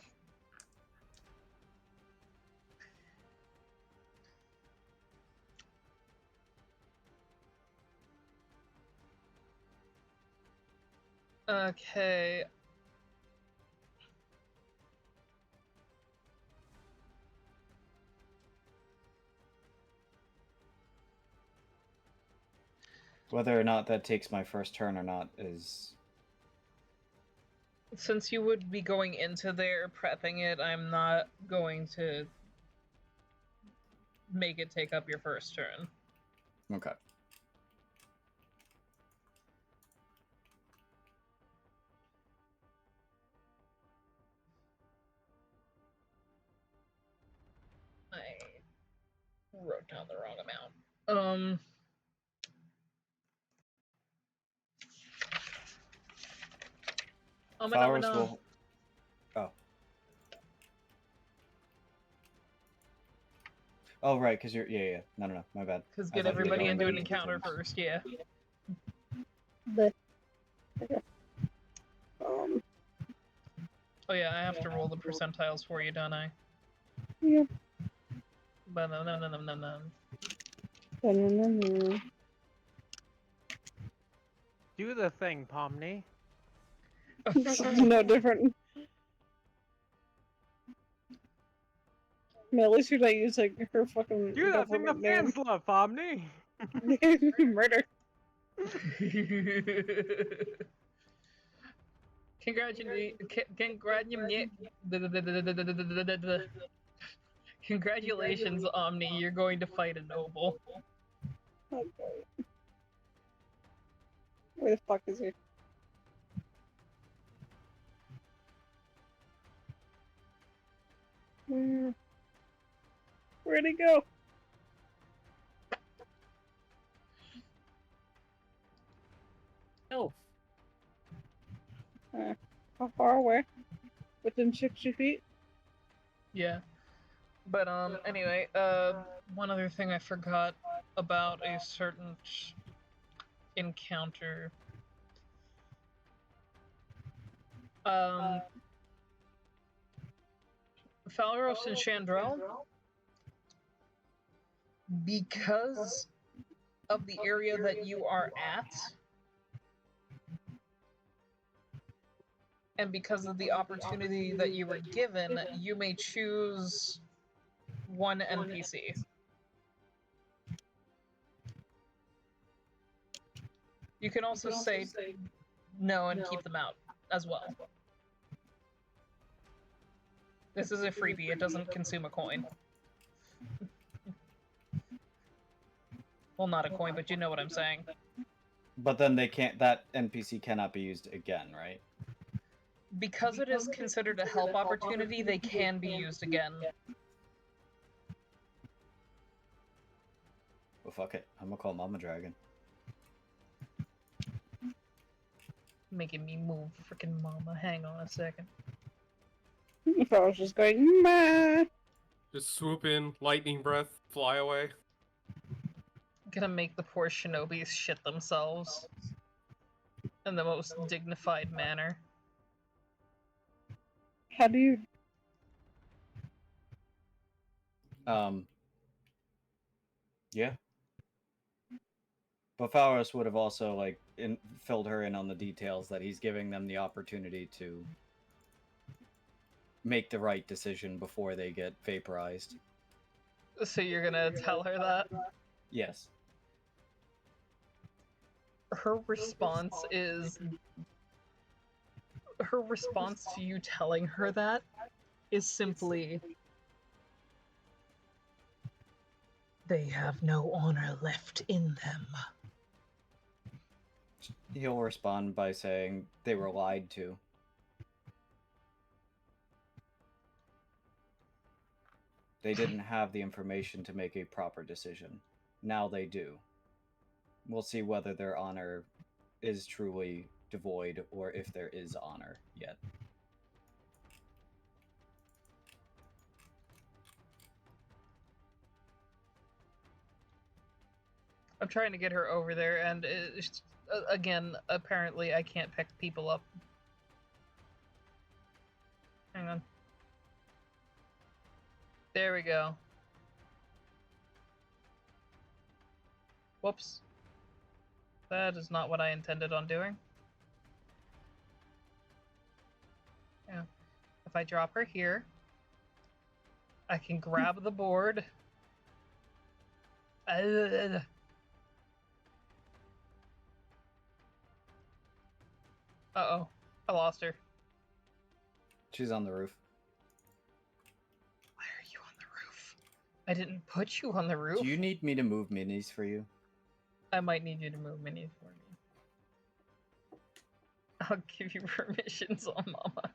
Okay. Whether or not that takes my first turn or not is... Since you would be going into there, prepping it, I'm not going to make it take up your first turn. Okay. I wrote down the wrong amount. Flowers will... Oh. Oh, right, because you're... Yeah. No, my bad. Because get everybody into an encounter first, yeah. Oh yeah, I have to roll the percentiles for you, don't I? Yeah. Do the thing, Pomni. No different. I mean, at least you're not using her fucking Do that thing the government fans love, Pomni. name. Murder. Congratulations, Omni, you're going to fight a noble. Okay. Where the fuck is he? Where'd he go? Oh. How far away? Within 60 feet? Yeah. But, anyway, one other thing I forgot about a certain encounter. Falros and Chandrel, because of the area that you are at, and because of the opportunity that you were given, you may choose one NPC. You can also say no and keep them out as well. This is a freebie, it doesn't consume a coin. Well, not a coin, but you know what I'm saying. But then they can't. That NPC cannot be used again, right? Because it is considered a help opportunity, they can be used again. Well, fuck it. I'm gonna call Mama Dragon. Making me move, freaking mama. Hang on a second. If I was just going, meh. Just swoop in, lightning breath, fly away. Gonna make the poor shinobis shit themselves in the most dignified manner. How do you? Yeah. But Falros would have also like filled her in on the details that he's giving them the opportunity to make the right decision before they get vaporized. So you're gonna tell her that? Yes. Her response is... Her response to you telling her that is simply... They have no honor left in them. He'll respond by saying they were lied to. They didn't have the information to make a proper decision. Now they do. We'll see whether their honor is truly devoid or if there is honor yet. I'm trying to get her over there, and again, apparently I can't pick people up. Hang on. There we go. Whoops. That is not what I intended on doing. Yeah. If I drop her here, I can grab the board. Uh-oh. I lost her. She's on the roof. Why are you on the roof? I didn't put you on the roof. Do you need me to move minis for you? I might need you to move minis for me. I'll give you permissions on Mama.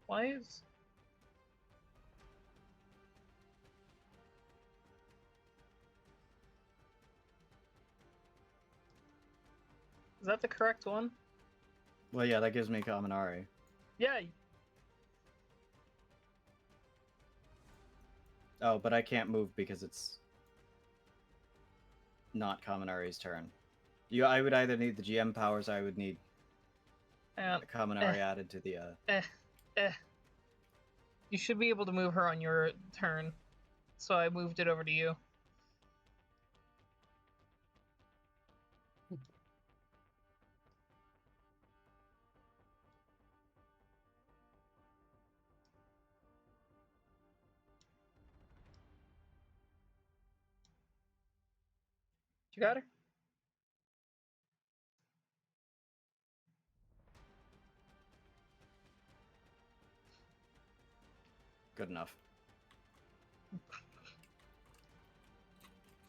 Why is... Is that the correct one? Well, yeah, that gives me Kaminari. Yeah. Oh, but I can't move because it's not Kaminari's turn. I would either need the GM powers, or I would need Kaminari added to the... You should be able to move her on your turn. So I moved it over to you. You got her? Good enough.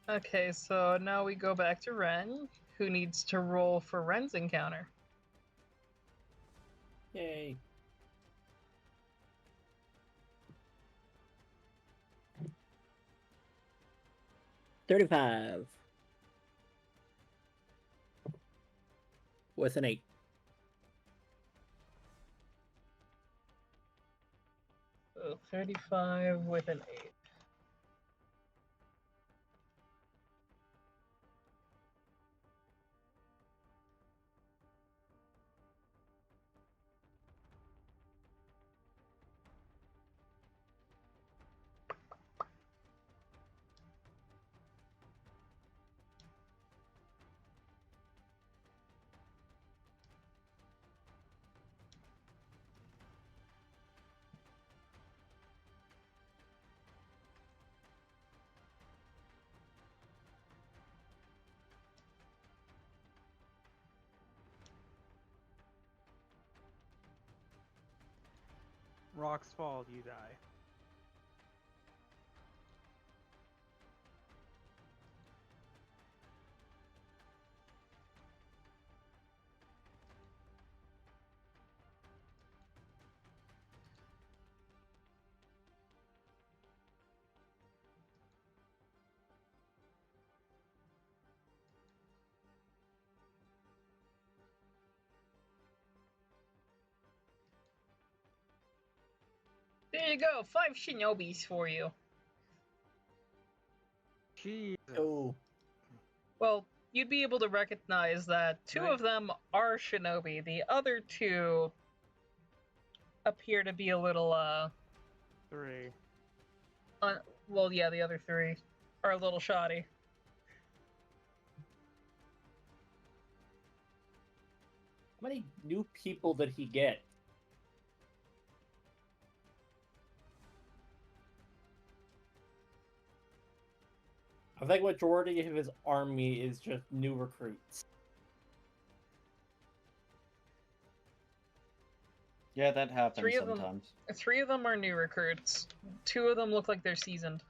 Okay, so now we go back to Ren, who needs to roll for Ren's encounter. Yay. $35. With an 8. So 35 with an 8. Rocks fall, you die. There you go, 5 shinobis for you. Jesus. Oh, Well, you'd be able to recognize that 2 Right. of them are shinobi. The other 2 appear to be a little, 3. well, yeah, the other 3 are a little shoddy. how many new people did he get? I think majority of his army is just new recruits. Yeah, that happens 3 of them, sometimes. 3 of them are new recruits. 2 of them look like they're seasoned.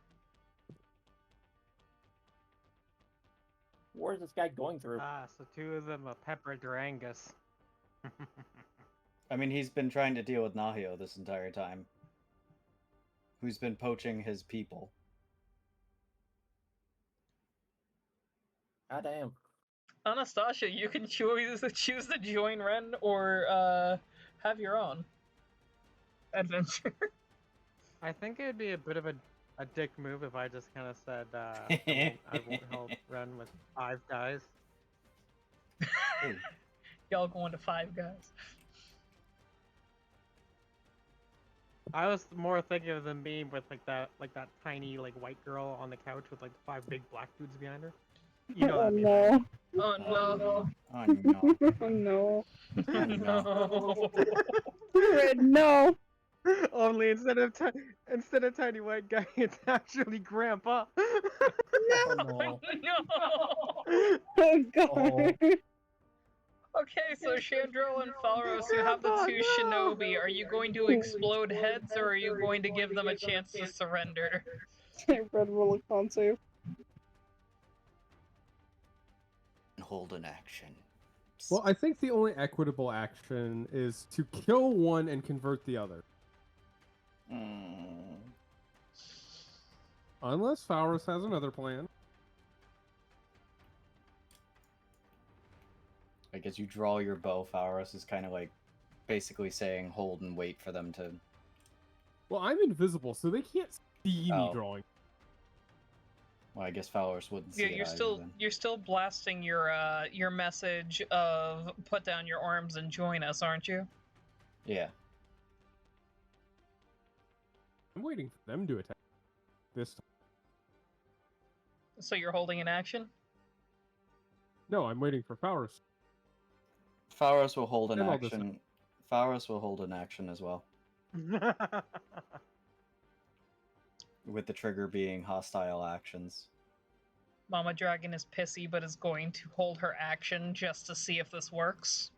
What is this guy going through? Ah, so 2 of them are Pepper Durangus. I mean, he's been trying to deal with Nahio this entire time. Who's been poaching his people. God damn. Anastasia, you can choose to join Ren or have your own adventure. I think it'd be a bit of a dick move if I just kind of said I won't help run with 5 guys. Hey, Y'all going to 5 guys. I was more thinking of the meme with like that tiny like white girl on the couch with like 5 big black dudes behind her. You know Oh that meme, right? no. Oh no. oh no. Oh no. Oh no. Red, no. Only instead of tiny white guy, it's actually Grandpa. Oh no. No. Oh god. Oh. Okay, so Chandril and Falros, you have the Grandpa, 2 no! shinobi. Are you going to explode heads or are you going to give them a chance to surrender? Red will Alfonso. Hold an action. Well, I think the only equitable action is to kill one and convert the other. Mm. Unless Faurus has another plan. I guess you draw your bow. Faurus is kind of like basically saying hold and wait for them to. Well, I'm invisible, so they can't see me Oh. drawing. Well, I guess Faurus wouldn't see Yeah, it you're either, still then. you're still blasting your message of put down your arms and join us, aren't you? Yeah. I'm waiting for them to attack this time. So you're holding an action? No, I'm waiting for Faurus. Faurus will hold an Then I'll decide. action. Faurus will hold an action as well, with the trigger being hostile actions. Mama Dragon is pissy but is going to hold her action just to see if this works.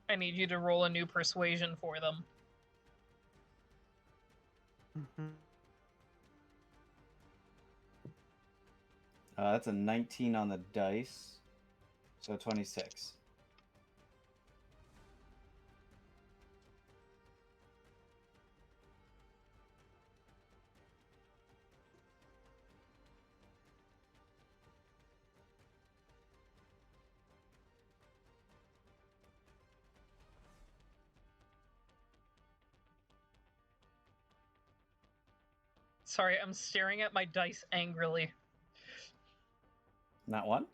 I need you to roll a new persuasion for them. That's a 19 on the dice, so 26. Sorry, I'm staring at my dice angrily. Not one?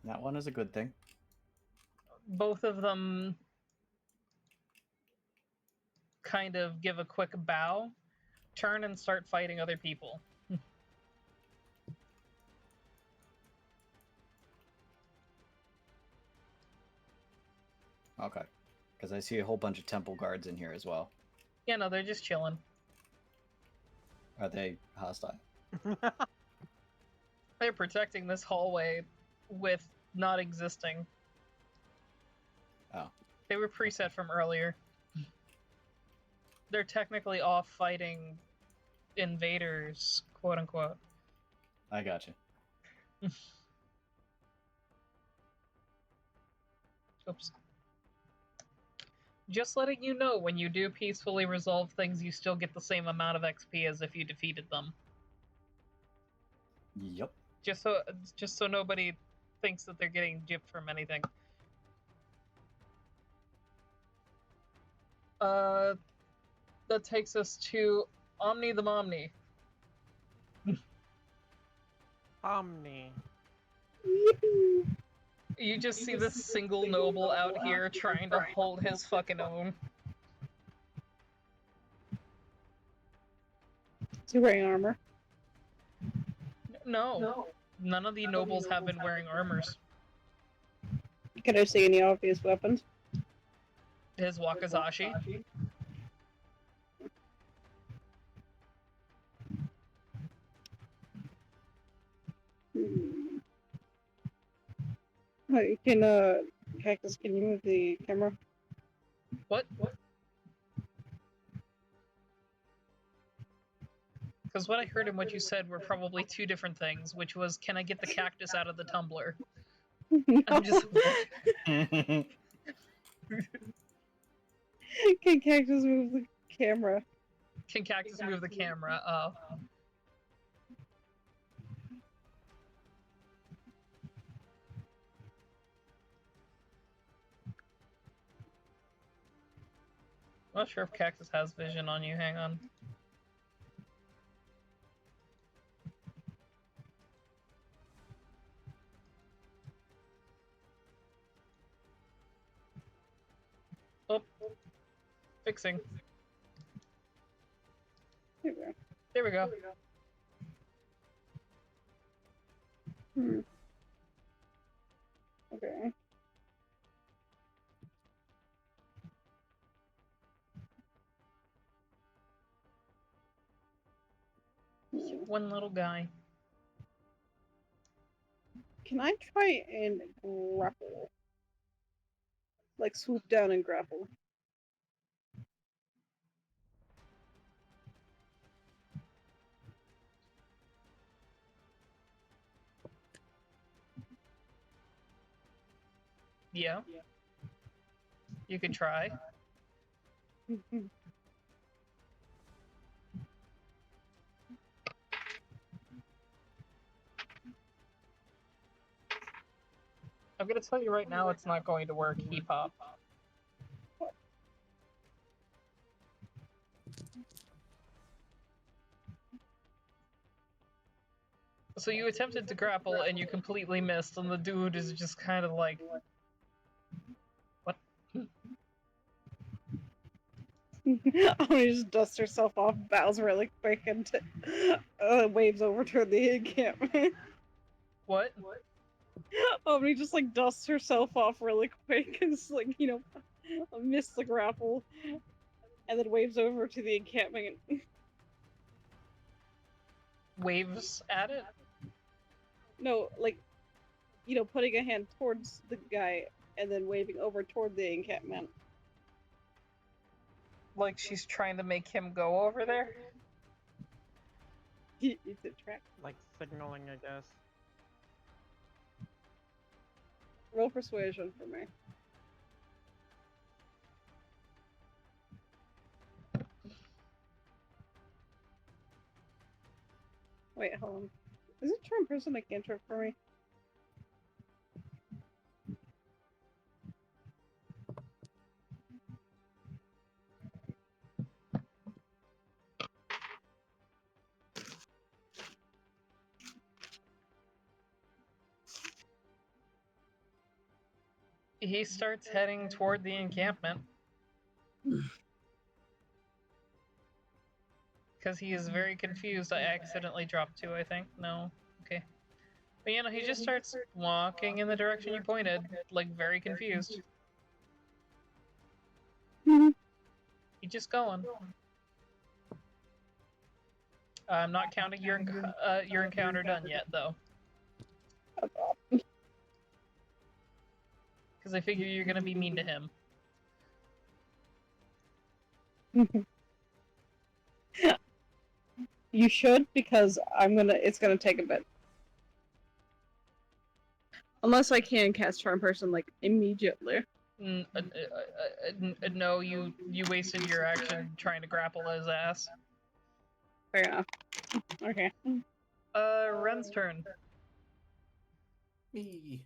That one is a good thing. Both of them kind of give a quick bow, turn and start fighting other people. Okay. Because I see a whole bunch of temple guards in here as well. Yeah, no, they're just chilling. Are they hostile? They're protecting this hallway with not existing. Oh. They were preset from earlier. They're technically off fighting invaders, quote unquote. I gotcha. Oops. Just letting you know, when you do peacefully resolve things, you still get the same amount of XP as if you defeated them. Yep. Just so nobody thinks that they're getting gypped from anything. That takes us to Omni the Momni. Omni. You just see this single noble out here trying to hold his fucking own. Is he wearing armor? No. None of the nobles have been wearing armors. Can I see any obvious weapons? His wakizashi. Hey, Cactus, can you move the camera? What? Because what I heard and what you said were probably two different things, which was, can I get the cactus out of the tumbler? No. I'm just... Can Cactus move the camera? Can cactus move the camera? Oh. Not sure if cactus has vision on you, hang on. Oh. Fixing. There we go. There we go. Okay. One little guy. Can I try and grapple? Like swoop down and grapple? Yeah. You could try. I'm gonna tell you right now, it's not going to work. Heap hop. So you attempted to grapple and you completely missed, and the dude is just kind of like, what? Omni just dusts herself off, bows really quick, and waves over toward the encampment. What? Omni just like dusts herself off really quick and just like, missed the grapple, and then waves over to the encampment. Waves at it? No, like, putting a hand towards the guy and then waving over toward the encampment. Like she's trying to make him go over there? It's a trap. Like signaling, I guess. Roll persuasion for me. Wait, hold on. Is it turn person a cantrip for me? He starts heading toward the encampment. Because he is very confused. I accidentally dropped 2, I think. No. Okay. But you know, he just starts walking in the direction you pointed, like very confused. He's just going. I'm not counting your encounter done yet, though. Because I figure you're gonna be mean to him. You should, because it's gonna take a bit. Unless I can cast Charm Person, like, immediately. No, you wasted your action trying to grapple his ass. Fair enough. Okay. Ren's turn. Me.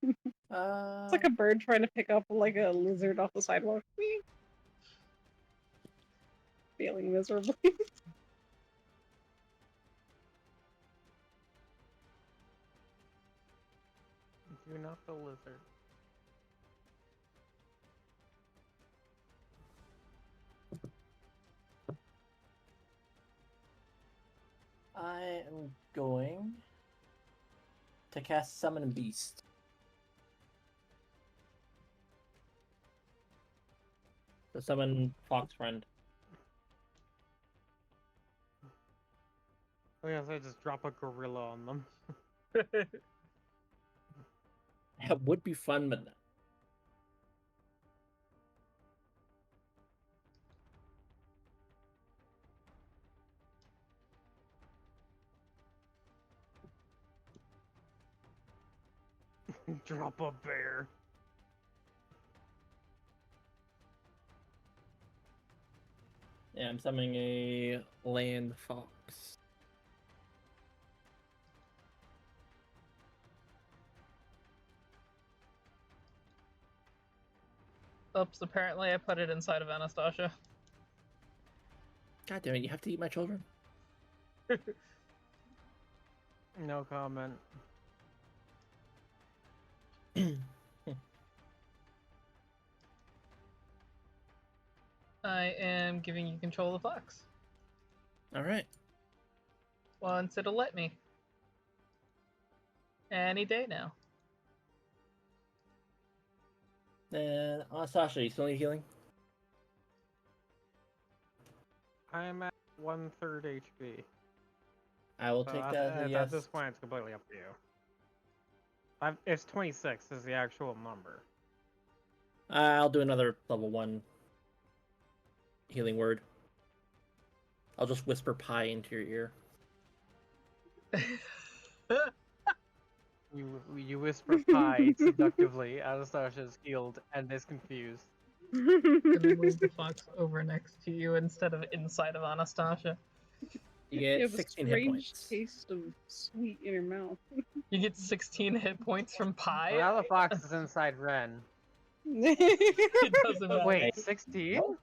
It's like a bird trying to pick up, like, a lizard off the sidewalk. Whee! Failing miserably. Do not the lizard. I am going to cast Summon Beast. So summon Fox Friend. Oh yeah, so I just drop a gorilla on them. That would be fun, but no. Drop a bear. Yeah, I'm summoning a land fox. Oops, apparently I put it inside of Anastasia. God damn it, you have to eat my children? No comment. I am giving you control of the fox. Alright. Once it'll let me. Any day now. Then, Sasha, you still need healing? I'm at 1/3 HP. I will So take that as a at yes. this point, it's completely up to you. It's 26 is the actual number. I'll do another level 1 healing word. I'll just whisper pie into your ear. You whisper pie seductively. Anastasia's healed and is confused. I'm gonna move the fox over next to you instead of inside of Anastasia. You get You have 16 a hit strange points. taste of sweet in your mouth. You get 16 hit points from pie? Well, now the fox is inside Ren. It doesn't matter. Wait, 16?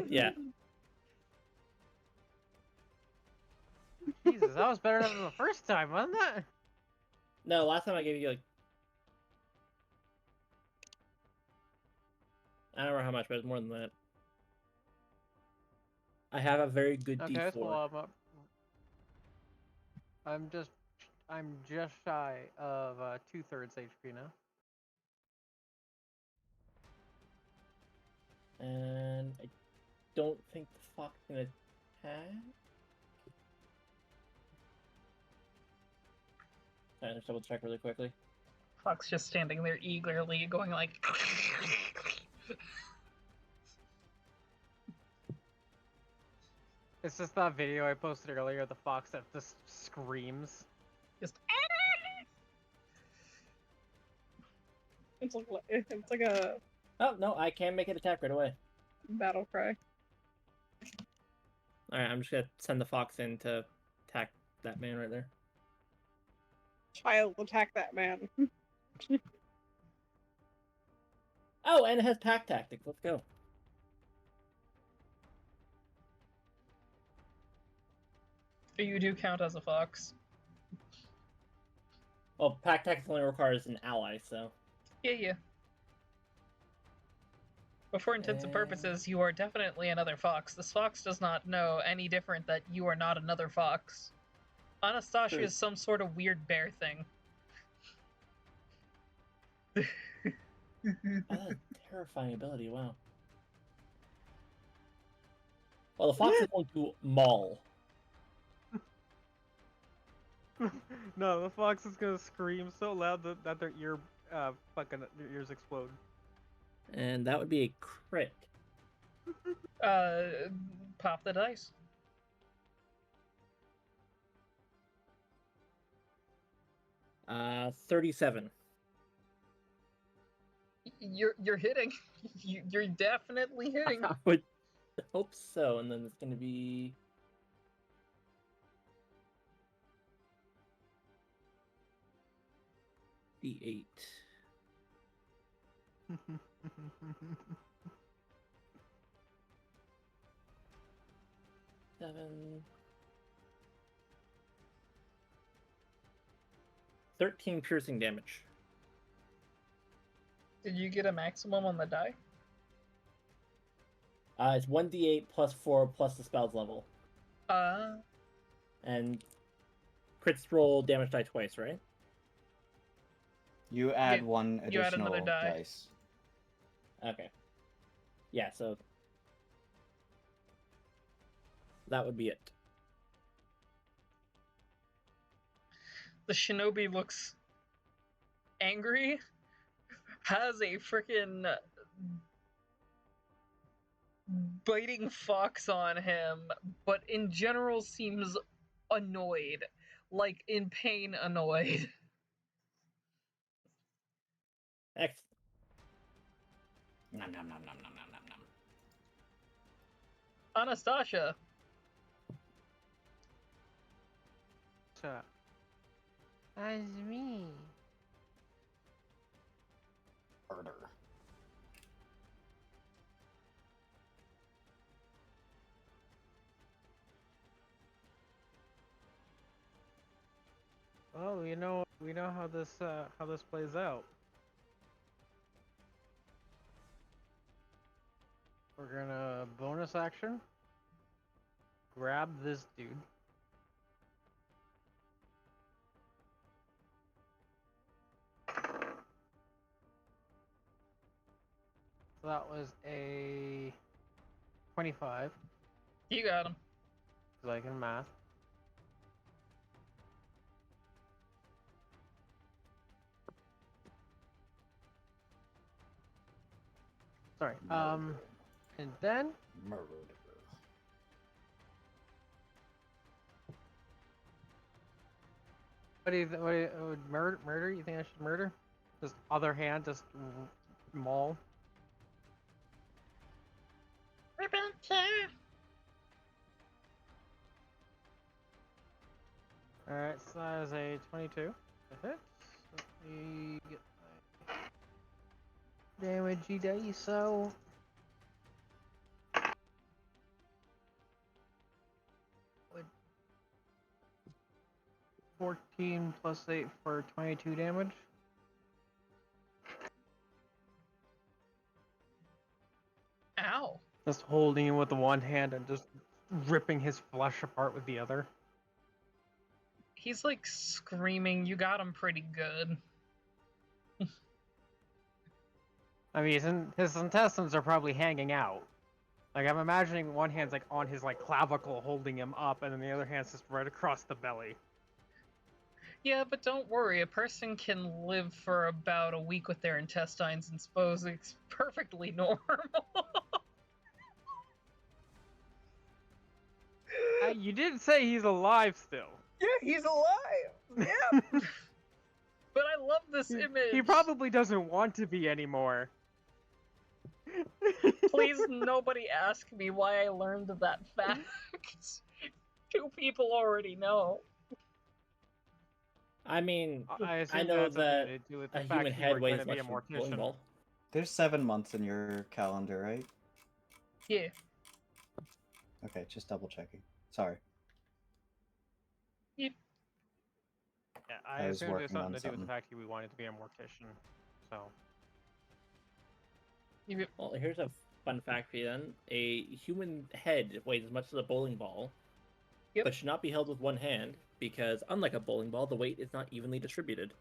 Yeah. Jesus, that was better than the first time, wasn't it? No, last time I gave you like... I don't remember how much, but it's more than that. I have a very good Okay, D4. let's pull him up. I'm just shy of 2/3 HP now. And I don't think the fox can attack. Alright, let's double check really quickly. Fox just standing there eagerly going like... It's just that video I posted earlier, the fox that just screams. Just... It's like a Oh, no, I can make it attack right away. battle cry. Alright, I'm just gonna send the fox in to attack that man right there. Child, attack that man. Oh, and it has pack tactics. Let's go. You do count as a fox. Well, pack tactics only requires an ally, so. Yeah. But for intents and purposes, you are definitely another fox. This fox does not know any different that you are not another fox. Anastasia True. is some sort of weird bear thing. Oh, that's a terrifying ability, wow. Well, the fox is going to maul. No, the fox is gonna scream so loud that their ears explode. And that would be a crit. Pop the dice. Uh, 37. You're hitting. You're definitely hitting. I would hope so, and then it's going to be... D8. Seven. 13 piercing damage. Did you get a maximum on the die? It's 1d8 plus 4 plus the spell's level. And crits roll damage die twice, right? You add one you add additional another die. dice. Okay. Yeah, so that would be it. The shinobi looks angry, has a freaking biting fox on him, but in general seems annoyed, like in pain annoyed. Excellent. Nom, nom, nom, nom, nom, nom, nom, nom. Anastasia. That's me. Murder. Well, we know how this plays out. We're gonna bonus action. Grab this dude. So that was a 25. You got him. Cause I can math. Sorry. And then Murder. what do you murder? You think I should murder? Just other hand, just maul. Alright, so that is a 22. That hits. Let me get my damage dice, so... Would 14 plus 8 for 22 damage. Ow. Just holding him with the one hand and just ripping his flesh apart with the other. He's like screaming, you got him pretty good. I mean, his intestines are probably hanging out. Like, I'm imagining one hand's like on his like clavicle holding him up, and then the other hand's just right across the belly. Yeah, but don't worry, a person can live for about a week with their intestines and suppose it's perfectly normal. You did say he's alive still. Yeah, he's alive! Yeah! But I love this image! He probably doesn't want to be anymore. Please nobody ask me why I learned that fact. Two people already know. I mean, I know that's that something to do with a the human fact you head were weighs gonna much be a for a bowling mortician. ball. There's 7 months in your calendar, right? Yeah. Okay, just double checking. Sorry. Yep. Yeah, I I was assumed it was working on something to do with the something. fact that we wanted to be a mortician. So Well, here's a fun fact for you then. A human head weighs as much as a bowling ball, Yep. but should not be held with one hand because, unlike a bowling ball, the weight is not evenly distributed.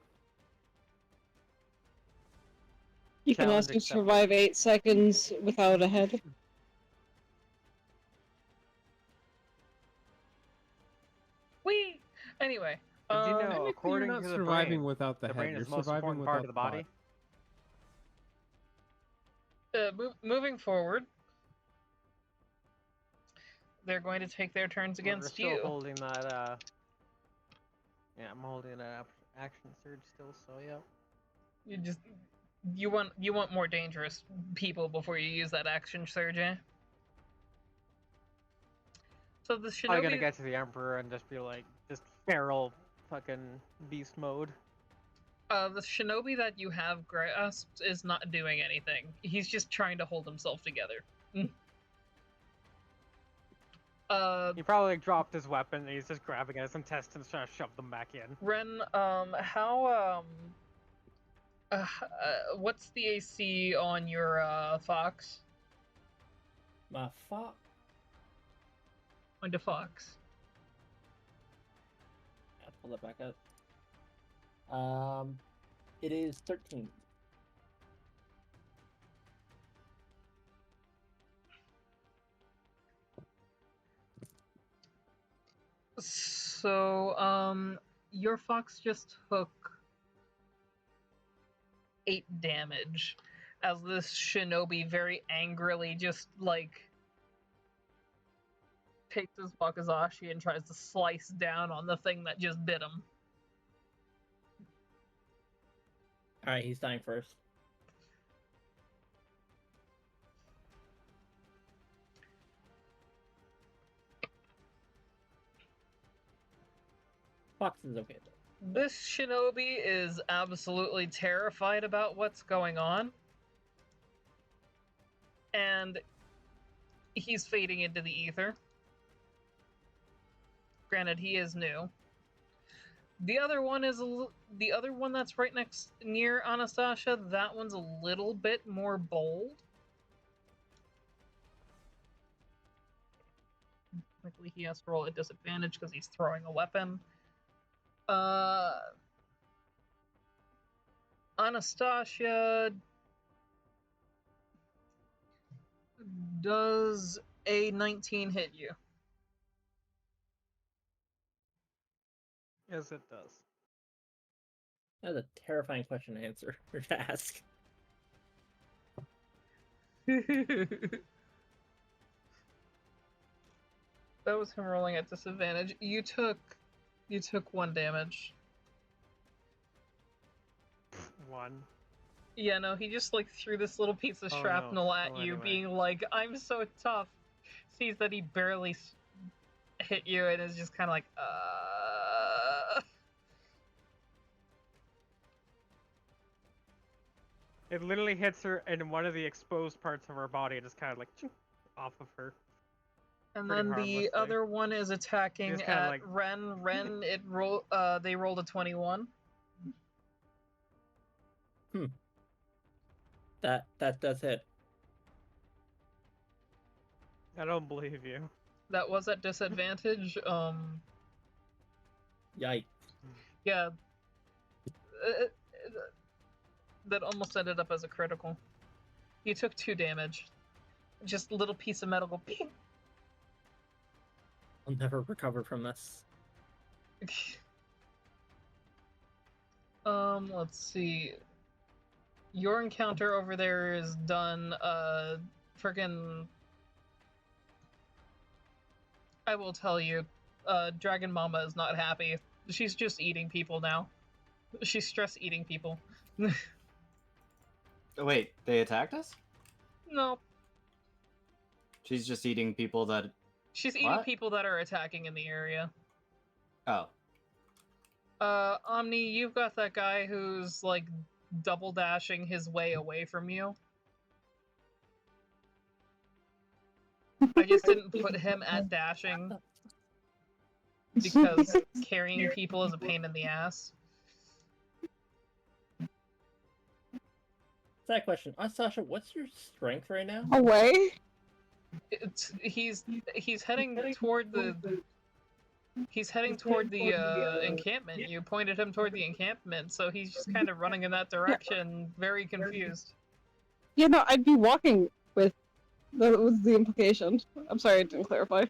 You can Challenge also accepted. survive 8 seconds without a head. Whee! Anyway, Did you know, Technically, according you're not to the surviving brain, without the, the head. brain You're is the most surviving important without part of the body? moving forward, they're going to take their turns We're against still you. holding that. Yeah, I'm holding that action surge still. So yeah. You want more dangerous people before you use that action surge, eh? So the I'm gonna shinobi, get to the Emperor and just be like, just feral fucking beast mode. the shinobi that you have grasped is not doing anything. He's just trying to hold himself together. He probably like, dropped his weapon and he's just grabbing at his intestines trying to shove them back in. Ren, what's the AC on your fox? My fuck. On the fox. I'll pull that back up. It is 13. So, your fox just took 8 damage as this shinobi very angrily just like takes his wakizashi and tries to slice down on the thing that just bit him. Alright, he's dying first. Fox is okay though. This shinobi is absolutely terrified about what's going on. And he's fading into the ether. Granted, he is new. The other one is the other one that's right near Anastasia. That one's a little bit more bold. Technically, he has to roll at disadvantage because he's throwing a weapon. Anastasia, does a 19 hit you? Yes, it does. That's a terrifying question to answer or to ask. That was him rolling at disadvantage. You took 1 damage. 1. Yeah, no, he just like threw this little piece of Oh, no. shrapnel at Oh, you, anyway. being like, "I'm so tough." Sees that he barely hit you, and is just kind of like, It literally hits her in one of the exposed parts of her body, just kind of like off of her. And Pretty then the harmlessly. other one is attacking Just kinda at like- Ren. Ren, they rolled a 21. That does hit. I don't believe you. That was at disadvantage. Yikes. Yeah. That almost ended up as a critical. You took 2 damage. Just a little piece of metal go ping. I'll never recover from this. Let's see. Your encounter over there is done. Friggin'. I will tell you, Dragon Mama is not happy. She's just eating people now. She's stress eating people. Oh, wait, they attacked us? No. She's just eating people that... She's eating What? people that are attacking in the area. Oh. Omni, you've got that guy who's, like, double dashing his way away from you. I just didn't put him at dashing because carrying people is a pain in the ass. Side question. Sasha, what's your strength right now? Away? He's heading toward the encampment. You pointed him toward the encampment, so he's just kind of running in that direction, very confused. Yeah, no, I'd be walking with. That was the implication. I'm sorry I didn't clarify.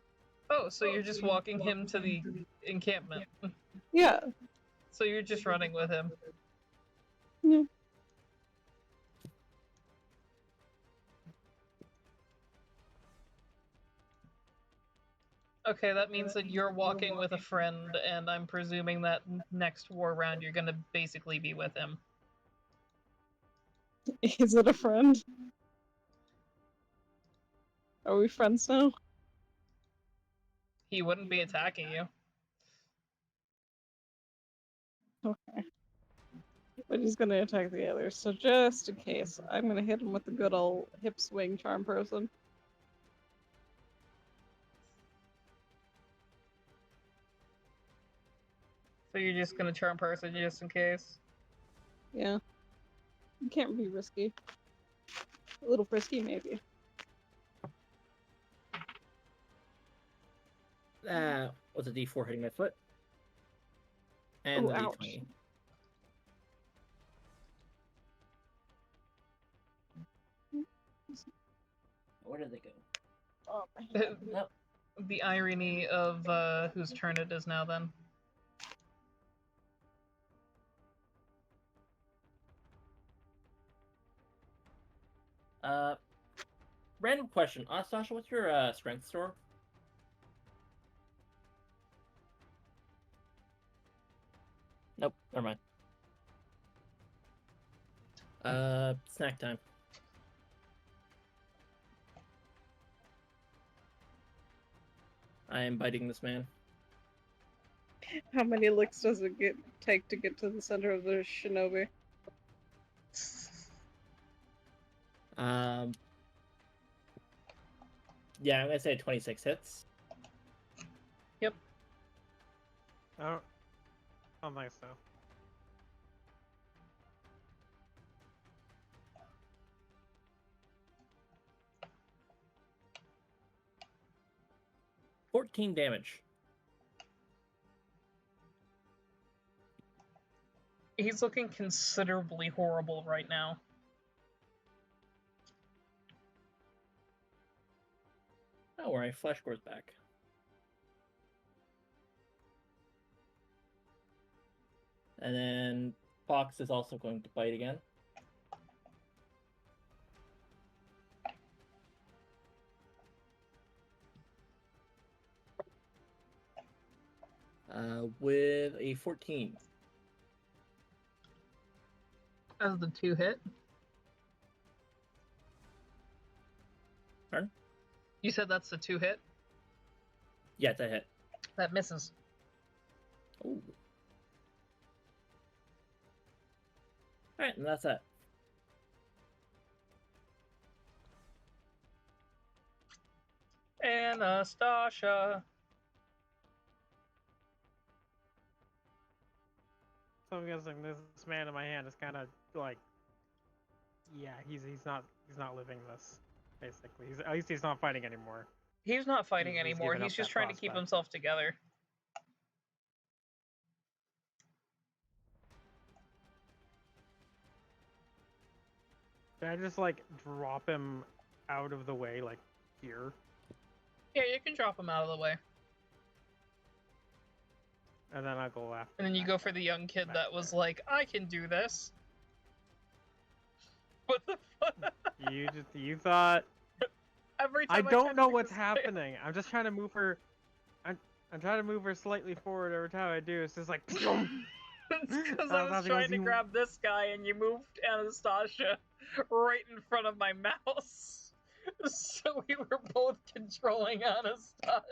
Oh, so you're just walking him to the encampment. Yeah. So you're just running with him. Yeah. Okay, that means that you're walking with a friend, and I'm presuming that next war round you're gonna basically be with him. Is it a friend? Are we friends now? He wouldn't be attacking you. Okay. But he's gonna attack the others, so just in case, I'm gonna hit him with the good old hip swing charm person. So you're just gonna charm person just in case? Yeah. You can't be risky. A little frisky, maybe. Was a D4 hitting my foot? And Ooh, the ouch. D20. Where did they go? Oh, Nope. The irony of whose turn it is now then. Random question. Sasha, what's your strength score? Nope, never mind. Snack time. I am biting this man. How many licks does it take to get to the center of the shinobi? Yeah, I'm gonna say 26 hits. Yep. I don't think so. $14 damage. He's looking considerably horrible right now. Don't worry, flesh grows back. And then Fox is also going to bite again. With a 14. As the 2 hit? Pardon? You said that's the 2 hit? Yeah, it's a hit. That misses. Ooh. Alright, and that's it. Anastasia. So I'm guessing this man in my hand is kind of like, yeah, he's not living this. Basically, at least he's not fighting anymore. He's not fighting He's anymore. given He's up just that trying to keep prospect. himself together. Can I just like drop him out of the way, like here? Yeah, you can drop him out of the way. And then I'll go after. And then you go for the young kid that was like, I can do this. What the fuck? You thought. Every I time don't know what's happening. I'm just trying to move her. I'm trying to move her slightly forward every time I do. It's just like. It's because I was trying to grab this guy and you moved Anastasia right in front of my mouse. So we were both controlling Anastasia.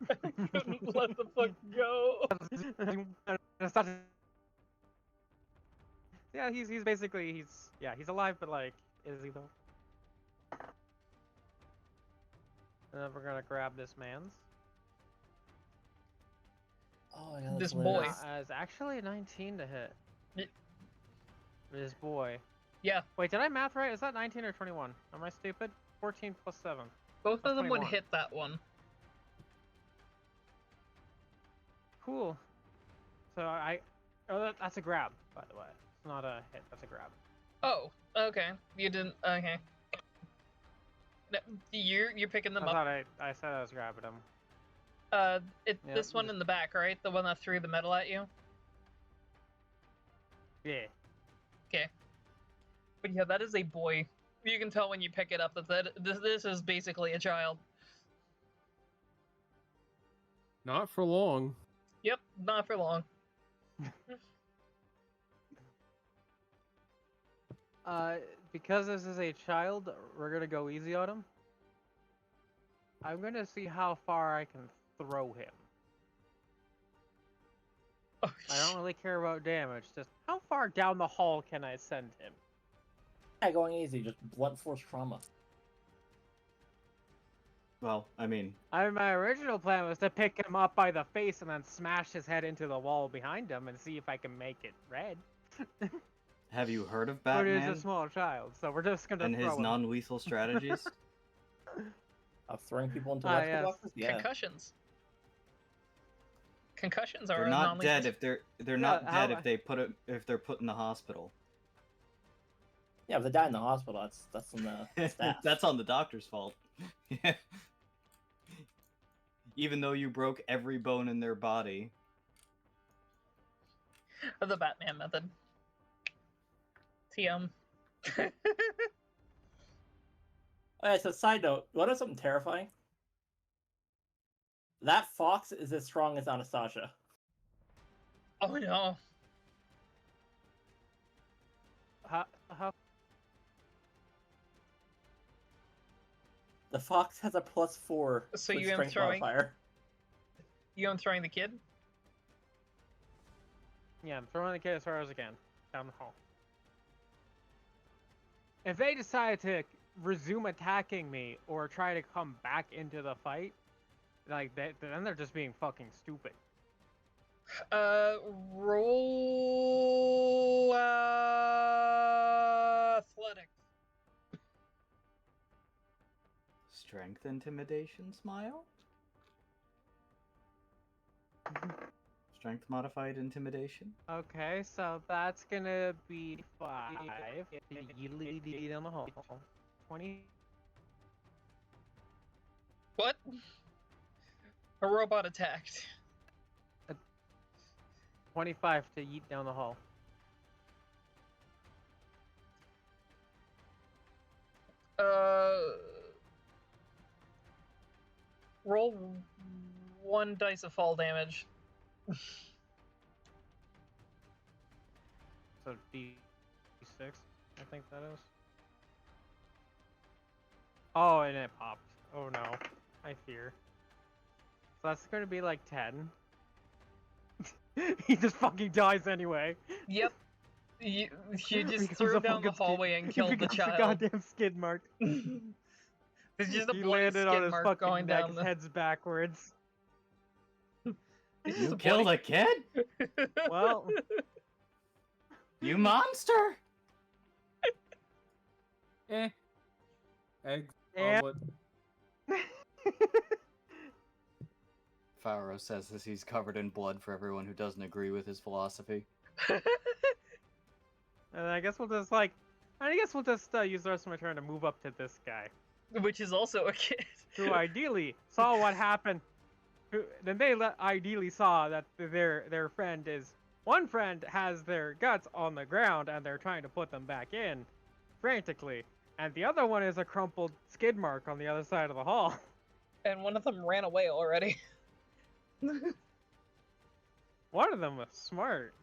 I couldn't let the fuck go. Yeah, he's basically he's alive, but like, is he though? And then we're gonna grab this man's. Oh, yeah, This boy. It's actually a 19 to hit. Y- This boy. Yeah, Wait, did I math right? Is that 19 or 21? Am I stupid? 14 plus 7. both That's of them would 21. hit that one. Cool. So that's a grab, by the way. It's not a hit. That's a grab. Oh, okay. You didn't. Okay. No, you're picking them I up. thought I said I was grabbing them. Yeah, This one in the back, right? The one that threw the metal at you. Yeah. Okay. But yeah, that is a boy. You can tell when you pick it up that this is basically a child. Not for long. Yep, not for long. Because this is a child, we're gonna go easy on him. I'm gonna see how far I can throw him. Oh, I don't really care about damage. Just how far down the hall can I send him? Yeah, going easy, just blunt force trauma. Well, I mean, My original plan was to pick him up by the face and then smash his head into the wall behind him and see if I can make it red. have you heard of But Batman he's a small child, so we're just gonna and throw his him. non-lethal strategies? Throwing people into electrical yes. boxes? Yeah. Concussions. Concussions are They're a not non-lethal. dead if they're Yeah, not how- dead if they're put in the hospital. Yeah, if they die in the hospital, that's on the staff. That's on the doctor's fault. Yeah. Even though you broke every bone in their body. The Batman method. TM. Alright, so side note, what is something terrifying? That fox is as strong as Anastasia. Oh no. How The fox has a +4 So with you am strength throwing- modifier. You throwing the kid? Yeah, I'm throwing the kid as far as I can down the hall. If they decide to resume attacking me or try to come back into the fight, like then they're just being fucking stupid. Roll athletics. Strength intimidation smile? Strength modified intimidation? Okay, so that's gonna be 5. You lead down the hall. 20. What? A robot attacked. 25 to yeet down the hall. Roll 1 dice of fall damage. So D6, I think that is. Oh, and it popped. Oh no, I fear. So that's gonna be like 10. He just fucking dies anyway. Yep. You He just becomes threw a him down the fucking skid- hallway and he killed the becomes a child. goddamn skid mark. There's just a He bloody landed skid on his mark fucking going neck, down his the... head's backwards. It's just You a killed bloody- a kid? Well, You monster! Eggs, Yeah. omelet. Pharaoh says as he's covered in blood for everyone who doesn't agree with his philosophy. and I guess we'll just use the rest of my turn to move up to this guy, Which is also a kid. who ideally saw what happened. Then they ideally saw that their friend is one friend has their guts on the ground and they're trying to put them back in frantically, and the other one is a crumpled skid mark on the other side of the hall. And one of them ran away already. One of them was smart.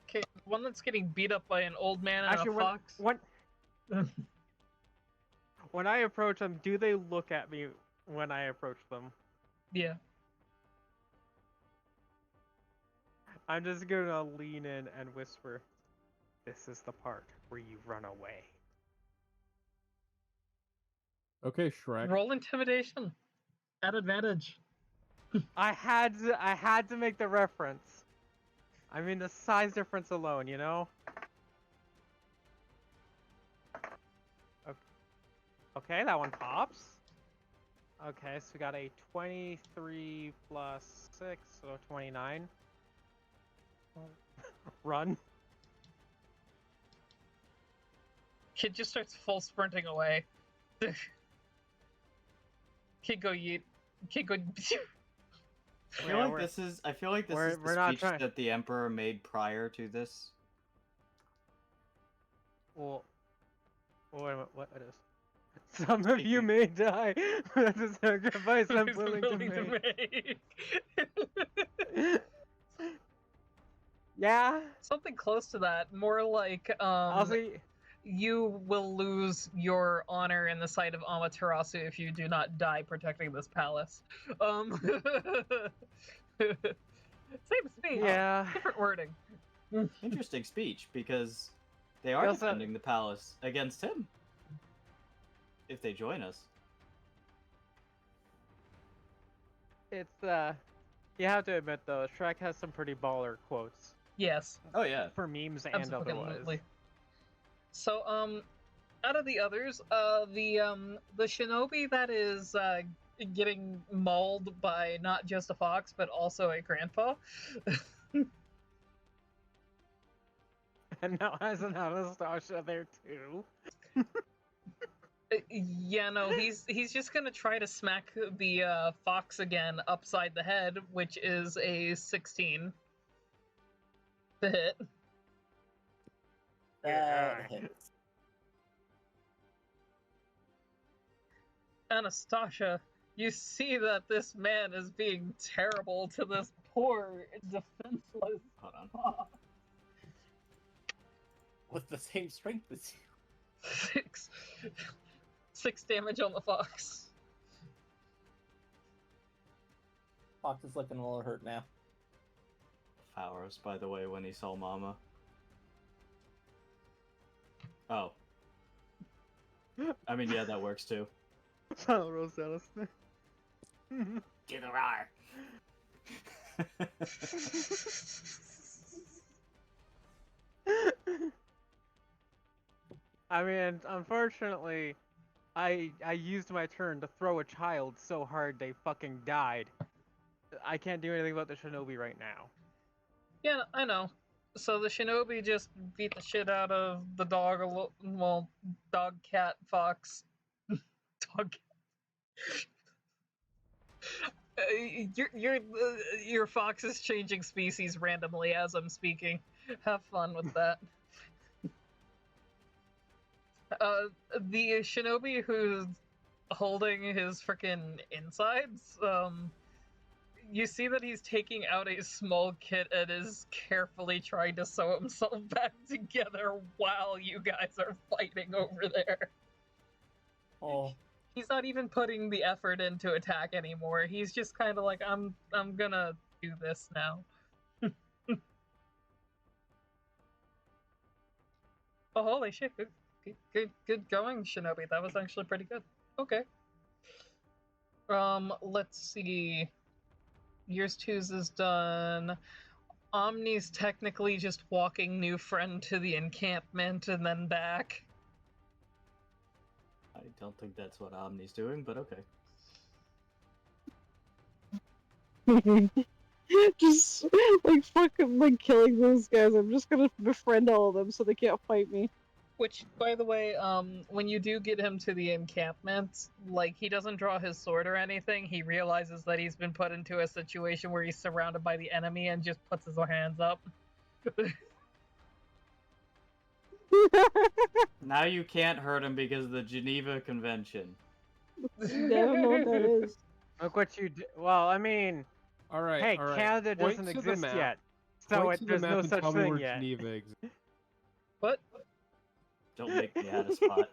Okay, one that's getting beat up by an old man and Actually, a fox. When I approach them, do they look at me when I approach them? Yeah. I'm just gonna lean in and whisper, "This is the part where you run away." Okay, Shrek. Roll intimidation. At advantage. I had to make the reference. I mean, the size difference alone, you know? Okay, that one pops. Okay, so we got a 23 plus 6, so 29. Run. Kid just starts full sprinting away. Kid go yeet. Kid go. I feel like this is the we're not speech trying- that the Emperor made prior to this. Well, wait a minute, what it is? Some of you may die. That's a sacrifice I'm willing to make. Yeah. Something close to that. More like you will lose your honor in the sight of Amaterasu if you do not die protecting this palace. Same speech. Yeah. Different wording. Interesting speech, because they are defending the palace against him. If they join us. It's you have to admit though, Shrek has some pretty baller quotes. Yes. Oh yeah. For memes and Absolutely. otherwise. So out of the others, the shinobi that is getting mauled by not just a fox but also a grandpa. And now has an Anastasia there too. Yeah, no, he's just gonna try to smack the fox again upside the head, which is a 16 to hit. That hits. Anastasia, you see that this man is being terrible to this poor, defenseless fox. With the same strength as you. 6 damage on the fox. Fox is looking a little hurt now. Fowers, by the way, when he saw Mama. Oh. I mean, yeah, that works too. Do the roar. I mean, unfortunately, I used my turn to throw a child so hard they fucking died. I can't do anything about the shinobi right now. Yeah, I know. So the shinobi just beat the shit out of the dog, well, dog, cat, fox. Dog, your fox is changing species randomly as I'm speaking. Have fun with that. The shinobi who's holding his freaking insides, you see that he's taking out a small kit and is carefully trying to sew himself back together while you guys are fighting over there. Oh. He's not even putting the effort into attack anymore. He's just kind of like, I'm gonna do this now. Oh, holy shit! Good going, Shinobi. That was actually pretty good. Okay. Let's see. Yours two's is done. Omni's technically just walking new friend to the encampment and then back. I don't think that's what Omni's doing, but okay. Just like fucking like killing those guys. I'm just gonna befriend all of them so they can't fight me. Which, by the way, when you do get him to the encampment, like, he doesn't draw his sword or anything. He realizes that he's been put into a situation where he's surrounded by the enemy and just puts his hands up. Now you can't hurt him because of the Geneva Convention. I don't know what that is. Look what you did. Well, I mean, All right. hey, all right. Canada Point doesn't to the exist map. yet, so Point to the there's map no and such tell me thing where yet. Geneva exists. What? Don't make me out a spot.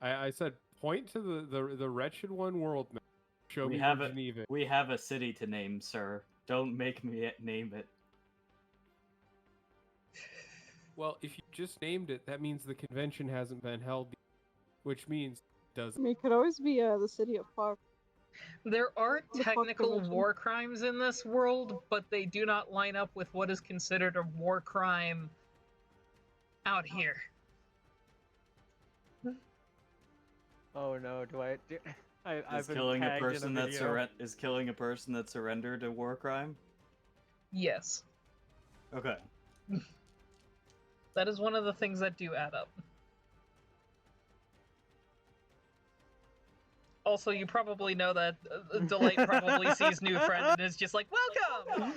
I said point to the Wretched One world map. Show We me have where a Geneva. we have a city to name, sir. Don't make me name it. Well, if you just named it, that means the convention hasn't been held, which means I does. mean, it could always be the city of Fox. There are The fuck technical convention? war crimes in this world, but they do not line up with what is considered a war crime out here. Oh no, do I? I've Is been killing a tagged in a person that video. is killing a person that surrendered a war crime? Yes. Okay. That is one of the things that do add up. Also, you probably know that Delight probably sees new friend and is just like, welcome!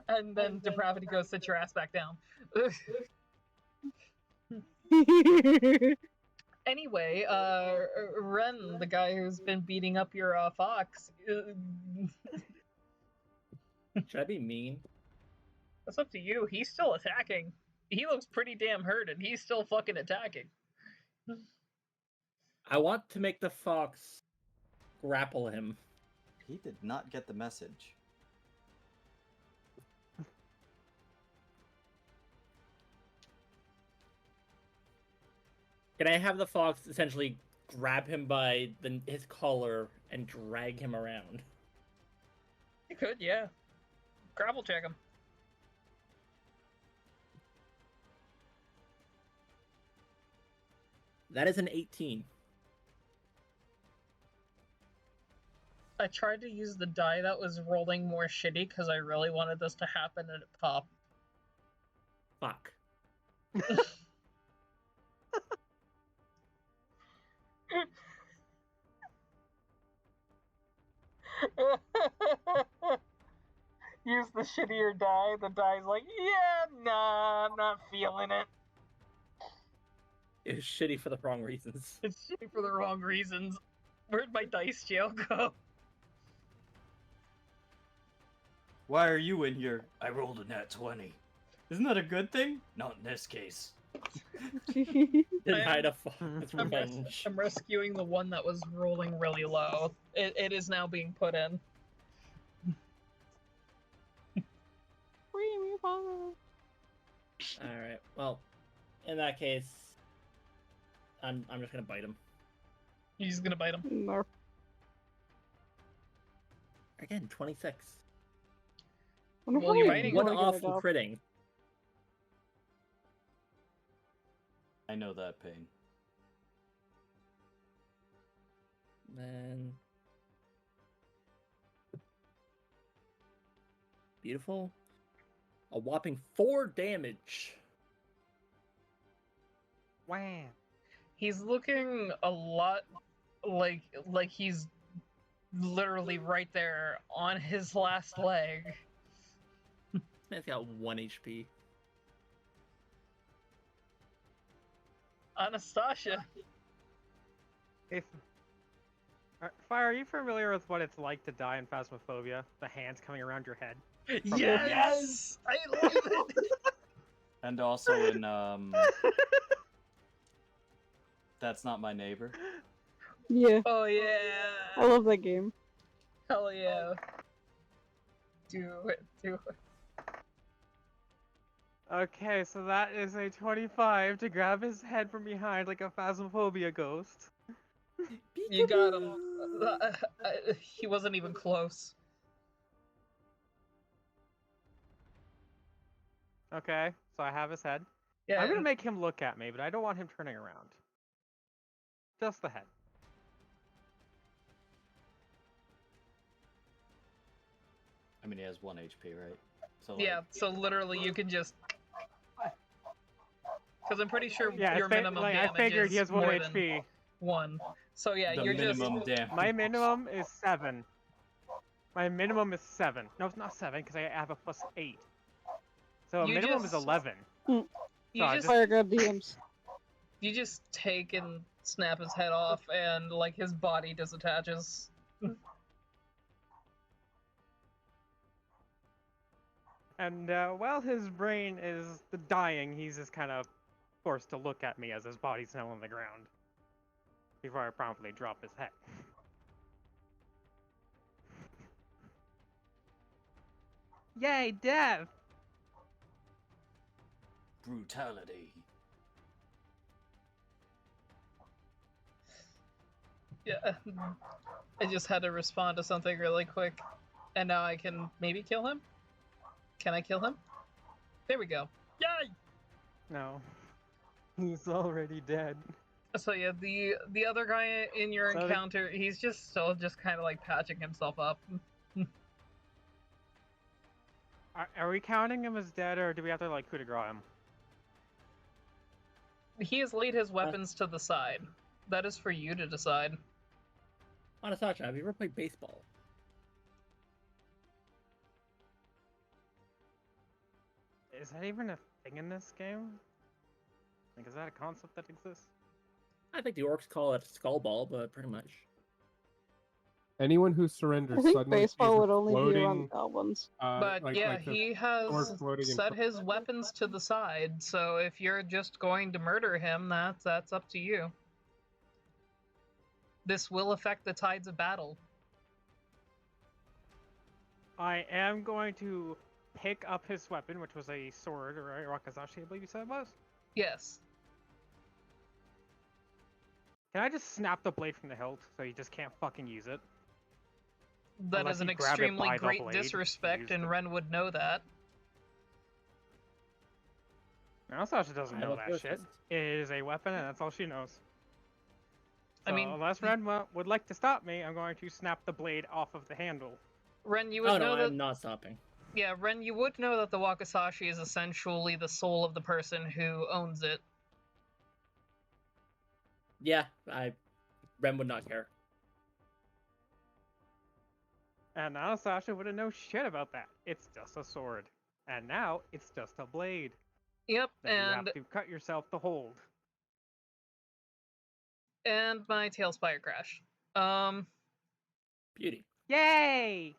And then Depravity goes, sit your ass back down. Anyway, Ren, the guy who's been beating up your fox, Should I be mean? that's up to you. He's still attacking. He looks pretty damn hurt, and he's still fucking attacking. I want to make the fox grapple him. He did not get the message. Can I have the fox essentially grab him by his collar and drag him around? You could, yeah. Grapple check him. That is an 18. I tried to use the die that was rolling more shitty because I really wanted this to happen and it popped. Fuck. Use the shittier die. The die's like, yeah, nah, I'm not feeling it. It was shitty for the wrong reasons. It's shitty for the wrong reasons. Where'd my dice jail go? Why are you in here? I rolled a nat 20. Isn't that a good thing? Not in this case. Denied a fox revenge. I'm rescuing the one that was rolling really low. It is now being put in. Alright, well, in that case, I'm just gonna bite him. You're just gonna bite him? No. Again, 26. Well, you're biting one him. off from critting. I know that pain. Then... Beautiful. A whopping 4 damage. Wow. He's looking a lot like he's literally right there on his last leg. Man's got 1 HP. Anastasia. If Fire, are you familiar with what it's like to die in Phasmophobia? The hands coming around your head. Yes! I love it! And also in, That's Not My Neighbor. Yeah. Oh yeah! I love that game. Hell yeah. Do it, do it. Okay, so that is a 25 to grab his head from behind like a Phasmophobia ghost. You got him. He wasn't even close. Okay, so I have his head. Yeah. I'm gonna make him look at me, but I don't want him turning around. Just the head. I mean, he has 1 HP, right? So Yeah, so literally you can just... Because I'm pretty sure Yeah, your minimum damage I figured is he has 1 more HP. than 1. So yeah, the you're minimum damage. My minimum is 7. My minimum is 7. No, it's not 7 because I have a +8. So a You minimum just- is 11. You I just, Fire grab DMs. you just take and snap his head off and like his body disattaches. And while his brain is dying, he's just kind of forced to look at me as his body's now on the ground. Before I promptly drop his head. Yay, death! Brutality. Yeah. I just had to respond to something really quick. And now I can maybe kill him? Can I kill him? There we go. Yay! No. He's already dead. So yeah, the other guy in your So the- encounter, he's just still just kind of like patching himself up. Are we counting him as dead, or do we have to like coup de grace him? He has laid his weapons to the side. That is for you to decide. Anastasia, have you ever played baseball? Is that even a thing in this game? Like, is that a concept that exists? I think the orcs call it skull ball, but pretty much. Anyone who I surrenders think suddenly sees baseball a would only be floating, around goblins. But yeah, the he sword has floating in set front his of him. weapons to the side. So if you're just going to murder him, that's up to you. This will affect the tides of battle. I am going to pick up his weapon, which was a sword, or a wakizashi, I believe you said it was. Yes. Can I just snap the blade from the hilt so he just can't fucking use it? That Unless is an you grab it extremely by the great blade, disrespect, use and the- Ren would know that. Now Sasha doesn't I know don't that trust shit. this. It is a weapon, and that's all she knows. I So, mean, unless Ren would like to stop me, I'm going to snap the blade off of the handle. Ren, you would Oh no, know that. I'm not stopping. Yeah, Ren, you would know that the wakizashi is essentially the soul of the person who owns it. Yeah, Ren would not care. And Anastasia wouldn't know shit about that. It's just a sword. And now, it's just a blade. Yep, That you and have to cut yourself to hold. my tailspire crash. Beauty. Yay!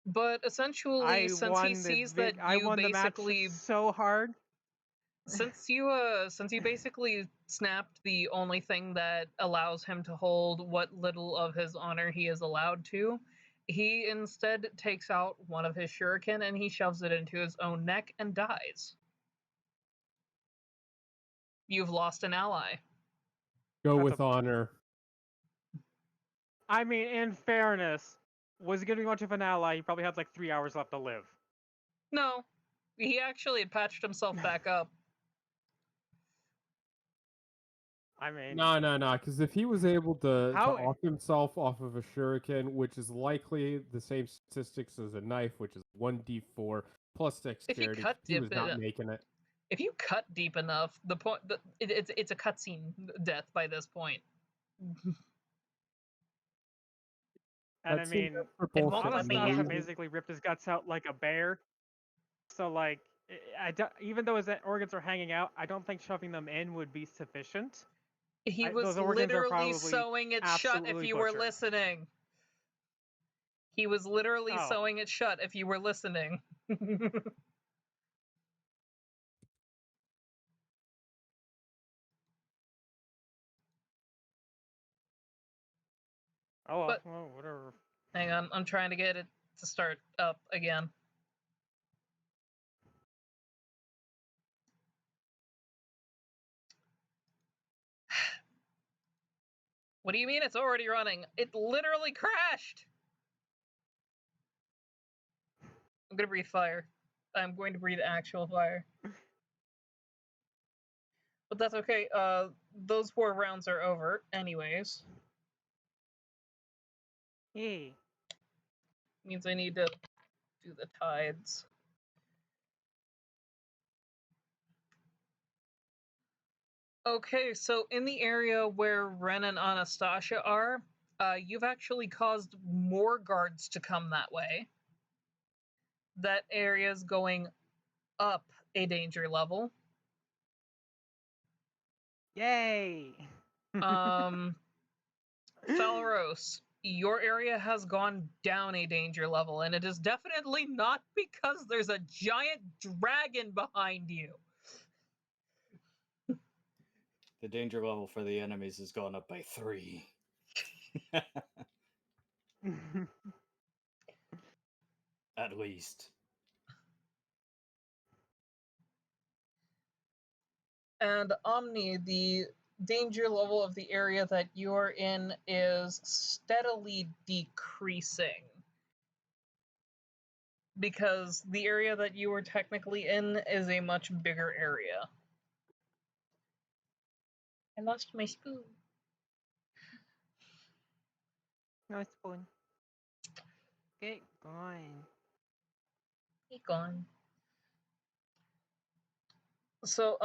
But essentially, I since he won the sees that I you won the match basically so hard. since you basically snapped the only thing that allows him to hold what little of his honor he is allowed to, he instead takes out one of his shuriken and he shoves it into his own neck and dies. You've lost an ally. Go That's with honor. I mean, in fairness, was he gonna be much of an ally? He probably had like 3 hours left to live. No, he actually had patched himself back up. I mean, No, because if he was able to How- off himself off of a shuriken, which is likely the same statistics as a knife, which is 1d4 plus dexterity, cut he was dip not it- making it. If you cut deep enough, it's a cutscene death by this point. and I That seems mean, for It won't bullshit let me Anastasia use- basically ripped his guts out like a bear. So like, even though his organs are hanging out, I don't think shoving them in would be sufficient. He was those organs are literally probably sewing it shut if absolutely you were butchered. listening. He was literally Oh. sewing it shut if you were listening. Oh, But- well, whatever. Hang on, I'm trying to get it to start up again. What do you mean it's already running? It literally crashed! I'm gonna breathe fire. I'm going to breathe actual fire. But that's okay. Those 4 rounds are over, anyways. Yay. Means I need to do the tides. Okay, so in the area where Ren and Anastasia are, you've actually caused more guards to come that way. That area is going up a danger level. Yay! Falros, your area has gone down a danger level, and it is definitely not because there's a giant dragon behind you. The danger level for the enemies has gone up by 3. At least. And Omni, the danger level of the area that you're in is steadily decreasing. Because the area that you were technically in is a much bigger area. I lost my spoon. No spoon. Get going. He gone. So,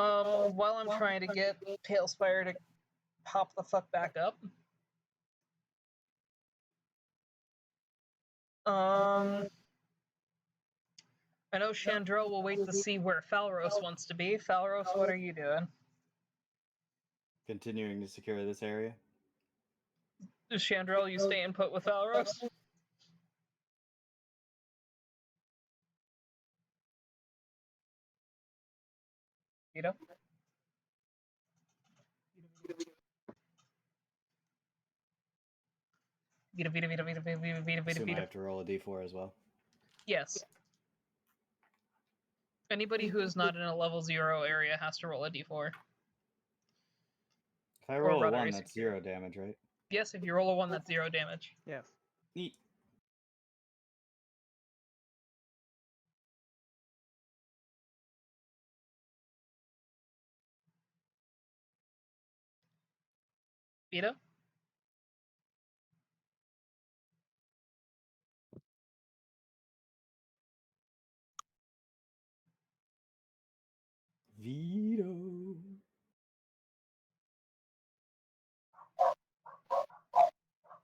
while I'm trying to get Palespire to pop the fuck back up, I know Chandrell will wait to see where Falros wants to be. Falros, what are you doing? Continuing to secure this area. Chandrell, you staying put with Falros? Vito? Vito, Vito, Vito, Vito, Vito, Vito, Vito, Vito, Assume I Vito. have to roll a d4 as well. Yes. Anybody who is not in a level 0 area has to roll a d4. If I Or roll a rather, 1, a that's secure. 0 damage, right? Yes, if you roll a 1, that's 0 damage. Yes. Neat. Vito? Vito.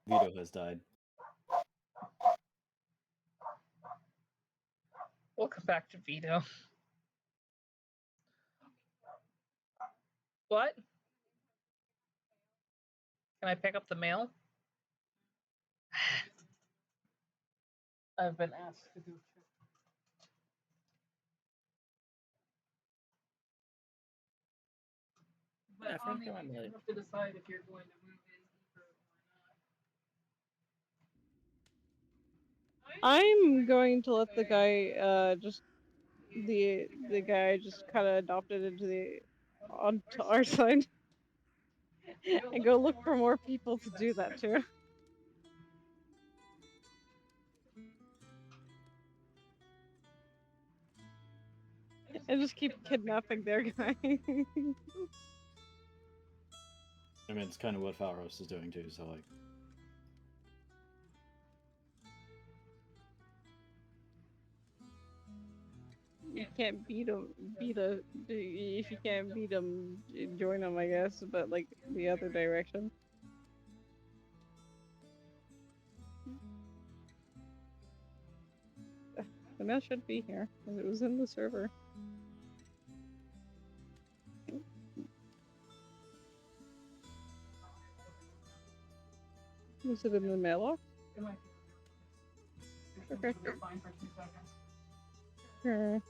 Vito has died. We'll come back to Vito. What? Can I pick up the mail? I've been asked to do it. But Yeah, on Frank, the I'm you late. have to decide if you're going to move in deeper or not. I'm going to let the guy just the guy just kind of adopted into the onto our side and go look for more people to do that to. And just keep kidnapping their guy. I mean, it's kind of what Falros is doing too, so like. You can't beat him. If you can't beat him, join him, I guess. But like the other direction. The mail should be here, because it was in the server. Was it in the mailbox? Okay. Sure.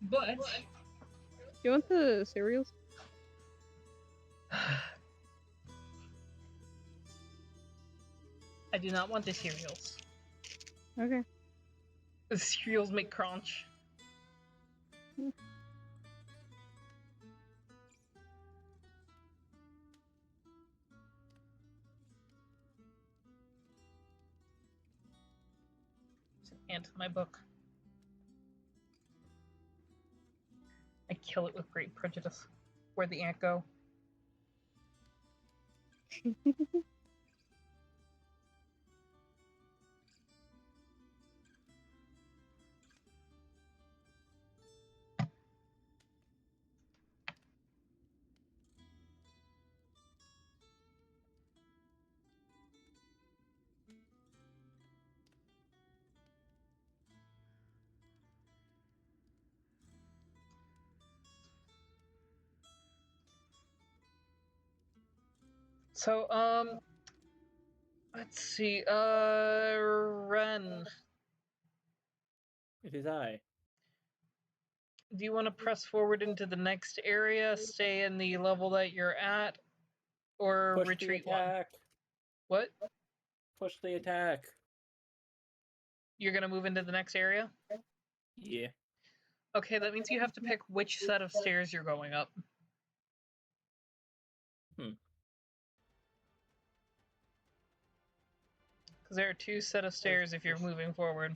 But You want the cereals? I do not want the cereals. Okay. The cereals make crunch. There's an ant in my book. I kill it with great prejudice. Where'd the ant go? So, let's see, Ren, It is I. do you want to press forward into the next area, stay in the level that you're at, or Push the retreat one? attack. What? Push the attack. You're gonna move into the next area? Yeah. Okay, that means you have to pick which set of stairs you're going up. Because there are 2 set of stairs if you're moving forward.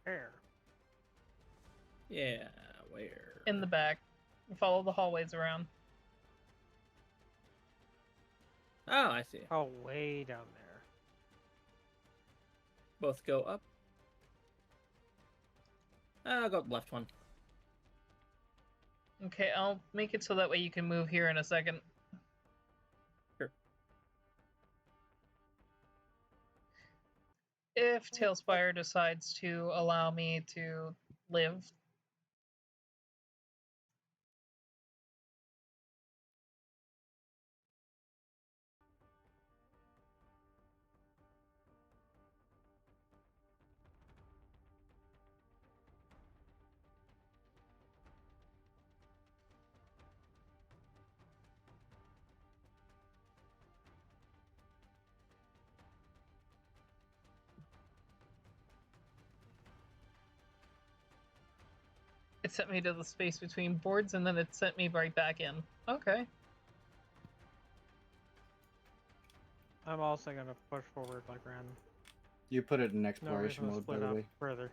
There. Yeah. Where? In the back. Follow the hallways around. Oh, I see. Oh, way down there. Both go up. I'll go left one. Okay, I'll make it so that way you can move here in a second. Sure. If Tailspire decides to allow me to live. It sent me to the space between boards and then it sent me right back in. Okay. I'm also gonna push forward like Ren. You put it in No exploration reason to mode, by split the up way. further.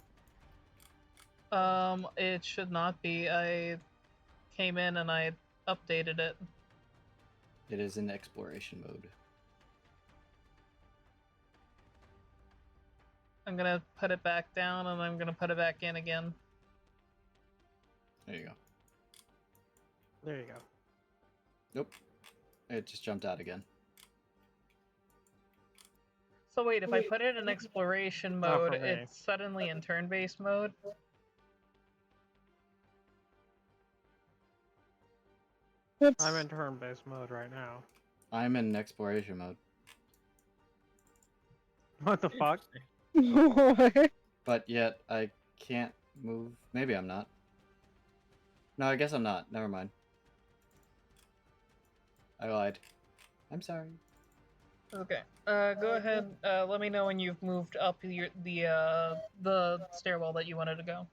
It should not be. I came in and I updated it. It is in exploration mode. I'm gonna put it back down and I'm gonna put it back in again. There you go. There you go. Nope. It just jumped out again. So wait, if I put it in exploration Not for mode, me. it's suddenly in turn-based mode? I'm in turn-based mode right now. I'm in exploration mode. What the fuck? What? But yet, I can't move. Maybe I'm not. No, I guess I'm not. Never mind. I lied. I'm sorry. Okay. Go ahead. Let me know when you've moved up the stairwell that you wanted to go.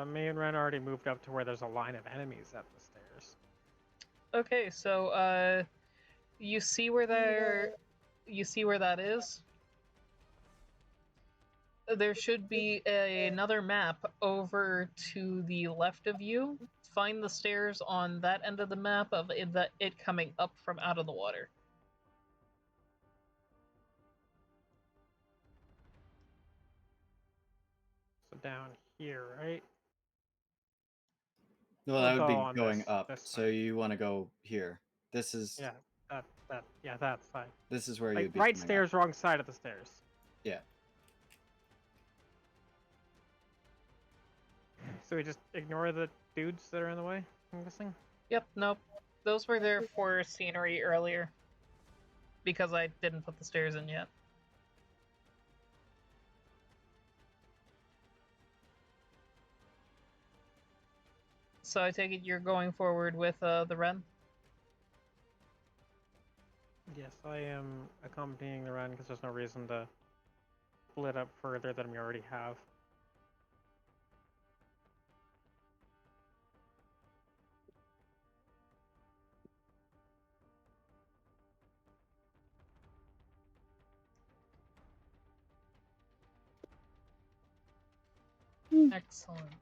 Me and Ren already moved up to where there's a line of enemies at the stairs. Okay, so you see where that is? There should be another map over to the left of you. Find the stairs on that end of the map of it coming up from out of the water. So down here, right? Well, We'll that would go be on going this- up. this So side. you want to go here. This is Yeah, that's fine. this is where Like, you'd be right coming up. stairs, wrong side of the stairs. Yeah. So we just ignore the dudes that are in the way, I'm guessing? Yep, nope. Those were there for scenery earlier. Because I didn't put the stairs in yet. So I take it you're going forward with the Ren? Yes, I am accompanying the Ren because there's no reason to split up further than we already have. Excellent.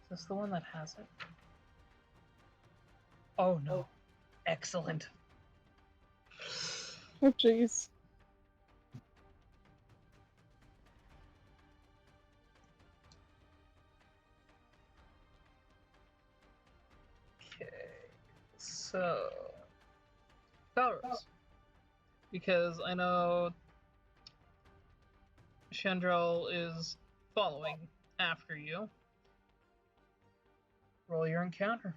Is this the one that has it? Oh no. Excellent. Oh, jeez. Okay. So. Valros. Because I know Chandrel is following after you. Roll your encounter.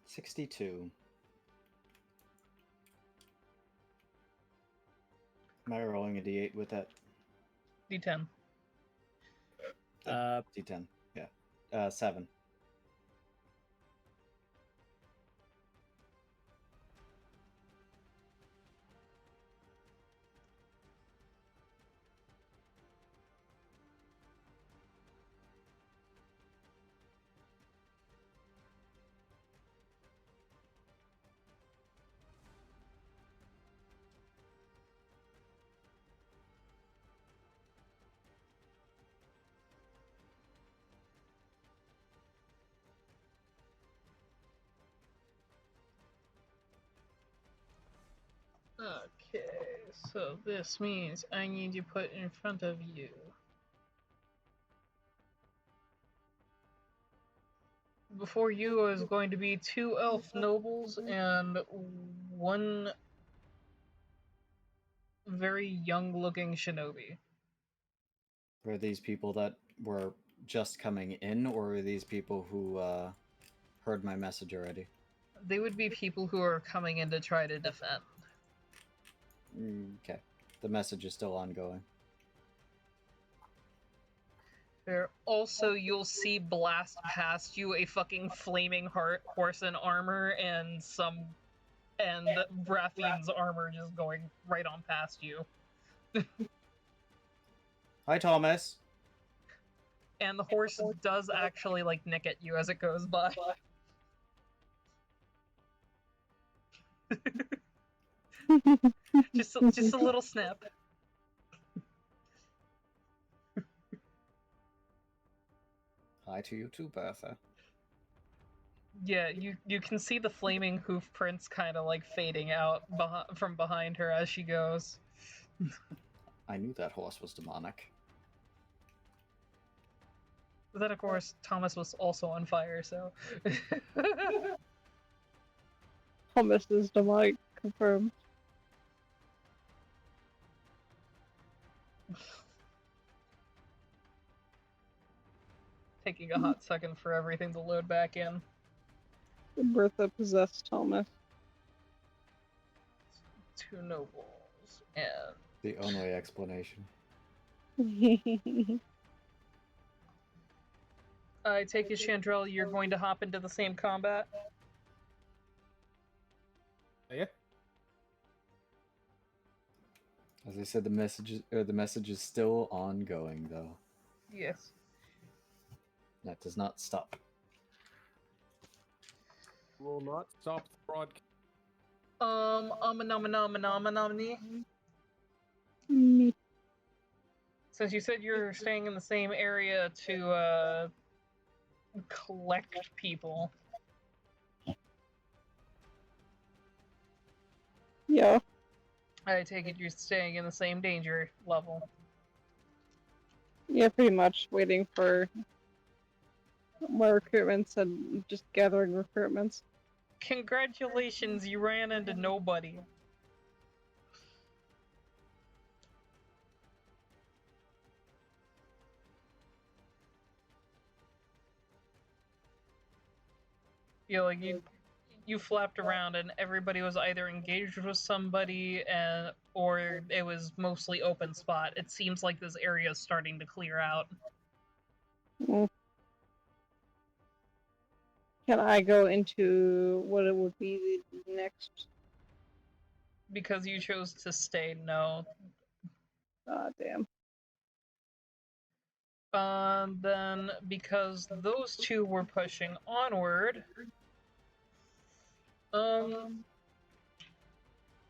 $62. Am I rolling a D8 with that? D10. D10. Yeah. 7. So this means I need to put in front of you. Before you is going to be 2 elf nobles and 1 very young-looking shinobi. Were these people that were just coming in, or were these people who heard my message already? They would be people who are coming in to try to defend. Okay. The message is still ongoing. There also, you'll see blast past you a fucking flaming horse in armor and Raphine's armor just going right on past you. Hi, Thomas. And the horse does actually like nick at you as it goes by. just a little snap. Hi to you too, Bertha. Yeah, you can see the flaming hoof prints kind of like fading out from behind her as she goes. I knew that horse was demonic. But then, of course, Thomas was also on fire, so. Thomas is demonic confirmed. Taking a hot second for everything to load back in. Bertha possessed Thomas. 2 nobles and The only explanation. I take it, Chandrell, you're going to hop into the same combat? Yeah. As I said, the message is still ongoing, though. Yes. That does not stop. Will not stop the broadcast. Me. Since you said you're staying in the same area to collect people. Yeah. I take it you're staying in the same danger level. Yeah, pretty much. Waiting for more recruitments and just gathering recruitments. Congratulations, you ran into nobody. You know, like you flapped around and everybody was either engaged with somebody or it was mostly open spot. It seems like this area is starting to clear out. Mm. Can I go into what it would be the next? Because you chose to stay, no. Ah, damn. Then because those 2 were pushing onward,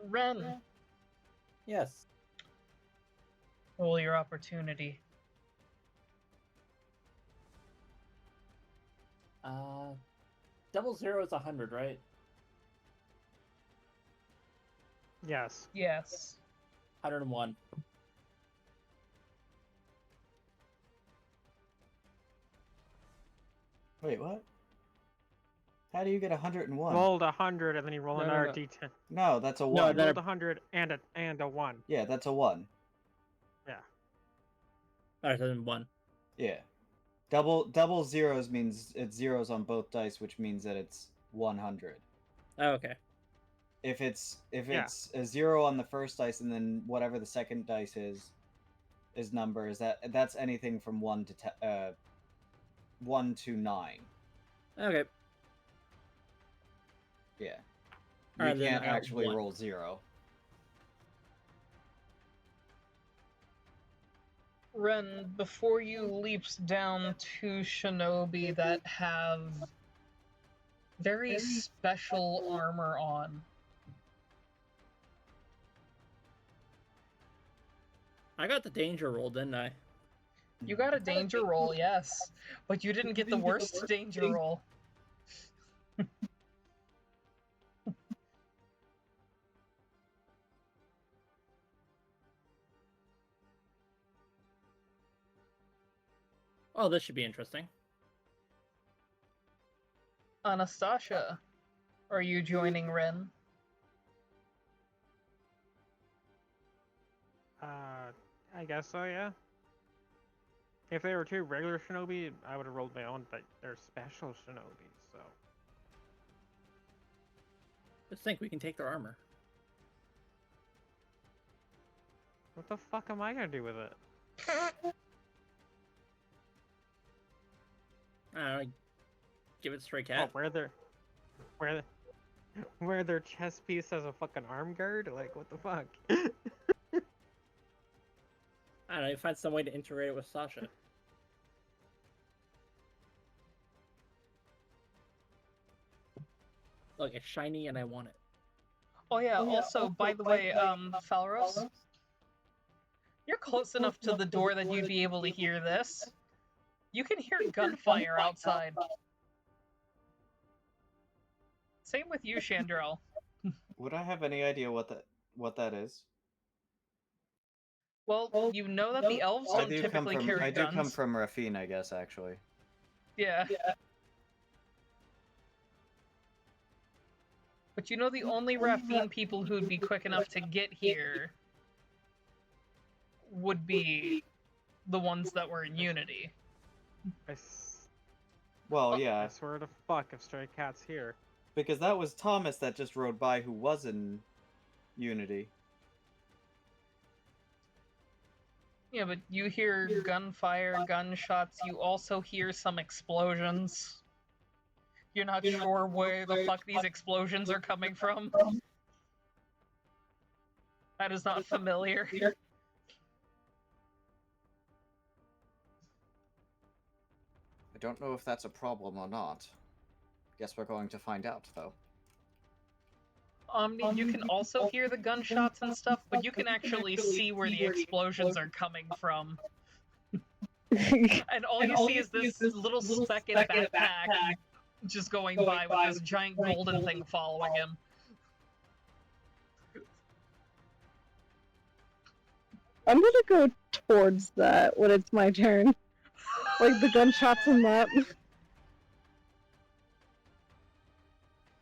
Ren, Yes. roll your opportunity. Double zero is 100, right? Yes. Yes. 101. Wait, what? How do you get 101? Rolled 100 and then you roll No, another no. d10. No, that's a No, 1. then Rolled 100 and a 1. Yeah, that's a 1. Yeah. Alright, then 1. Yeah. Double zeros means it's zeros on both dice, which means that it's 100. Oh, okay. If it's a 0 on the first dice and then whatever the second dice is number, that's anything from 1 to 9. Okay. Yeah. You Alright, then can't I got actually 1. roll 0. Ren, before you leaps down 2 shinobi that have very special armor on. I got the danger roll, didn't I? You got a danger roll, yes, but you didn't get the worst danger roll. Oh, this should be interesting. Anastasia, are you joining Ren? I guess so, yeah. If they were two regular shinobi, I would have rolled my own, but they're special shinobi, so. Just think we can take their armor. What the fuck am I gonna do with it? Give it stray Oh, cat. where their chest piece has a fucking arm guard? Like, what the fuck? I don't know, find some way to integrate it with Sasha. Look, it's shiny and I want it. Oh yeah, also, by the way, Falros, you're close enough to the door that you'd be able to hear this. You can hear gunfire outside. Same with you, Chandrel. Would I have any idea what that is? Well, you know that the elves don't typically carry I guns. do come from Rafine, I guess, actually. Yeah. But you know the only Rafine people who'd be quick enough to get here would be the ones that were in Unity. Well, yeah. I swear to fuck if Stray Cat's here. Because that was Thomas that just rode by who was in Unity. Yeah, but you hear gunfire, gunshots, you also hear some explosions. You're not sure where the fuck these explosions are coming from. That is not familiar. I don't know if that's a problem or not. Guess we're going to find out, though. Omni, you can also hear the gunshots and stuff, but you can actually see where the explosions are coming from. And all you see is this little speck in a backpack just going by with this giant golden thing following him. I'm gonna go towards that when it's my turn. Like the gunshots and that.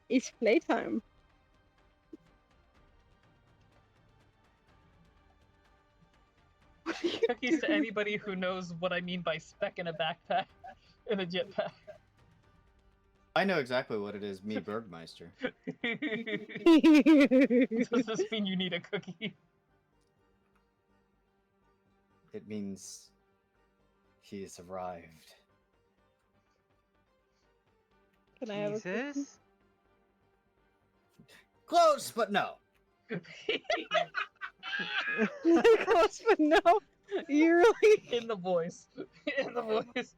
It's playtime. Cookies to anybody who knows what I mean by speck in a backpack, in a jetpack. I know exactly what it is, me Bergmeister. Does this mean you need a cookie? It means he has arrived. Can I have a cookie? Jesus? Close, but no. Close, but no. You really? In the voice. In the voice.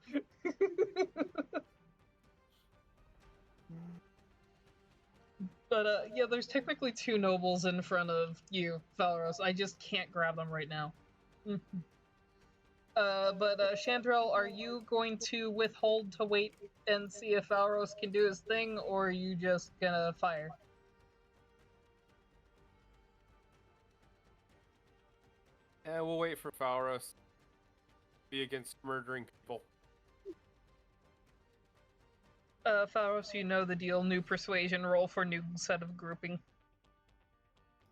But yeah, there's technically two nobles in front of you, Falros. I just can't grab them right now. But Chandrel, are you going to withhold to wait and see if Falros can do his thing, or are you just gonna fire? We'll wait for Falros. Be against murdering people. Falros, you know the deal. New persuasion roll for new set of grouping.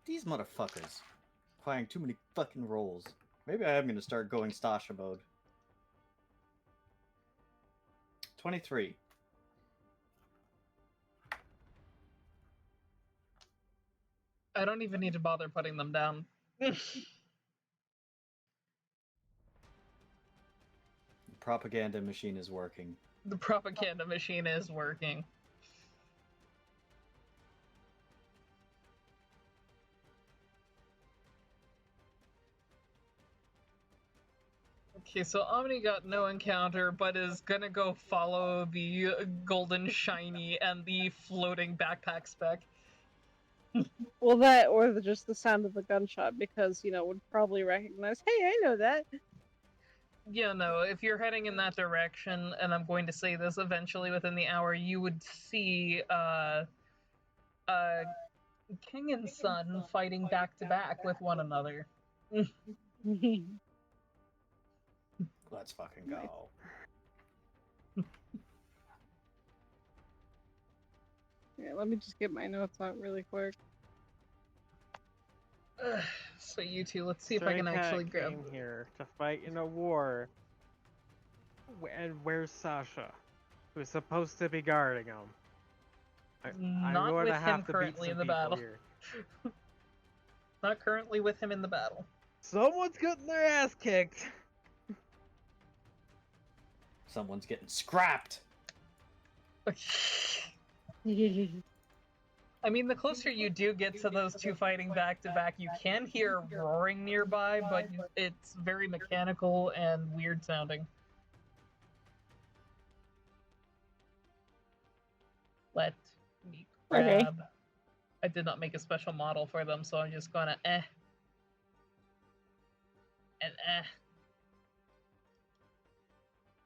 These motherfuckers. Playing too many fucking rolls. Maybe I am going to start going Stasha mode. 23. I don't even need to bother putting them down. The propaganda machine is working. The propaganda machine is working. Okay, so Omni got no encounter, but is gonna go follow the golden shiny and the floating backpack speck. Well, that or just the sound of the gunshot, because would probably recognize. Hey, I know that. Yeah, no, if you're heading in that direction, and I'm going to say this eventually within the hour, you would see King and Son fighting back to back with one another. Let's fucking go. Yeah, let me just get my notes out really quick. So you two, let's see if I Stray can Cat actually grab. came here to fight in a war. And where's Sasha? Who's supposed to be guarding him? I'm Not going with to him have to beat currently some in the people battle. here. Not currently with him in the battle. Someone's getting their ass kicked. Someone's getting scrapped. I mean, the closer you do get to those two fighting back to back, you can hear roaring nearby, but it's very mechanical and weird sounding. Let me grab. Okay. I did not make a special model for them, so I'm just gonna and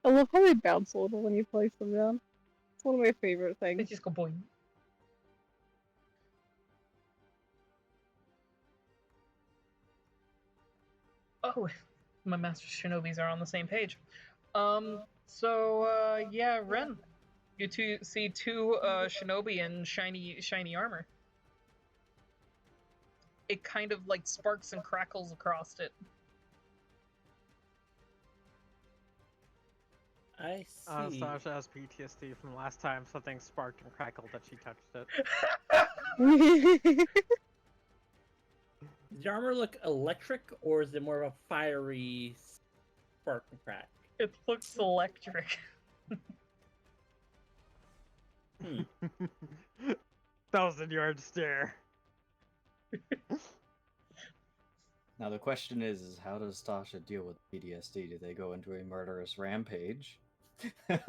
I love how they bounce a little when you place them down. It's one of my favorite They things. just go boing. Oh, my Master Shinobis are on the same page. Yeah, Ren. You two see two Shinobi in shiny armor. It kind of like sparks and crackles across it. I see. Sasha has PTSD from the last time something sparked and crackled that she touched it. Does your armor look electric, or is it more of a fiery spark and crack? It looks electric. 1,000-yard stare. Now the question is how does Tasha deal with PTSD? Do they go into a murderous rampage? I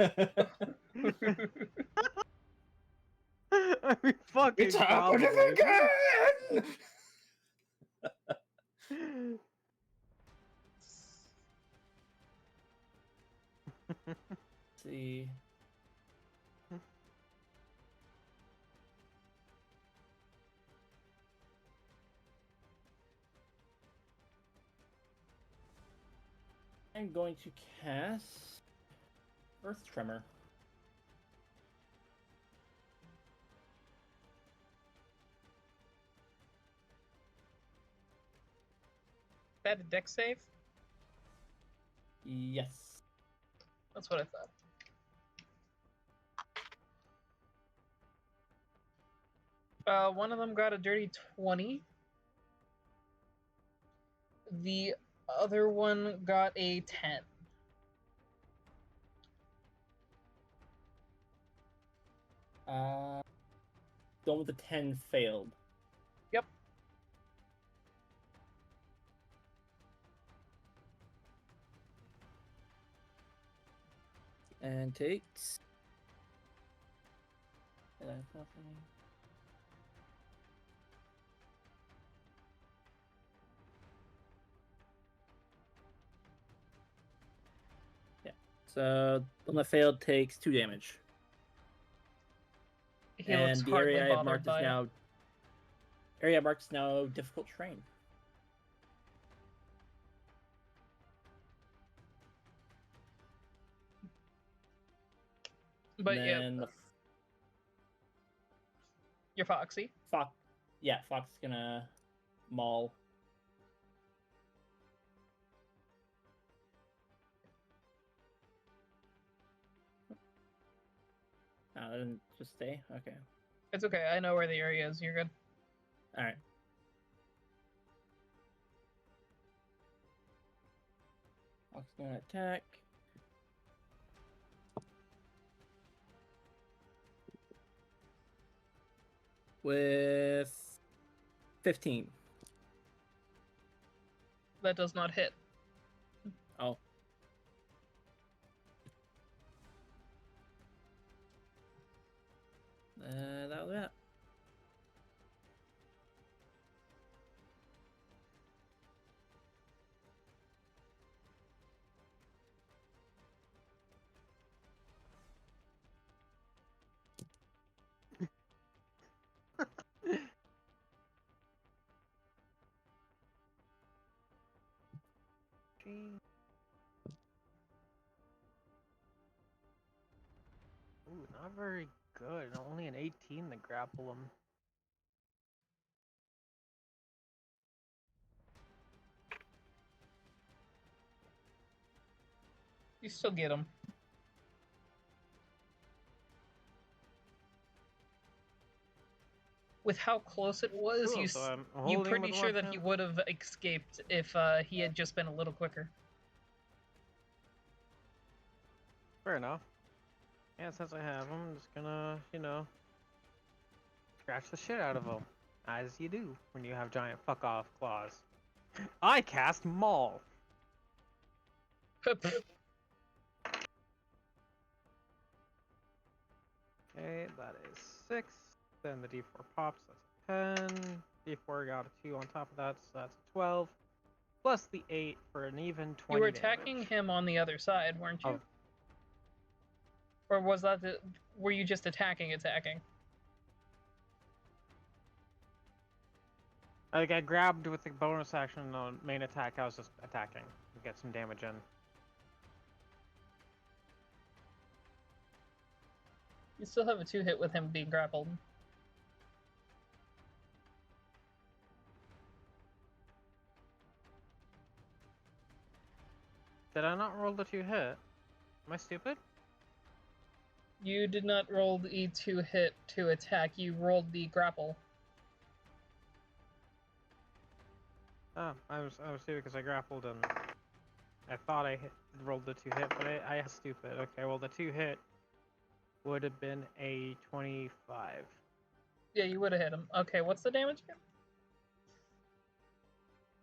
mean, fucking It's happening probably. again! See. I'm going to cast Earth Tremor. That a deck save? Yes. That's what I thought. One of them got a dirty 20. The other one got a 10. The one with the 10 failed. Yep. And takes. That's nothing. Yeah. So the one that failed takes 2 damage. He and looks the hardly area I have bothered marked is by it. now area marked is now difficult terrain. But and yeah, then the you're Foxy. Fox, yeah, Fox is gonna maul. Oh, that didn't just stay? Okay. It's okay. I know where the area is. You're good. Alright. Fox is gonna attack. With 15. That does not hit. Oh. That was that. Ooh, not very good. Only an 18 to grapple him. You still get him. With how close it was, Cool, you so I'm you're holding pretty with sure one that he hand. would have escaped if he had just been a little quicker. Fair enough. Yeah, since I have him, I'm just gonna, scratch the shit out of him. As you do when you have giant fuck off claws. I cast Maul. Okay, that is 6. Then the d4 pops, that's a 10. D4 got a 2 on top of that, so that's a 12. Plus the 8 for an even 20 You were attacking damage. him on the other side, weren't you? Of- Or was that were you just attacking? Like, I grabbed with the bonus action on main attack, I was just attacking to get some damage in. You still have a 2-hit with him being grappled. Did I not roll the 2-hit? Am I stupid? You did not roll the 2-hit to attack, you rolled the grapple. Oh, I was stupid because I grappled and I thought I rolled the 2-hit, but I stupid. Okay, well the 2-hit would have been a 25. Yeah, you would have hit him. Okay, what's the damage again?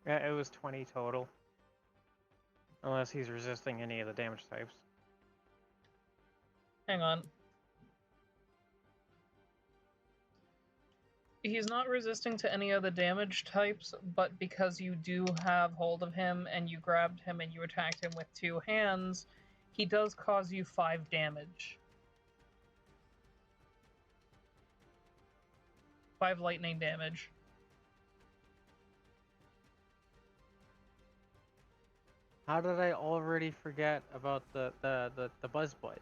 Yeah, it was 20 total. Unless he's resisting any of the damage types. Hang on. He's not resisting to any of the damage types, but because you do have hold of him and you grabbed him and you attacked him with 2 hands, he does cause you 5 damage. 5 lightning damage. How did I already forget about the Buzz Boys?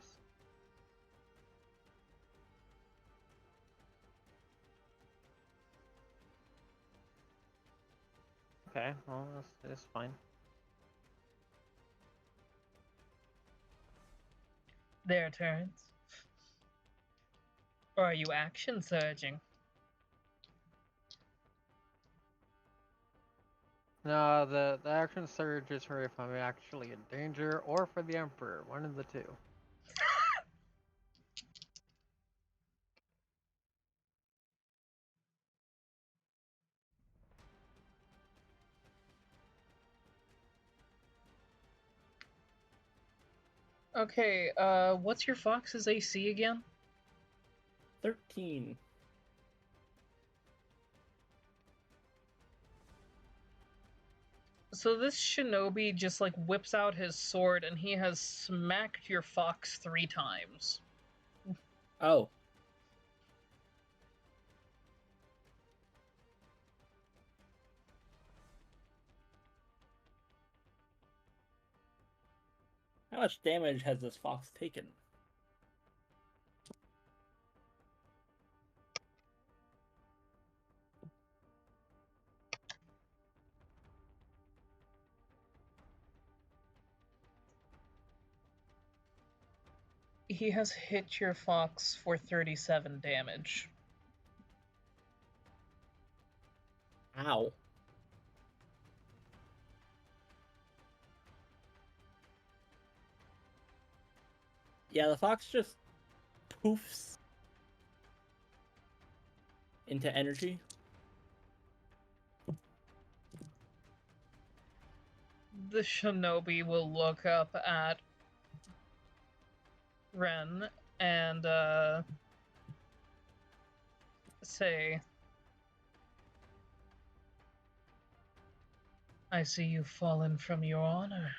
Okay, well, that's fine. Their turns. Or are you action surging? No, the action surge is for if I'm actually in danger, or for the Emperor, one of the two. Okay, what's your fox's AC again? 13. So this shinobi just like whips out his sword and he has smacked your fox 3 times. Oh. How much damage has this fox taken? He has hit your fox for 37 damage. Ow. Yeah, the fox just poofs into energy. The shinobi will look up at Ren and say, I see you've fallen from your honor.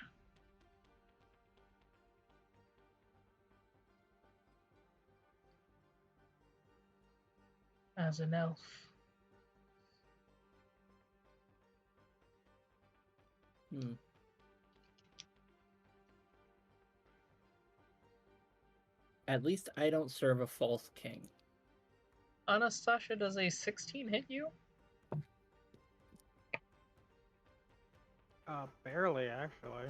As an elf. At least I don't serve a false king. Anastasia, does a 16 hit you? Barely, actually.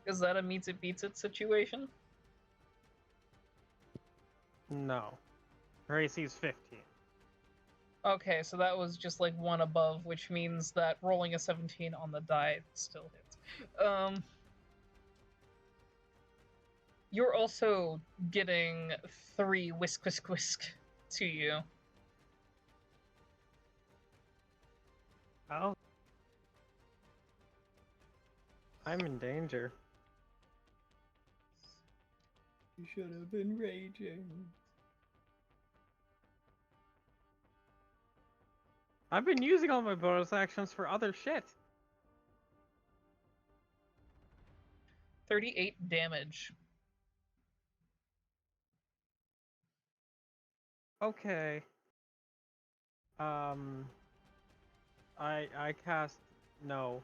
Is that a meets it beats it situation? No. Her AC is 15. Okay, so that was just like one above, which means that rolling a 17 on the die still hits. You're also getting 3 whisk whisk whisk to you. Oh. I'm in danger. You should have been raging. I've been using all my bonus actions for other shit. 38 damage. Okay. I cast no.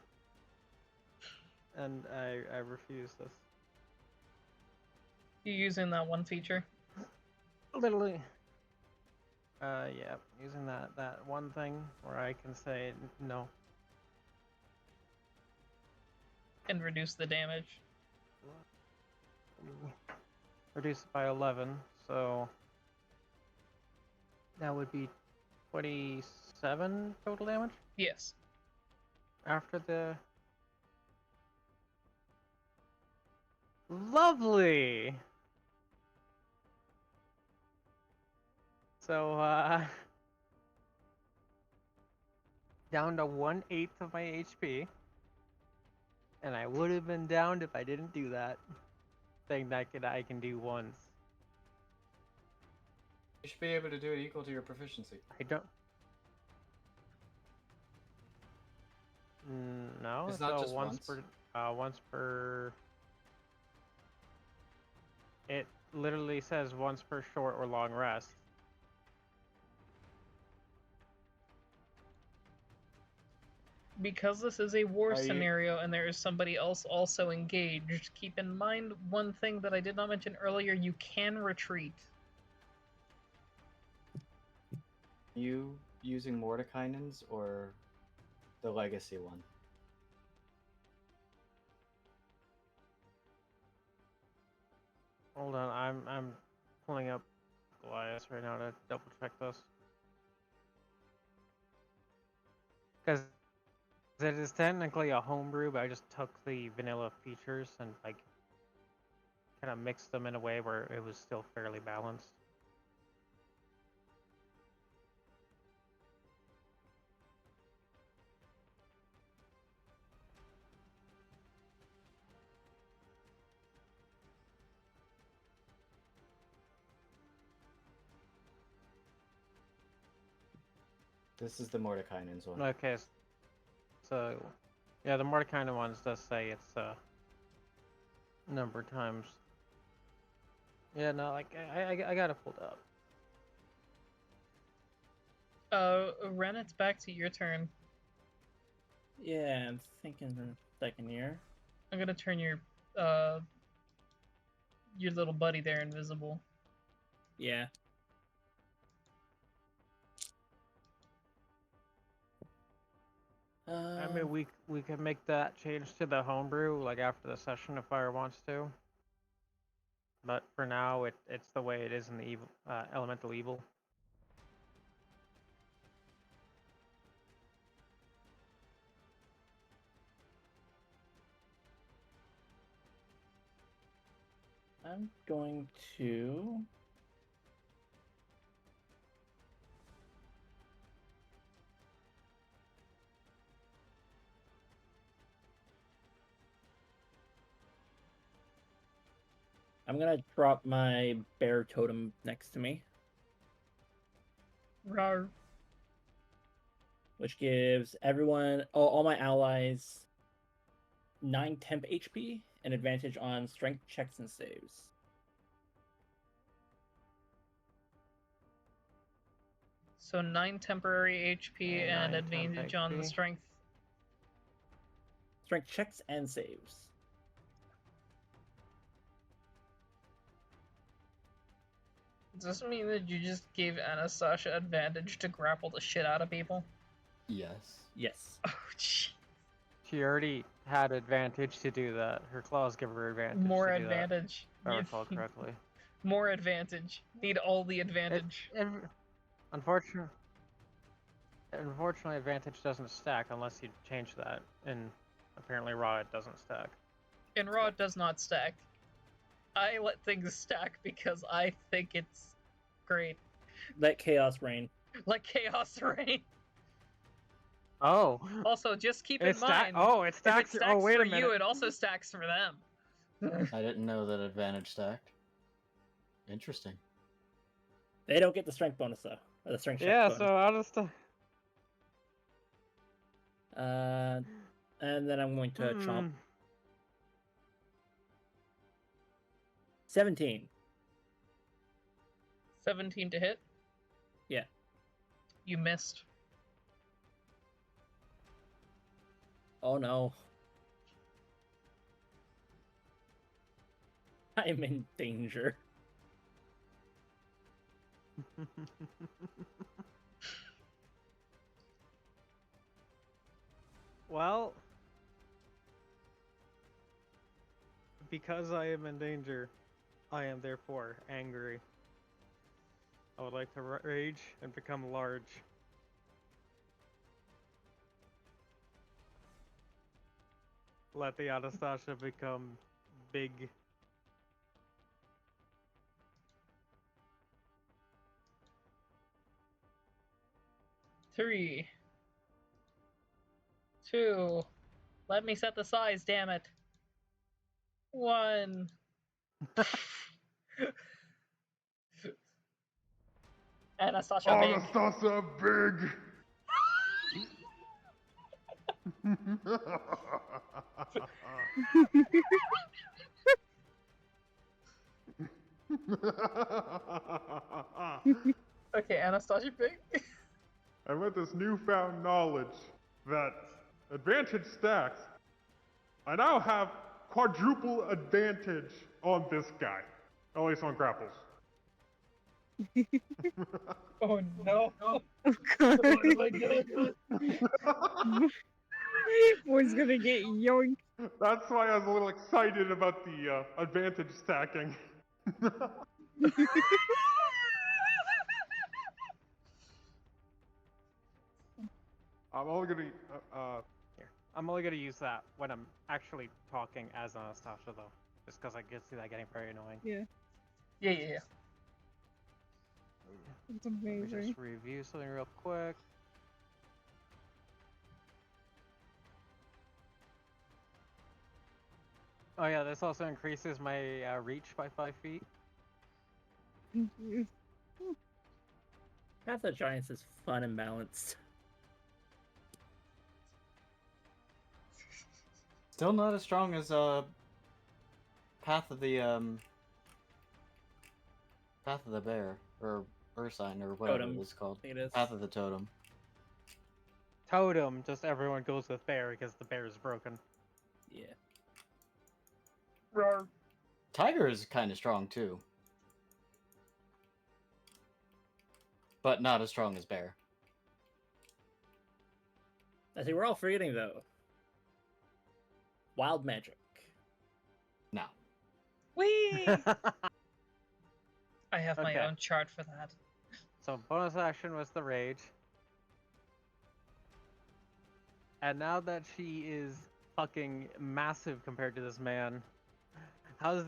And I refuse this. You using that one feature? Literally. Yeah, using that one thing where I can say no. And reduce the damage. Reduce it by 11, so that would be 27 total damage Yes. after the. Lovely. So down to 1/8 of my HP, and I would have been downed if I didn't do that. Thing that I can do once. You should be able to do it equal to your proficiency. I don't. No, It's not just once. Once per. It literally says once per short or long rest. Because this is a war Are you- scenario and there is somebody else also engaged, keep in mind one thing that I did not mention earlier: you can retreat. You using Mordekainen's or the legacy one? Hold on, I'm pulling up Goliath right now to double check this. Because it is technically a homebrew, but I just took the vanilla features and like kind of mixed them in a way where it was still fairly balanced. This is the Mordekainen's one. Okay, so yeah, the Mordekainen ones does say it's number of times. Yeah, no, like I got it pulled up. Ren, it's back to your turn. Yeah, I'm thinking second year. I'm gonna turn your little buddy there invisible. Yeah. I mean, we can make that change to the homebrew like after the session if Fire wants to. But for now, it's the way it is in the evil elemental evil. I'm going to. I'm gonna drop my bear totem next to me, Rawr. which gives everyone, all my allies, 9 temp HP and advantage on strength checks and saves. So 9 temporary HP and 9 temp advantage on the HP. strength. Strength checks and saves. Does this mean that you just gave Anastasia advantage to grapple the shit out of people? Yes. Yes. Oh, gee. She already had advantage to do that. Her claws give her advantage More to do advantage. that. If I recall correctly. More advantage. Need all the advantage. Unfortunately, advantage doesn't stack unless you change that. And apparently raw it doesn't stack. And raw does not stack. I let things stack because I think it's great. Let chaos reign. Let chaos reign. Oh. Also, just keep in mind. Oh, it stacks. If it stacks oh, wait for a minute. you, it also stacks for them. I didn't know that advantage stacked. Interesting. They don't get the strength bonus though, or the strength check Yeah, bonus. so I'll just. And then I'm going to chomp. Hmm. 17. 17 to hit. Yeah. You missed. Oh no. I'm in danger. Well, because I am in danger, I am therefore angry. I would like to rage and become large. Let the Anastasia become big. Three. 2. Let me set the size, damn it. 1. Anastasia big. Anastasia big! Okay, Anastasia big. And with this newfound knowledge that advantage stacks, I now have quadruple advantage on this guy. At least on grapples. Oh no. Oh god. What am I gonna do? Boy's gonna get yoinked. That's why I was a little excited about the advantage stacking. I'm only gonna Here, I'm only gonna use that when I'm actually talking as Anastasia, though, just because I can see that getting very annoying. Yeah, Yeah. it's Let me amazing. just review something real quick. Oh yeah, this also increases my reach by 5 feet. Path of Giants is fun and balanced. Still not as strong as Path of the Bear or Ursine or whatever Totem. it's called. I think it is. Path of the Totem. Totem, just everyone goes with bear because the bear is broken. Yeah. Roar. Tiger is kind of strong too, but not as strong as Bear. I think we're all forgetting though. Wild magic. No. Whee! I have my Okay. own chart for that. So bonus action was the rage. And now that she is fucking massive compared to this man, how's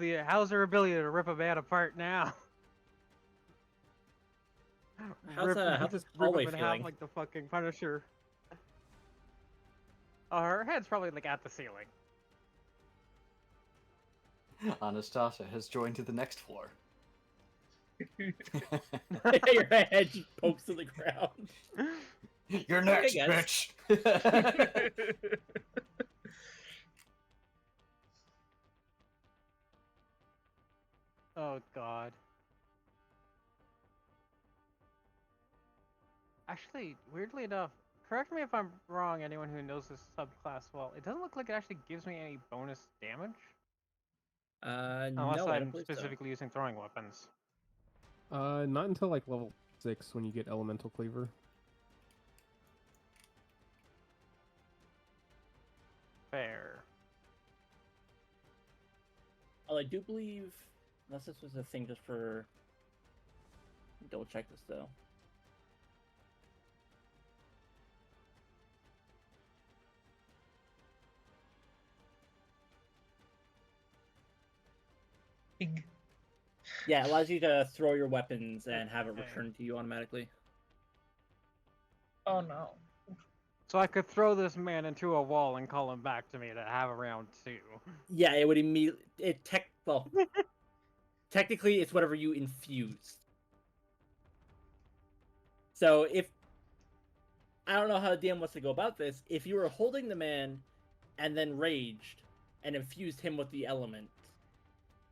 her ability to rip a man apart now? How's this rip hallway him in half feeling? like the fucking Punisher. Oh, her head's probably like at the ceiling. Anastasia has joined to the next floor. Your head just pokes to the ground. You're next, Hey, guys. bitch. Oh god. Actually, weirdly enough, correct me if I'm wrong, anyone who knows this subclass well, it doesn't look like it actually gives me any bonus damage. Unless No, I don't I'm believe so. specifically using throwing weapons. Not until like level 6 when you get Elemental Cleaver. Fair. Oh, I do believe, unless this was a thing just for. Double check this though. Big. Yeah, it allows you to throw your weapons and have it returned to you automatically. Oh no. So I could throw this man into a wall and call him back to me to have a round 2. Yeah, it would immediately. Well, technically, it's whatever you infuse. So if I don't know how the DM wants to go about this, if you were holding the man and then raged and infused him with the element,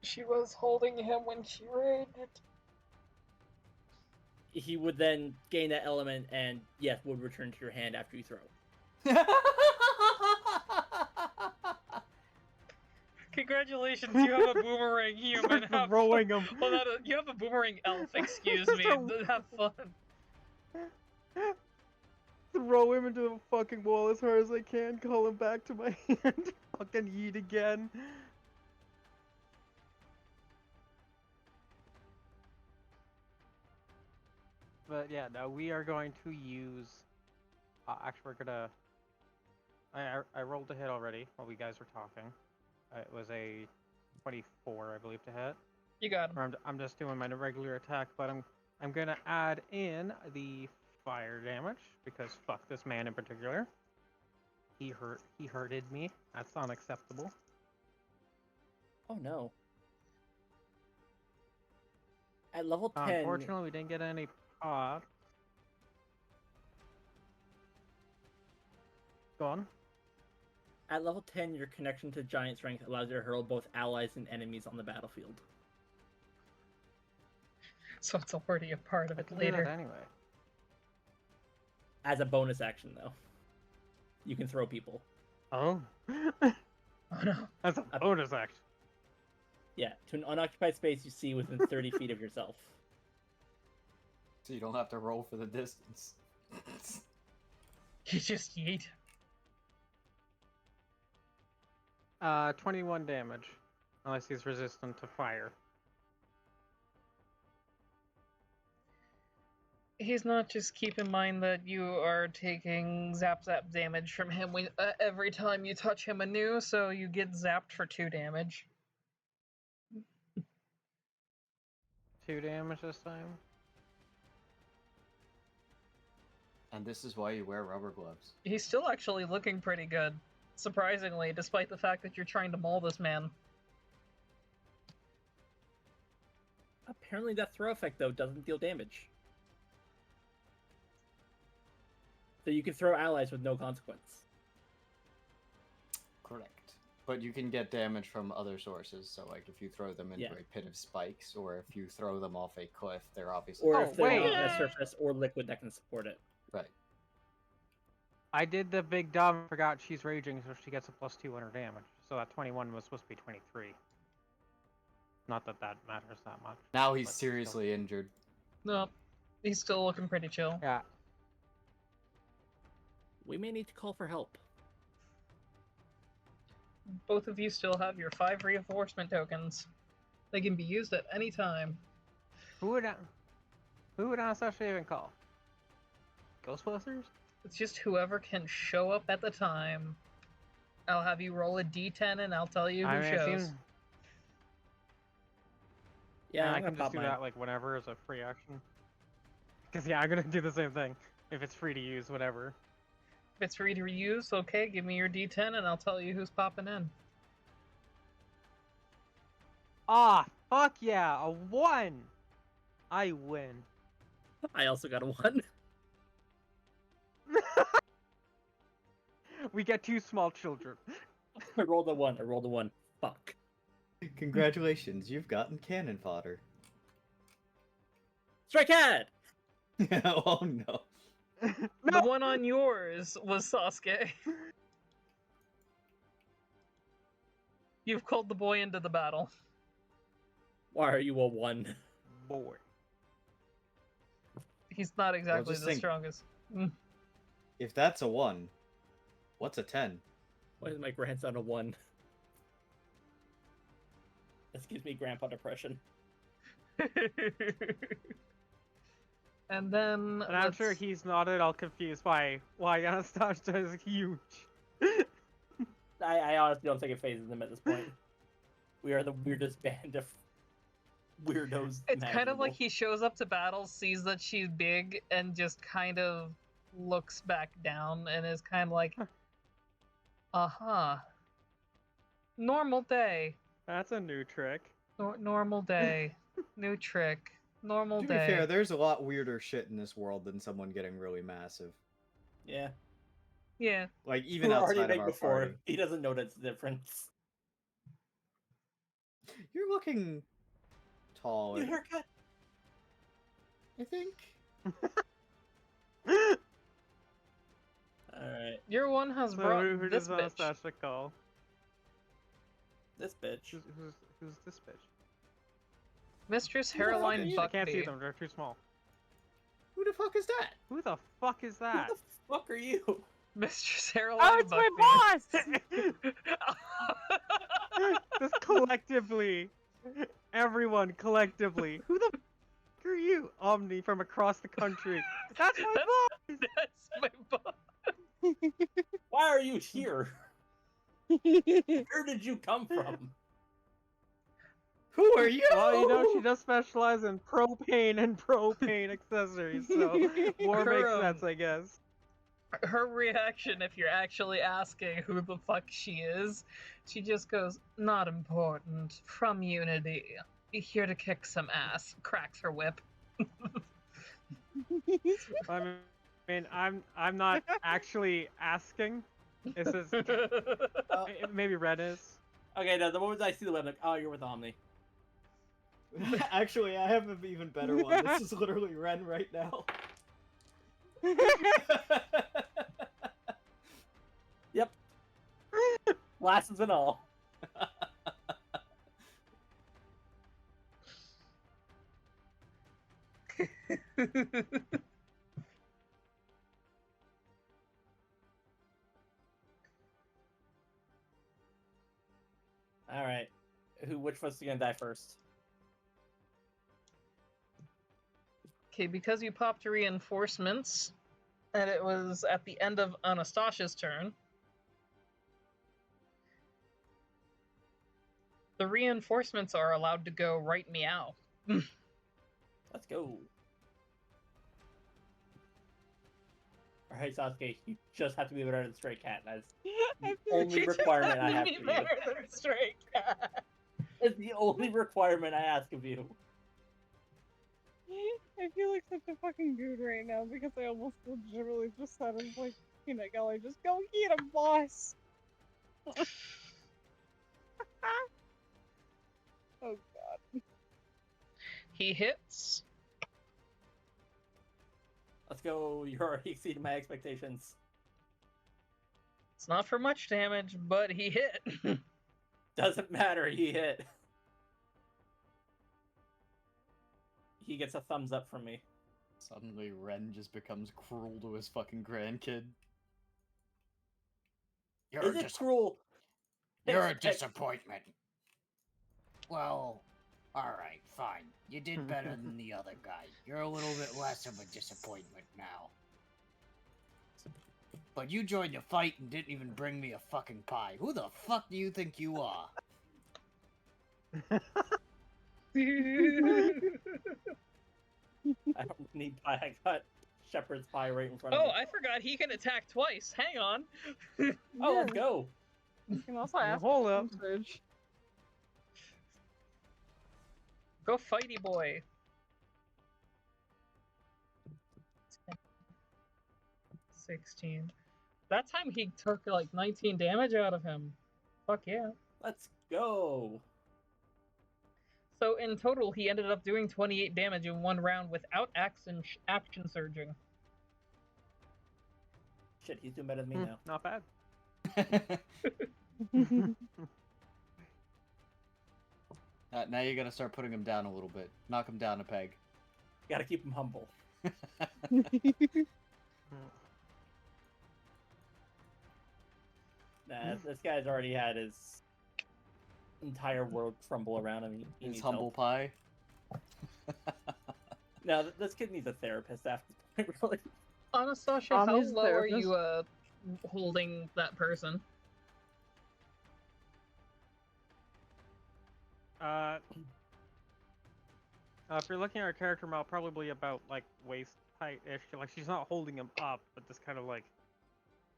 She was holding him when she raged. he would then gain that element and yes, would return to your hand after you throw. Congratulations, you have a boomerang human. Have Throwing him. Well, not a, you have a boomerang elf. Excuse me. Have fun. Throw him into a fucking wall as hard as I can, call him back to my hand, fucking eat again. But yeah, no, we are going to use. Actually, we're gonna. I rolled a hit already while we guys were talking. It was a 24, I believe, to hit. You got him. I'm just doing my regular attack, but I'm gonna add in the fire damage because fuck this man in particular. He hurted me. That's unacceptable. Oh no. At level 10. Unfortunately, we didn't get any pots. Go on. At level 10, your connection to giant strength allows you to hurl both allies and enemies on the battlefield. So it's already a part of it Do later. that anyway. As a bonus action, though, you can throw people. Oh. Oh no. That's a bonus action. Yeah, to an unoccupied space you see within 30 feet of yourself. So you don't have to roll for the distance. You just yeet. 21 damage. Unless he's resistant to fire. He's not. Just keep in mind that you are taking zap damage from him every time you touch him anew, so you get zapped for 2 damage. 2 damage this time. And this is why you wear rubber gloves. He's still actually looking pretty good, surprisingly, despite the fact that you're trying to maul this man. Apparently that throw effect, though, doesn't deal damage. So you can throw allies with no consequence. Correct. But you can get damage from other sources, so like if you throw them into a pit of spikes, or if you throw them off a cliff, they're obviously... Or if they're not on a surface or liquid that can support it. Right. I did the big dumb, forgot she's raging, so she gets a plus 200 damage. So that 21 was supposed to be 23. Not that that matters that much. Now he's seriously injured. No, he's still looking pretty chill. Yeah. We may need to call for help. Both of you still have your 5 reinforcement tokens. They can be used at any time. Who would Anastasia even call? Ghostbusters? It's just whoever can show up at the time. I'll have you roll a d10 and I'll tell you who shows. Yeah, I can just do that like whenever as a free action. Because yeah, I'm gonna do the same thing. If it's free to use, whatever. If it's free to reuse, okay, give me your d10 and I'll tell you who's popping in. Ah, fuck yeah, a 1! I win. I also got a 1. We get 2 small children. I rolled a 1. I rolled a 1. Fuck. Congratulations, you've gotten cannon fodder. Strike at! Oh no. The one on yours was Sasuke. You've called the boy into the battle. Why are you a 1? Boy. He's not exactly just the think- strongest. If that's a 1, what's a 10? Why is my grandson a 1? This gives me grandpa depression. And then And I'm sure let's- he's not at all confused why Anastasia is huge. I honestly don't think it phases him at this point. We are the weirdest band of weirdos. It's kind of like imaginable. he shows up to battle, sees that she's big, and just kind of looks back down and is kind of like, uh-huh. Normal day. That's a new trick. Normal day. New trick. Normal To day. be fair, there's a lot weirder shit in this world than someone getting really massive. Yeah. Yeah. Like, even We were already outside of big our before. party. He doesn't notice the difference. You're looking tall. New haircut. I think. Alright. Your one has So brought who this does bitch. Anastasia call? This bitch. Who's this bitch? Mistress Who the fuck Hairline is she? I can't see Buckby. them. They're too small. Who the fuck is that? Who the fuck is that? Who the fuck are you? Mistress Hairline Oh, it's my Buckby. Just collectively. Everyone collectively. Who the fuck are you? Omni from across the country. That's my boss! That's my boss. Why are you here? Where did you come from? Who are you? Well, you know, she does specialize in propane and propane accessories, so more makes sense, I guess. Her reaction, if you're actually asking who the fuck she is, she just goes, "Not important. From Unity. Here to kick some ass." Cracks her whip. I mean, I'm not actually asking. This is maybe Red is. Okay, now the moment I see the web, I'm like, oh, you're with Omni. Actually, I have an even better one. This is literally Ren right now. Yep. Glasses and all. Alright. Which of us is gonna die first? Okay, because you popped reinforcements, and it was at the end of Anastasia's turn, the reinforcements are allowed to go right meow. Let's go. Alright, Sasuke, you just have to be better than Stray Cat. That's the only requirement I have Be for you. better than a stray cat. It's the only requirement I ask of you. I feel like such a fucking dude right now because I almost legitimately just said him like peanut gallery, just go get him, boss. Oh god. He hits. Let's go. You're already exceeding my expectations. It's not for much damage, but he hit. Doesn't matter. He hit. He gets a thumbs up from me. Suddenly, Ren just becomes cruel to his fucking grandkid. Is it cruel? You're a It's- disappointment. Well, alright, fine. You did better than the other guy. You're a little bit less of a disappointment now. But you joined the fight and didn't even bring me a fucking pie. Who the fuck do you think you are? I don't need pie. I got shepherd's pie right in front of Oh, me. I forgot he can attack twice. Hang on. Oh, let's go. You can also ask Hold up. Bridge. Go fighty boy. 16. That time he took like 19 damage out of him. Fuck yeah. Let's go. So in total, he ended up doing 28 damage in one round without action surging. Shit, he's doing better than me now. Not bad. Now you gotta start putting him down a little bit. Knock him down a peg. Gotta keep him humble. Nah, this guy's already had his entire world crumble around him. He His needs humble help. pie. No, this kid needs a therapist after this point, really. Anastasia, Tom how is the low are therapist. you holding that person? If you're looking at her character model, probably about like waist height-ish. Like she's not holding him up, but just kind of like,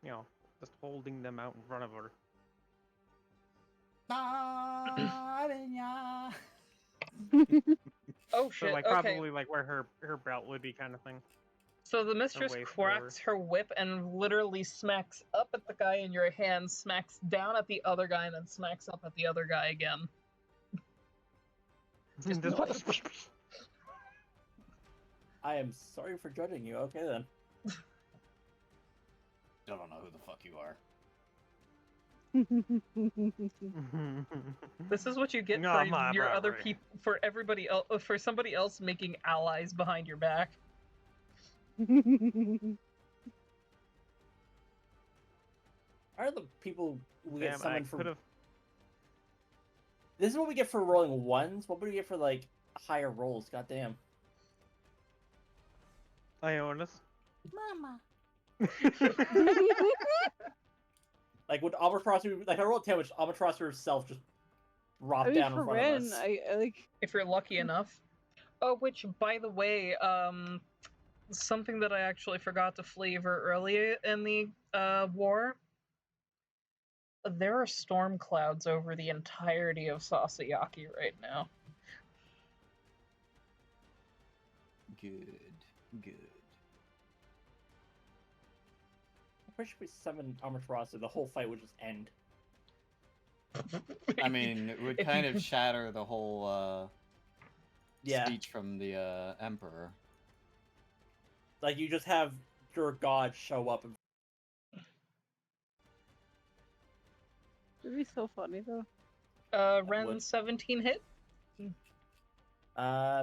you know, just holding them out in front of her. Oh So shit, like okay. probably like where her belt would be, kind of thing. So the mistress waist, cracks her whip and literally smacks up at the guy in your hand, smacks down at the other guy, and then smacks up at the other guy again. Just I am sorry for judging you. Okay then. I don't know who the fuck you are. This is what you get No, for my your other brother. people, for everybody else, for somebody else making allies behind your back. Are the people we get Damn, I summoned could from? have. This is what we get for rolling ones. What would we get for like higher rolls? Goddamn. Ionis. Mama. Like would Albatross, like I rolled 10, which Albatross herself just dropped down in for front Ren, of us. I like. If you're lucky enough. Oh, which, by the way, something that I actually forgot to flavor earlier in the war. There are storm clouds over the entirety of Sasayaki right now. Good. I wish we summoned Albatross so the whole fight would just end. I mean, it would kind of shatter the whole speech from the Emperor. Like you just have your god show up and It'd be so funny though. Ren would. 17 hit?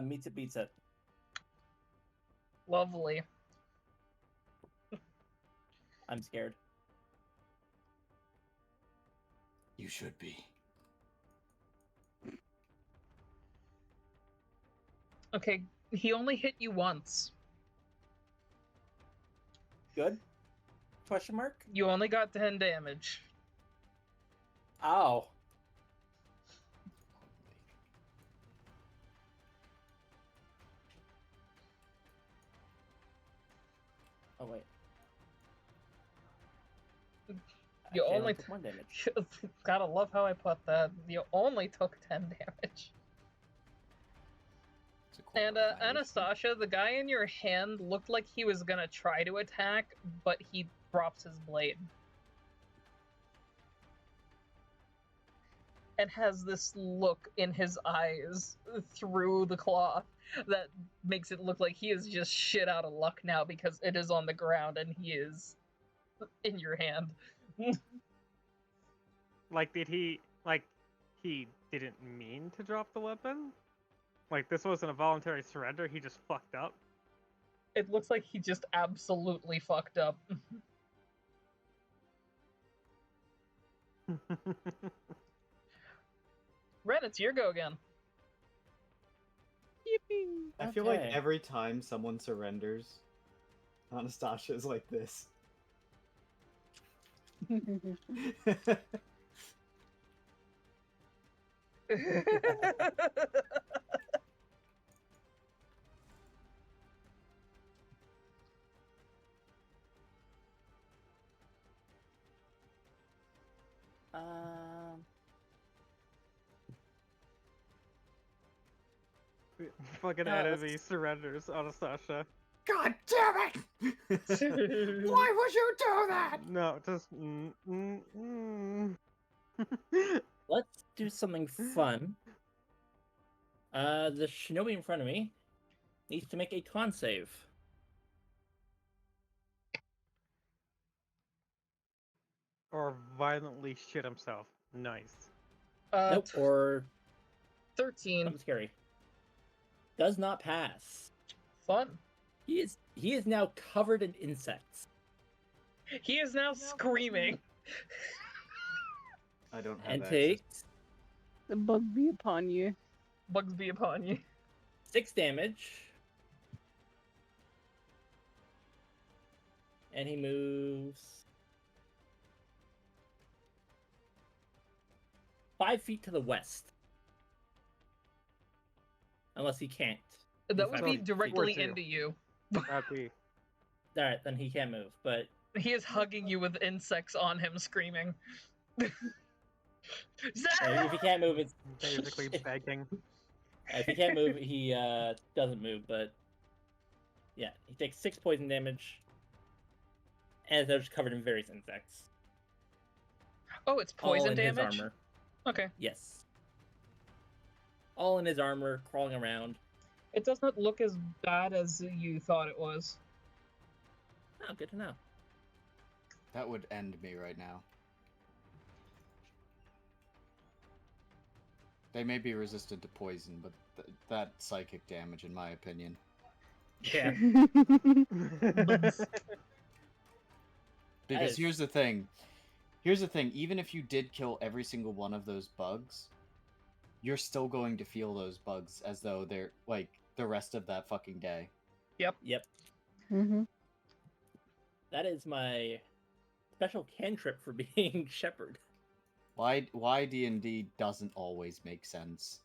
meets it, beats it. Lovely. I'm scared. You should be. Okay, he only hit you once. Good? Question mark? You only got 10 damage. Ow. Oh wait. You Actually, I only took 1 damage. Gotta love how I put that. You only took 10 damage. And Anastasia, the guy in your hand looked like he was gonna try to attack, but he drops his blade. And has this look in his eyes through the cloth that makes it look like he is just shit out of luck now because it is on the ground and he is in your hand. Like, he didn't mean to drop the weapon? Like, this wasn't a voluntary surrender, he just fucked up? It looks like he just absolutely fucked up. Ren, it's your go again. Yippee! I feel like Okay. every time someone surrenders, Anastasia is like this. Fucking enemy surrenders, Anastasia. God damn it! Why would you do that? No, just. Let's do something fun. The shinobi in front of me needs to make a con save. Or violently shit himself. Nice. Nope, or 13. something scary. Does not pass. Fun. He is now covered in insects. He is now screaming. I don't have And access. takes The bug be upon you. Bugs be upon you. 6 damage. And he moves 5 feet to the west. Unless he can't. That would be So, directly towards you. into you. That'd be. Alright, then he can't move, but He is hugging you with insects on him, screaming. if he can't move, it's Basically begging. if he can't move, he doesn't move. But yeah, he takes 6 poison damage, and they're just covered in various insects. Oh, it's All poison in damage? his armor. Okay. Yes. All in his armor, crawling around. It does not look as bad as you thought it was. Oh, good to know. That would end me right now. They may be resistant to poison, but that psychic damage, in my opinion. Yeah. Because here's the thing. Here's the thing. Even if you did kill every single one of those bugs, you're still going to feel those bugs as though they're like the rest of that fucking day. Yep. Mm-hmm. That is my special cantrip for being shepherd. Why D&D doesn't always make sense.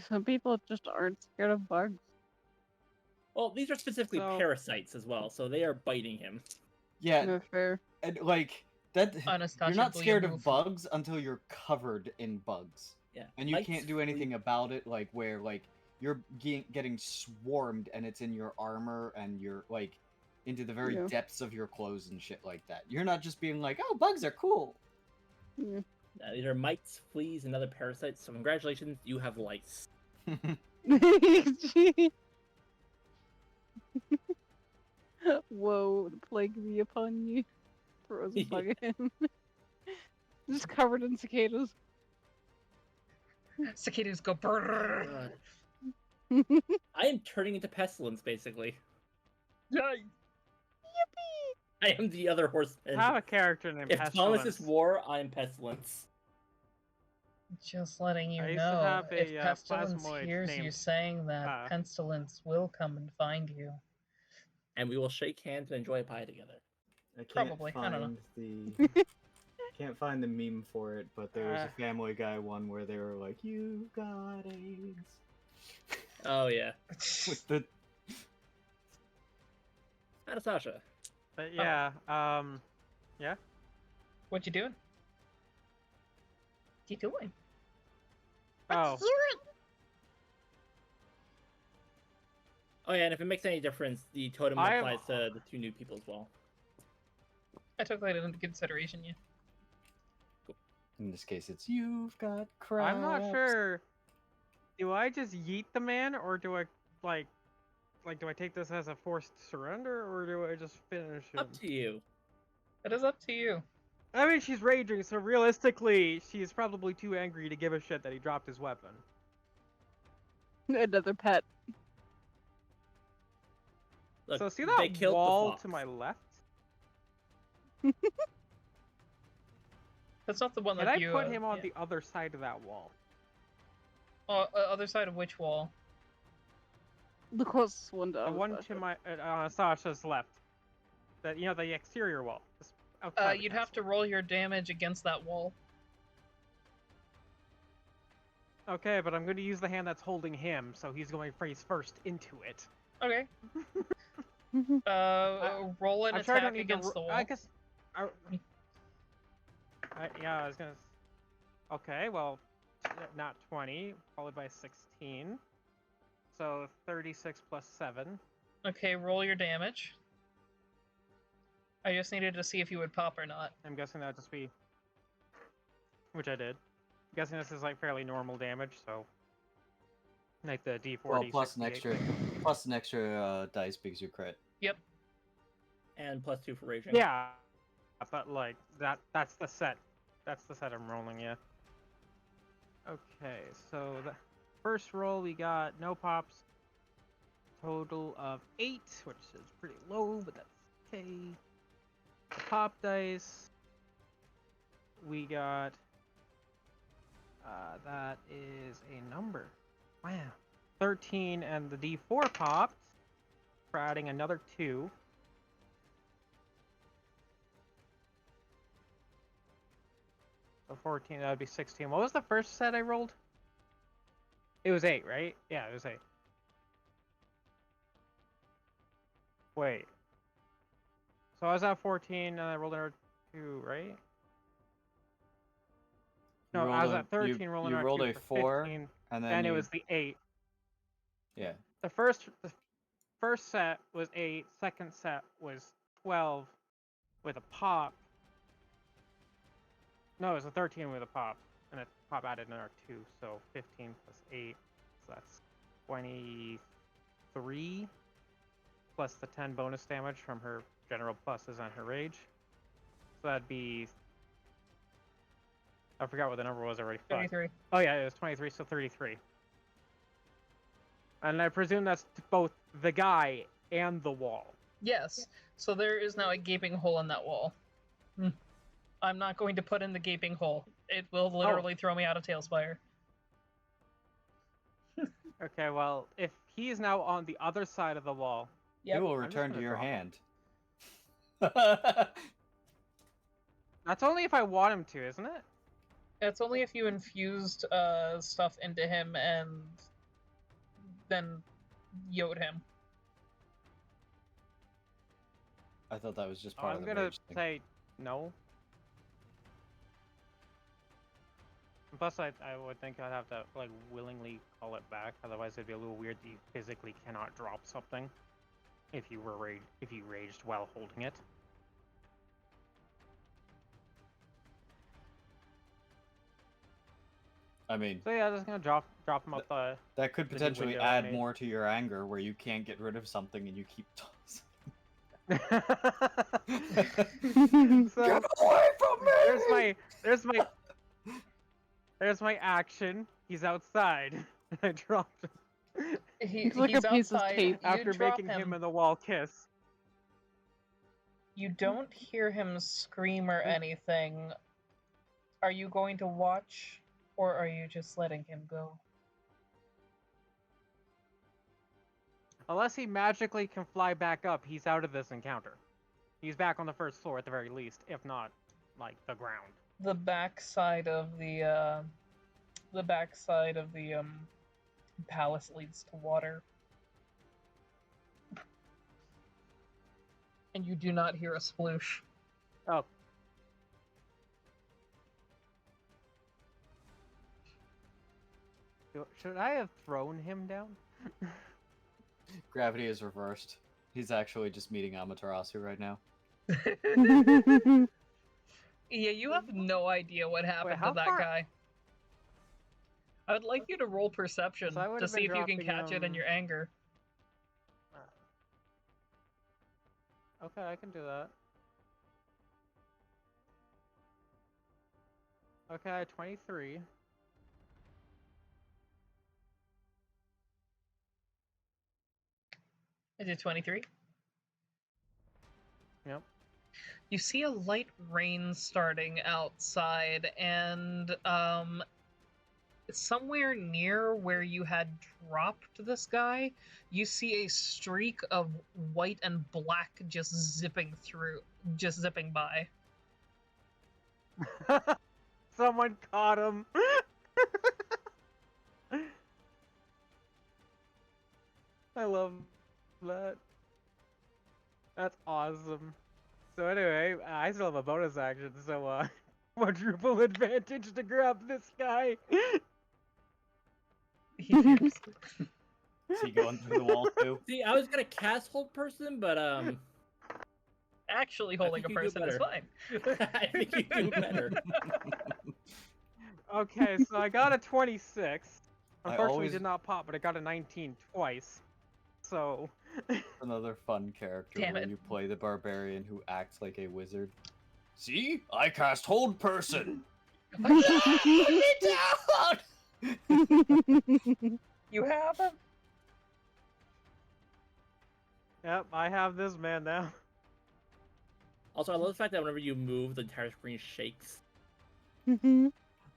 Some people just aren't scared of bugs. Well, these are specifically So- parasites as well, so they are biting him. Yeah, No fair. and like that. Anastasia, You're not will you scared of move? bugs until you're covered in bugs. Yeah. And you Mites, can't do anything about it, like where like you're getting swarmed and it's in your armor and you're like into the very Yeah. depths of your clothes and shit like that. You're not just being like, oh, bugs are cool. Yeah. These are mites, fleas, and other parasites. So congratulations, you have lice. Whoa, the plague be upon you. Throws a bug at him. Just covered in cicadas. Cicadas go brrrr. I am turning into pestilence, basically. Yay! I am the other horseman. I have a character named If Thomas Pestilence. is war, I am pestilence. Just letting you I used to know, have if a, Pestilence plasmoid hears you named, saying that, Pestilence will come and find you. And we will shake hands and enjoy a pie together. I can't Probably, I don't know. find the can't find the meme for it, but there was a Family Guy one where they were like, "You got AIDS." Oh yeah. With the Anastasia. But yeah, yeah. What you doing? What you doing? Oh, Oh yeah, and if it makes any difference, the totem I am- applies to the 2 new people as well. I took that into consideration, yeah. in this case, it's you've got crabs. I'm not sure. Do I just yeet the man, or do I like do I take this as a forced surrender, or do I just finish him? Up to you. It is up to you. I mean, she's raging, so realistically, she's probably too angry to give a shit that he dropped his weapon. Another pet. Look, So see they that killed the wall fox. to my left? That's not the one Can that I you. put him on yeah. the other side of that wall? Other side of which wall? The closest one to The one Anastasia. to my Sasha's left. That the exterior wall. Just outside the You'd have to roll your damage against that wall. Okay, but I'm going to use the hand that's holding him, so he's going face first into it. Okay. Roll an I'm sure I don't attack need to against the wall. I guess. Yeah, I was gonna. Okay, well, not 20, followed by 16. So 36 plus 7. Okay, roll your damage. I just needed to see if you would pop or not. I'm guessing that would just be. Which I did. I'm guessing this is like fairly normal damage, so. Like the D4. Well, plus an extra dice because you crit. Yep. And plus 2 for raging. Yeah, but like that's the set. That's the set I'm rolling, yeah. Okay, so the first roll we got no pops, total of 8, which is pretty low, but that's okay. Pop dice. We got. That is a number. Wow. 13, and the D4 popped. For adding another 2. So 14, that would be 16. What was the first set I rolled? It was 8, right? Yeah, it was 8. Wait. So I was at 14 and I rolled another 2, right? No, I was at 13 rolling you another rolled 2 a for 4, 15, and then and it you... was the 8. Yeah. The first set was 8, second set was 12 with a pop. No, it was a 13 with a pop, and a pop added another 2, so 15 plus 8, so that's 23, plus the 10 bonus damage from her general pluses on her rage. So that'd be... I forgot what the number was already. 33. Oh yeah, it was 23, so 33. And I presume that's both the guy and the wall. Yes. So there is now a gaping hole in that wall. I'm not going to put in the gaping hole. It will literally throw me out of Tailspire. Okay, well, if he is now on the other side of the wall... It will return to your hand. That's only if I want him to, isn't it? It's only if you infused stuff into him and then yode him. I thought that was just part of I'm the gonna rage thing. say no. Plus, I would think I'd have to like willingly call it back. Otherwise, it'd be a little weird that you physically cannot drop something if you raged while holding it. I mean... So yeah, just gonna drop him up. That could the new potentially window I add made. more to your anger, where you can't get rid of something and you keep tossing. So, get away from me! There's my action. He's outside. I dropped him. He's like a piece of outside. tape. You After drop making him and the wall kiss. You don't hear him scream or anything. Are you going to watch, or are you just letting him go? Unless he magically can fly back up, he's out of this encounter. He's back on the first floor at the very least, if not, like, the ground. The backside of the palace leads to water. And you do not hear a sploosh. Oh. Should I have thrown him down? Gravity is reversed. He's actually just meeting Amaterasu right now. Yeah, you have no idea what happened how to that far- guy. I would like you to roll perception So I to would've see if been you can dropping catch it in him- your anger. Okay, I can do that. Okay, 23. I did 23. Yep. You see a light rain starting outside, and somewhere near where you had dropped this guy, you see a streak of white and black just zipping by. Someone caught him. I love that. That's awesome. So anyway, I still have a bonus action, so quadruple advantage to grab this guy. Is he going through the wall too? See, I was gonna cast hold person, but Actually I holding a think you do person is better. fine. I think you do better. Okay, so I got a 26. Unfortunately, always- did not pop, but I got a 19 twice. So. Another fun character Damn where it. you play the barbarian who acts like a wizard. See? I cast hold person! You have him? Yep, I have this man now. Also, I love the fact that whenever you move, the entire screen shakes.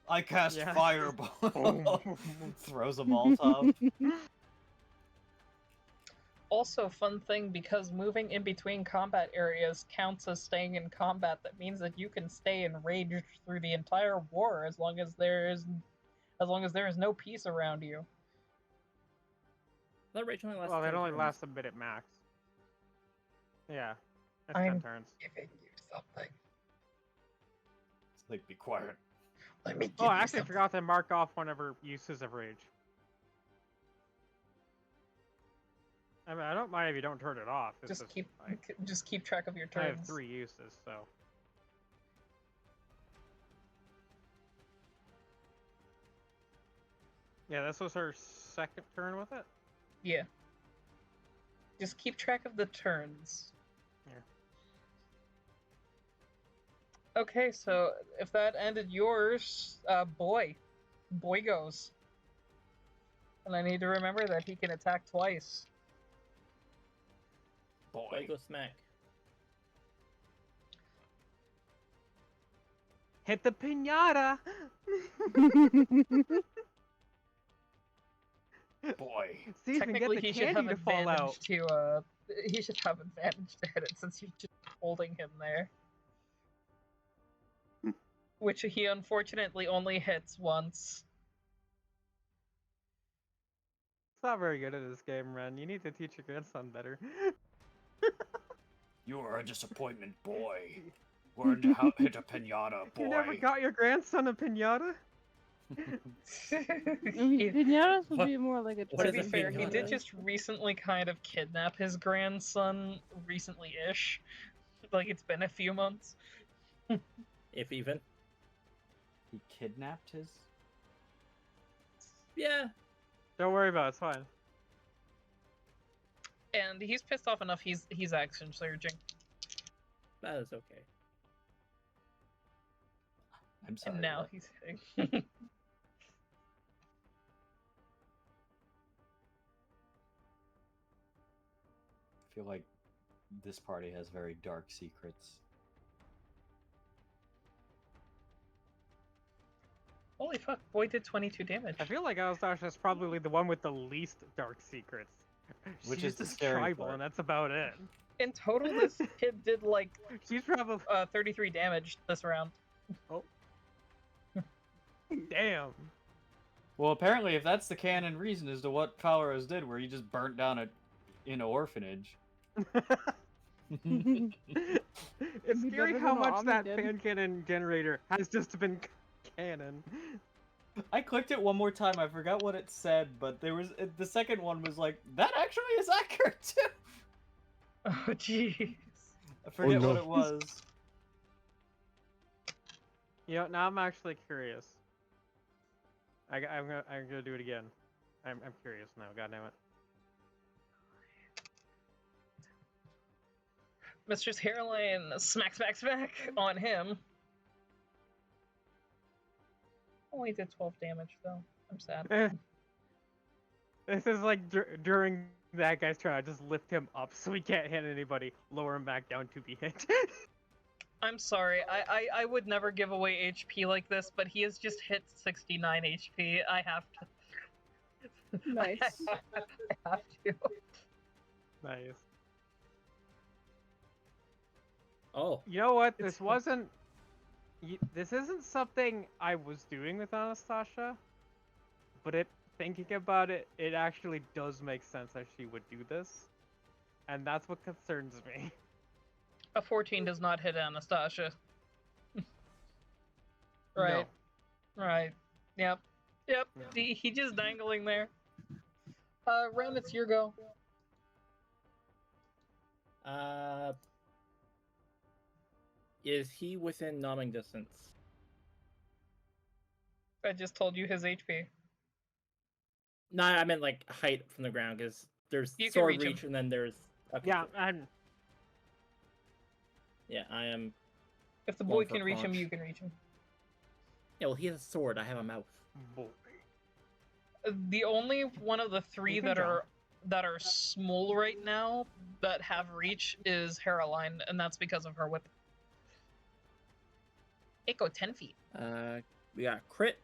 I cast Yeah. fireball. Throws a Molotov. Also, fun thing, because moving in between combat areas counts as staying in combat. That means that you can stay enraged through the entire war as long as there is no peace around you. That rage only lasts Well, 10 it only turns. lasts a minute max. Yeah, that's I'm 10 turns. giving you something. It's like, be quiet. Let me give Oh, I you actually something. forgot to mark off whenever uses of rage. I mean, I don't mind if you don't turn it off. It's Just keep track of your I have turns. 3 uses, so. Yeah, this was her second turn with it? Yeah. Just keep track of the turns. Yeah. Okay, so if that ended yours, boy goes. And I need to remember that he can attack twice. Boy go smack. Hit the pinata! Boy. See if you can get Technically, the he should have candy to fall out. advantage to he should have advantage to hit it since you're just holding him there. Which he unfortunately only hits once. It's not very good at this game, Ren. You need to teach your grandson better. You are a disappointment, boy. Learn to hit a pinata, boy. You never got your grandson a pinata? Pinatas would be more like a To be a fair, he did pinata? just recently kind of kidnap his grandson, recently-ish. Like, it's been a few months. If even. He kidnapped his? Yeah. Don't worry about it, it's fine. And he's pissed off enough, he's action surging. That is okay. I'm sorry. And now what? he's hitting. I feel like this party has very dark secrets. Holy fuck, boy did 22 damage. I feel like Anastasia probably the one with the least dark secrets. Which She's is the just scary tribal, part. and that's about it. In total, this kid did like She's probably 33 damage this round. oh, damn. Well, apparently, if that's the canon reason as to what Coloros did, where he just burnt down an orphanage. It's Be scary better how than much Ami that did. fan cannon generator has just been canon. I clicked it one more time. I forgot what it said, but there was the second one was like that actually is accurate too. Oh jeez. I forget no. what it was. You know, now I'm actually curious. I'm gonna do it again. I'm curious now. God damn it. Mistress Hairline smack on him. Only did 12 damage though. I'm sad. This is like during that guy's turn. I just lift him up so he can't hit anybody. Lower him back down to be hit. I'm sorry, I would never give away HP like this, but he has just hit 69 HP. I have to. Nice. I have to. Nice. Oh. You know what? This wasn't. This isn't something I was doing with Anastasia, but thinking about it, it actually does make sense that she would do this, and that's what concerns me. A 14 does not hit Anastasia. Right. No. Right. Yep. Yep. No. He just dangling there. Ren, it's your go. Is he within numbing distance? I just told you his HP. No, I meant like height from the ground, because there's You can sword reach him. reach, and then there's. Okay, Yeah, cool. and Yeah, I am. If the Going boy for can reach him, punch. you can reach him. Yeah, well, he has a sword. I have a mouth. boy. The only one of the three You can that are that are small right now that have reach is Hairline, and that's because of her whip. It go 10 feet. We got crit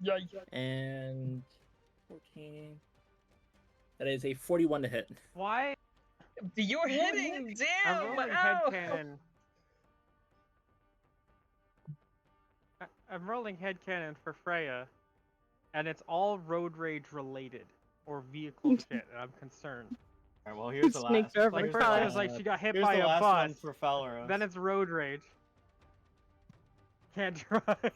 Yeah. and 14. That is a 41 to hit. Why? You're hitting! I'm Damn! rolling Ow! headcanon. I'm rolling headcanon for Freya, and it's all road rage related or vehicle shit, and I'm concerned. Alright, well, here's the Snake last. driver Like here's first the it was last- like she got hit here's by the a last bus. one for Falros. Then it's road rage. Can't drive.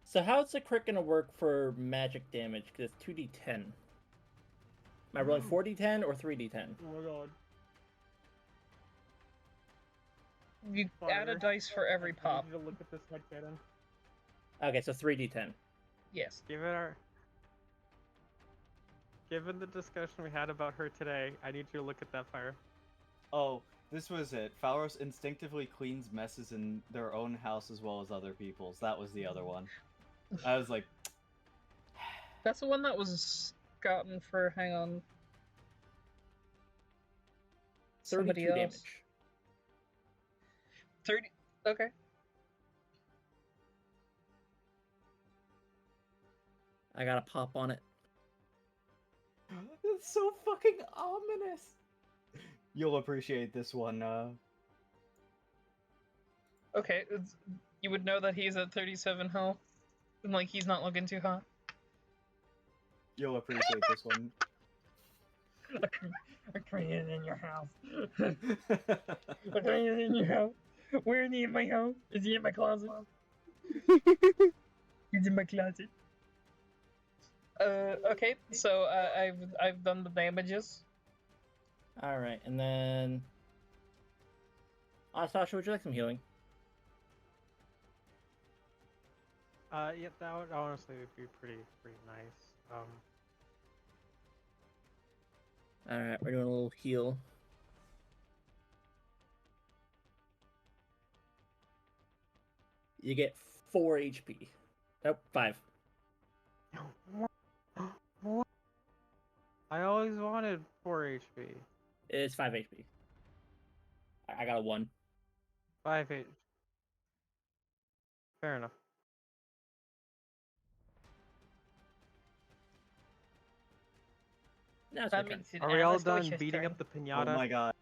So how's the crit gonna work for magic damage? Because it's 2d10. Am I rolling 4d10 or 3d10? Oh my god. You add a dice for every pop. I need you to look at this headcanon. Okay, so 3d10. Yes. Given the discussion we had about her today, I need you to look at that fire. Oh, this was it. Falros instinctively cleans messes in their own house as well as other people's. That was the other one. I was like, That's the one that was gotten for, hang on. 32 Somebody else. damage. 30. Okay. I gotta pop on it. it's so fucking ominous. You'll appreciate this one. Okay. You would know that he's at 37 health. And, like, he's not looking too hot. You'll appreciate this one. I created in your house. I created in your house. Where is he in my house? Is he in my closet? He's in my closet. Okay, so I've done the damages. All right, and then Sasha, would you like some healing? Yeah, that would honestly be pretty nice. All right, we're doing a little heal. You get 4 HP. Nope, 5. What? I always wanted 4 HP. It's 5 HP. I got a 1. 5 HP. Fair enough. No, it's That okay. makes it Are we all Alice done Deutsch's beating turn. up the pinata? Oh my god.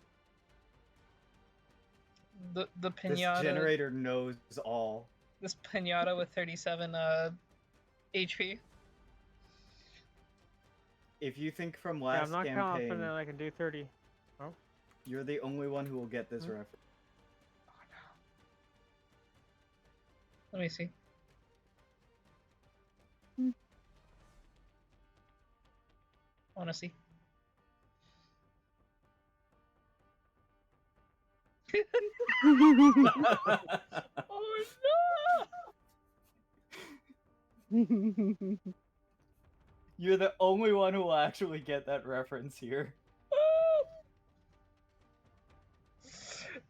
The This pinata. generator knows all. This pinata with 37 HP. If you think from Yeah, last I'm not campaign, confident I can do 30. Oh. you're the only one who will get this Hmm? reference. Let me see. I wanna see. Oh You're the only one who will actually get that reference here. no!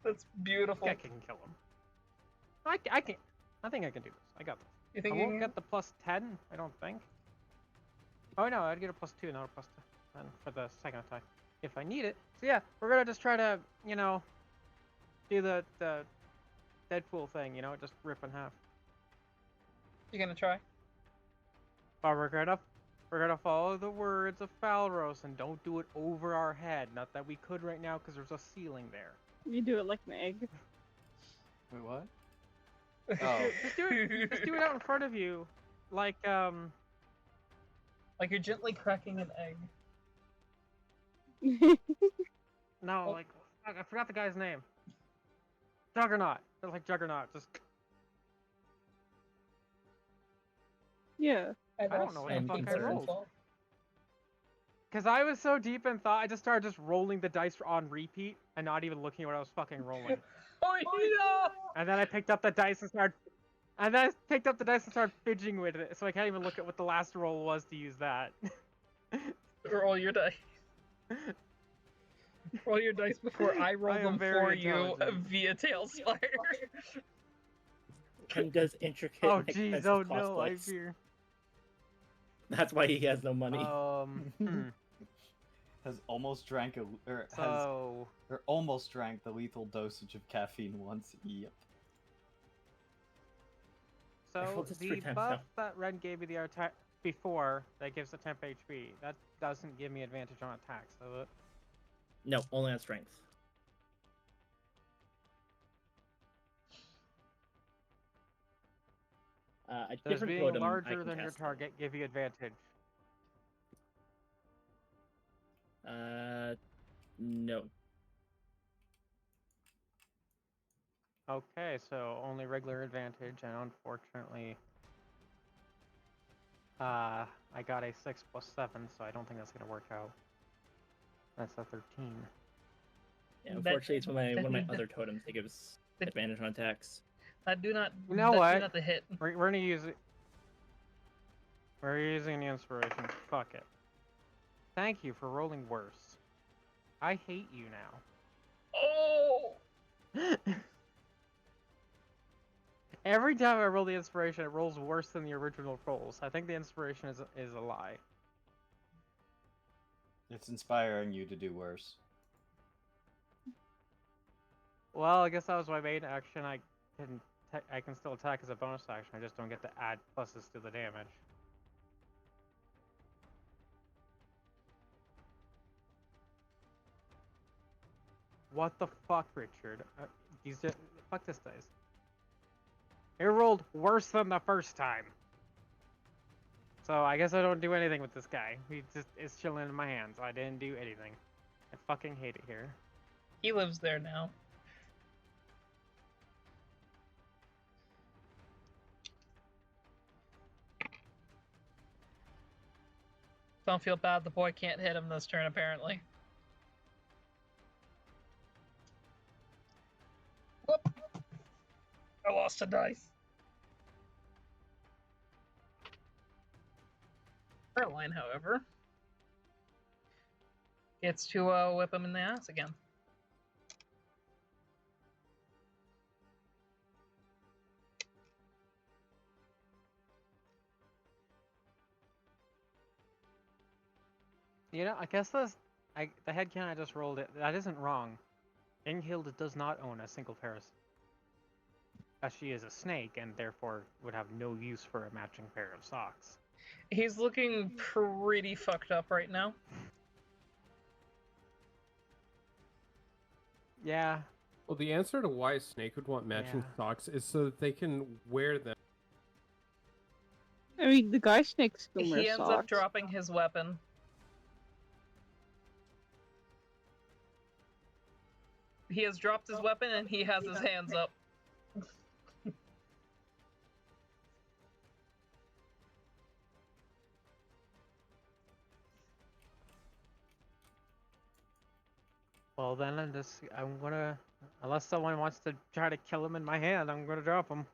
That's beautiful. I can kill him. I can. I think I can do this. I got this. You I think you won't can? get the plus 10, I don't think. Oh no, I'd get a plus 2, not a plus 10 for the second attack. If I need it. So yeah, we're gonna just try to, you know, do the Deadpool thing, you know, just rip in half. You gonna try? But we're gonna follow the words of Falros and don't do it over our head. Not that we could right now because there's a ceiling there. You do it like an egg. Wait, what? Oh. Just do it out in front of you, like Like you're gently cracking an egg. no, Oh. like I forgot the guy's name. Juggernaut. They're like Juggernaut. Just Yeah. I don't know what the I'm fuck I concerned. rolled. Because I was so deep in thought, I just started just rolling the dice on repeat and not even looking at what I was fucking rolling. Oh no! And then I picked up the dice and started fidgeting with it, so I can't even look at what the last roll was to use that. Roll your dice. Roll your dice before I roll I am them very for you intelligent. via Tailspire. Ken does intricate Oh and jeez, expensive oh no, I cosplays. fear. That's why he has no money. Has almost drank So almost drank the lethal dosage of caffeine once. Yep. So rolled this 3 the times buff now. that Ren gave me the attack before that gives the temp HP, that doesn't give me advantage on attacks, does it? No, only on strength. A Does different being totem I larger can than your cast, though. target give you advantage? No. Okay, so only regular advantage, and unfortunately, I got a 6 + 7, so I don't think that's gonna work out. That's a 13. Yeah, unfortunately, it's one of my other totems that gives advantage on attacks. Do not. You know Do what? not the hit. We're gonna use it. We're using the inspiration. Fuck it. Thank you for rolling worse. I hate you now. Oh! Every time I roll the inspiration, it rolls worse than the original rolls. I think the inspiration is a lie. It's inspiring you to do worse. Well, I guess that was my main action. I can still attack as a bonus action. I just don't get to add pluses to the damage. What the fuck, Richard? He's just fuck this dice. It rolled worse than the first time. So I guess I don't do anything with this guy. He just is chilling in my hands. I didn't do anything. I fucking hate it here. He lives there now. Don't feel bad. The boy can't hit him this turn, apparently. Whoop! I lost a dice. Caroline, however, gets to whip him in the ass again. You know, I guess the headcanon I just rolled, that isn't wrong. Inghilda does not own a single pair of... As she is a snake, and therefore would have no use for a matching pair of socks. He's looking pretty fucked up right now. Yeah. Well, the answer to why a snake would want matching socks is so that they can wear them. I mean, the guy snakes still wear He ends socks. up dropping his weapon. He has dropped his weapon and he has his hands up. Well, then I'm gonna, unless someone wants to try to kill him in my hand, I'm gonna drop him.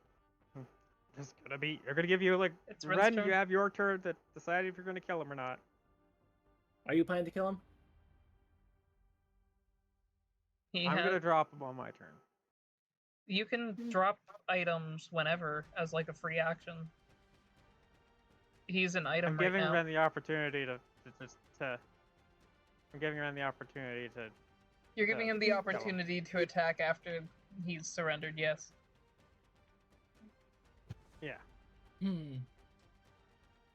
You're gonna give you, like, Ren, you have your turn to decide if you're gonna kill him or not. Are you planning to kill him? I'm gonna drop him on my turn. You can drop items whenever as like a free action. He's an item I'm right giving now. Ren the opportunity to. I'm giving Ren the opportunity to. You're giving him the opportunity to attack after he's surrendered, yes. Yeah.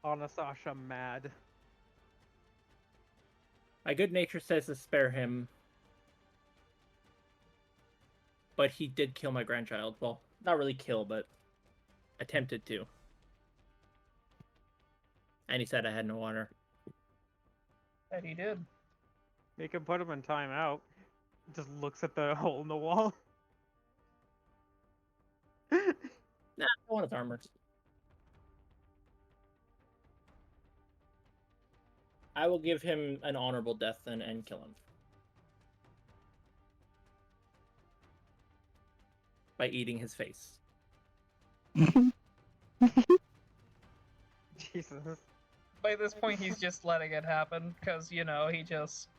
Anastasha mad. My good nature says to spare him, but he did kill my grandchild. Well, not really kill, but attempted to. And he said I had no honor. That he did. You can put him in timeout. Just looks at the hole in the wall. Nah, I want his armor. I will give him an honorable death then and kill him. By eating his face. Jesus. By this point, he's just letting it happen, because, you know, he just...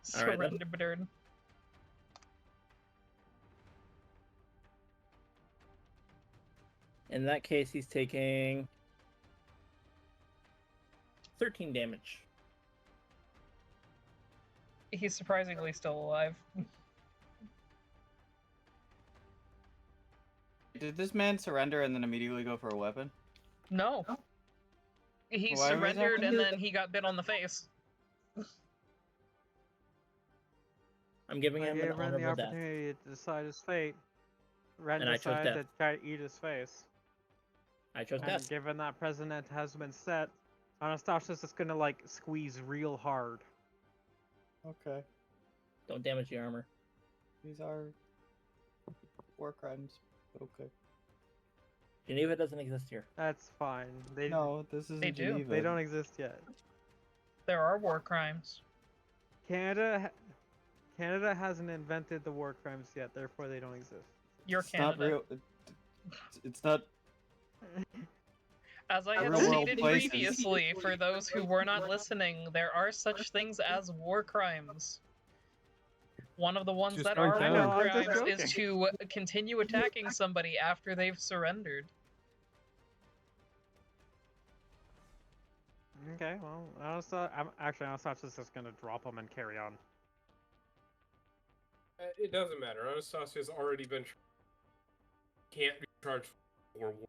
surrendered. In that case, he's taking 13 damage. He's surprisingly still alive. Did this man surrender and then immediately go for a weapon? No. He Why are we surrendered talking? and then he got bit on the face. I'm giving I him an gave Ren the honorable death. opportunity to decide his fate. Ren And I chose decided to death. try to eat his face. I chose And death. given that precedent has been set, Anastasia's just gonna like squeeze real hard. Okay. Don't damage the armor. These are war crimes, but okay. Geneva doesn't exist here. That's fine. They No, this isn't They do. Geneva. They don't exist yet. There are war crimes. Canada hasn't invented the war crimes yet, therefore they don't exist. You're It's not Canada. real. It's not. As I had Real world stated places. previously, for those who were not listening, there are such things as war crimes. One of the ones Just that don't are count. war I know, I'm just crimes is to continue attacking somebody after they've surrendered. Okay, well, Anastasia's just gonna drop him and carry on. It doesn't matter. Anastasia's already been. Can't be charged for war.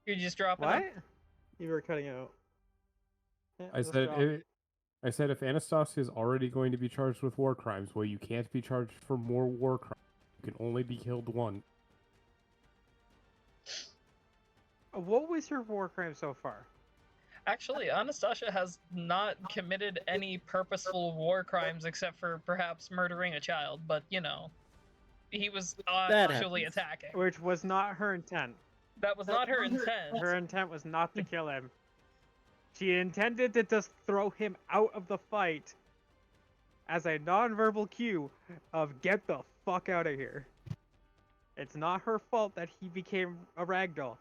You're just dropping What? him? You were cutting out. Yeah, I just said drop. I said if Anastasia is already going to be charged with war crimes, well, you can't be charged for more war crimes. You can only be killed one. What was your war crime so far? Actually, Anastasia has not committed any purposeful war crimes except for perhaps murdering a child, but you know, he was That actually happens. attacking. Which was not her intent. That was not her intent. Her intent was not to kill him. She intended to just throw him out of the fight as a non-verbal cue of get the fuck out of here. It's not her fault that he became a ragdoll.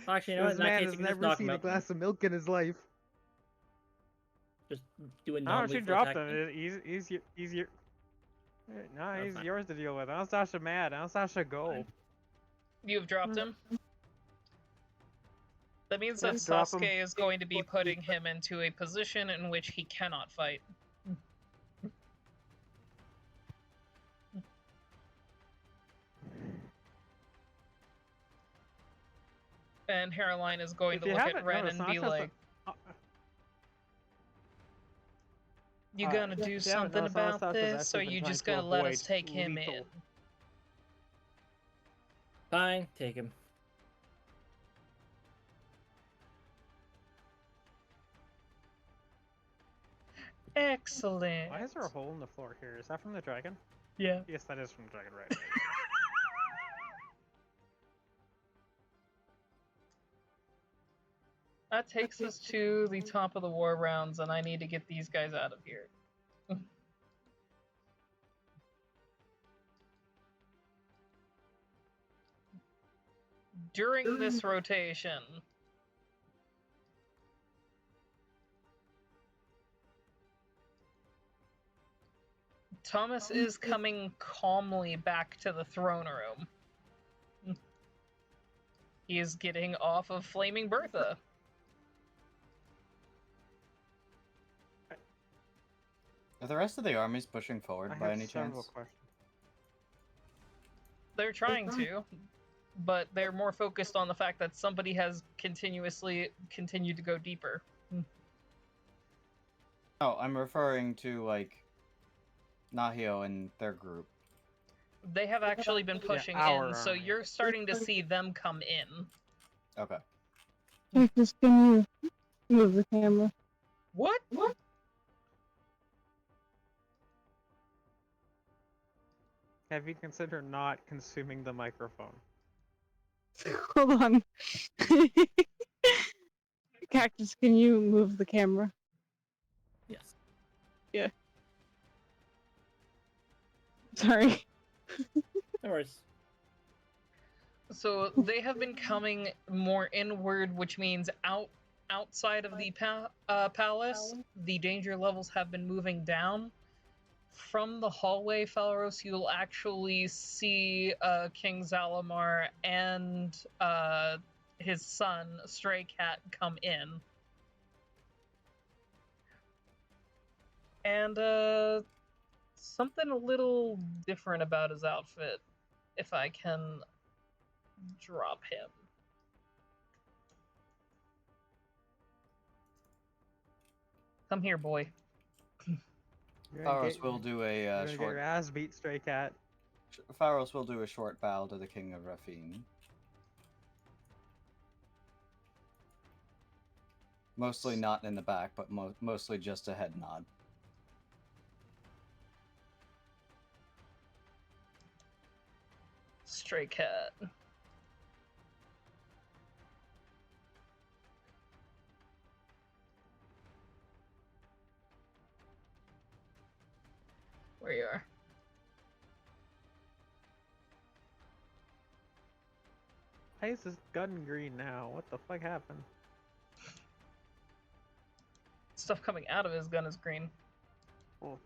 Actually, you know what? This In that man case, has you can just never knock seen him a out. glass of milk in his life. Just do a No, she non-lethal dropped attack. him. He's your. No, That's he's fine. yours to deal with. Anastasia mad. Anastasia go. You've dropped him? That means that Just drop him. Sasuke is going to be putting him into a position in which he cannot fight. And Hairline is going If to you look at haven't Ren noticed, and be Anastasia- like, "You gonna do if you haven't something noticed, about Anastasia's this, or actually been you trying just to gonna let us avoid take him lethal. in?" Fine, take him. Excellent. Why is there a hole in the floor here? Is that from the dragon? Yeah. Yes, that is from the dragon, right? That takes us to the top of the war rounds, and I need to get these guys out of here. During this rotation, Thomas is coming calmly back to the throne room. He is getting off of Flaming Bertha. Are the rest of the armies pushing forward I by have any several chance? questions. They're trying to, but they're more focused on the fact that somebody has continued to go deeper. Oh, I'm referring to like Nahio and their group. They have actually been pushing our in, so army. you're starting to see them come in. Okay. Cactus, can you move the camera? What? Have you considered not consuming the microphone? Hold on. Cactus, can you move the camera? Yes. Yeah. Sorry. No worries. So they have been coming more inward, which means outside of the palace, the danger levels have been moving down. from the hallway, Falros, you'll actually see King Zalamar and his son, Stray Cat, come in. And something a little different about his outfit, if I can drop him. Come here, boy. Pharos will do a You're gonna get short. your ass beat, Stray Cat. Pharos will do a short bow to the King of Rafine. Mostly not in the back, but mostly just a head nod. Stray Cat. Where you are. Why is this gun green now? What the fuck happened? Stuff coming out of his gun is green. Oh.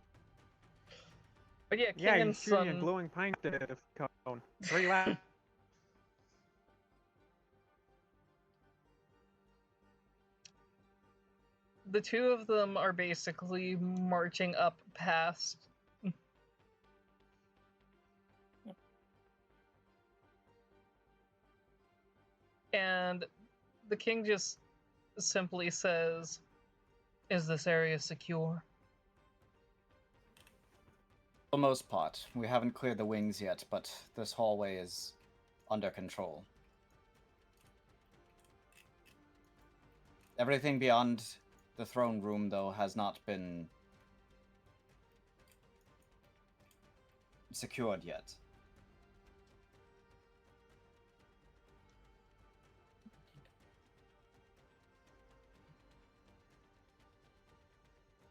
But yeah, King Yeah, and you're shooting a Son. glowing pine cone. Where you at? The two of them are basically marching up past. And the king just simply says, "Is this area secure?" For the most part, we haven't cleared the wings yet, but this hallway is under control. Everything beyond the throne room, though, has not been secured yet.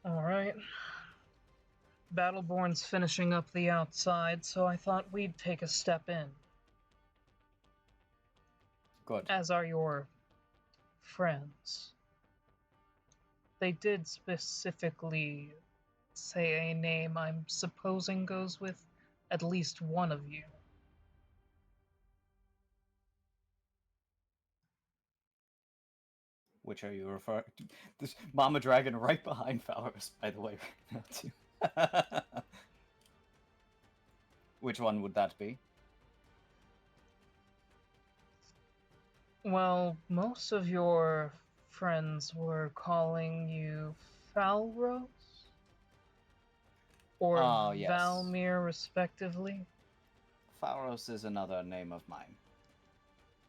Alright. Battleborn's finishing up the outside, so I thought we'd take a step in. Good. As are your friends. They did specifically say a name I'm supposing goes with at least one of you. Which are you referring to? This Mama Dragon right behind Pharos, by the way, right now, too. Which one would that be? Well, most of your friends were calling you Falros or Oh, yes. Valmir, respectively. Pharos is another name of mine.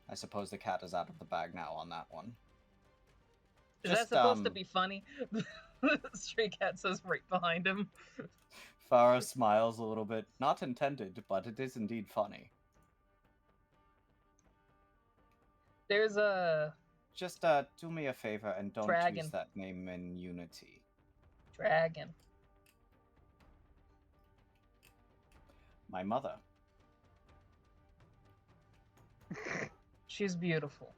I suppose the cat is out of the bag now on that one. Is that supposed to be funny? Stray Cat says right behind him. Pharos smiles a little bit. Not intended, but it is indeed funny. There's a... Just do me a favor and don't Dragon. use that name in Unity. Dragon. My mother. She's beautiful.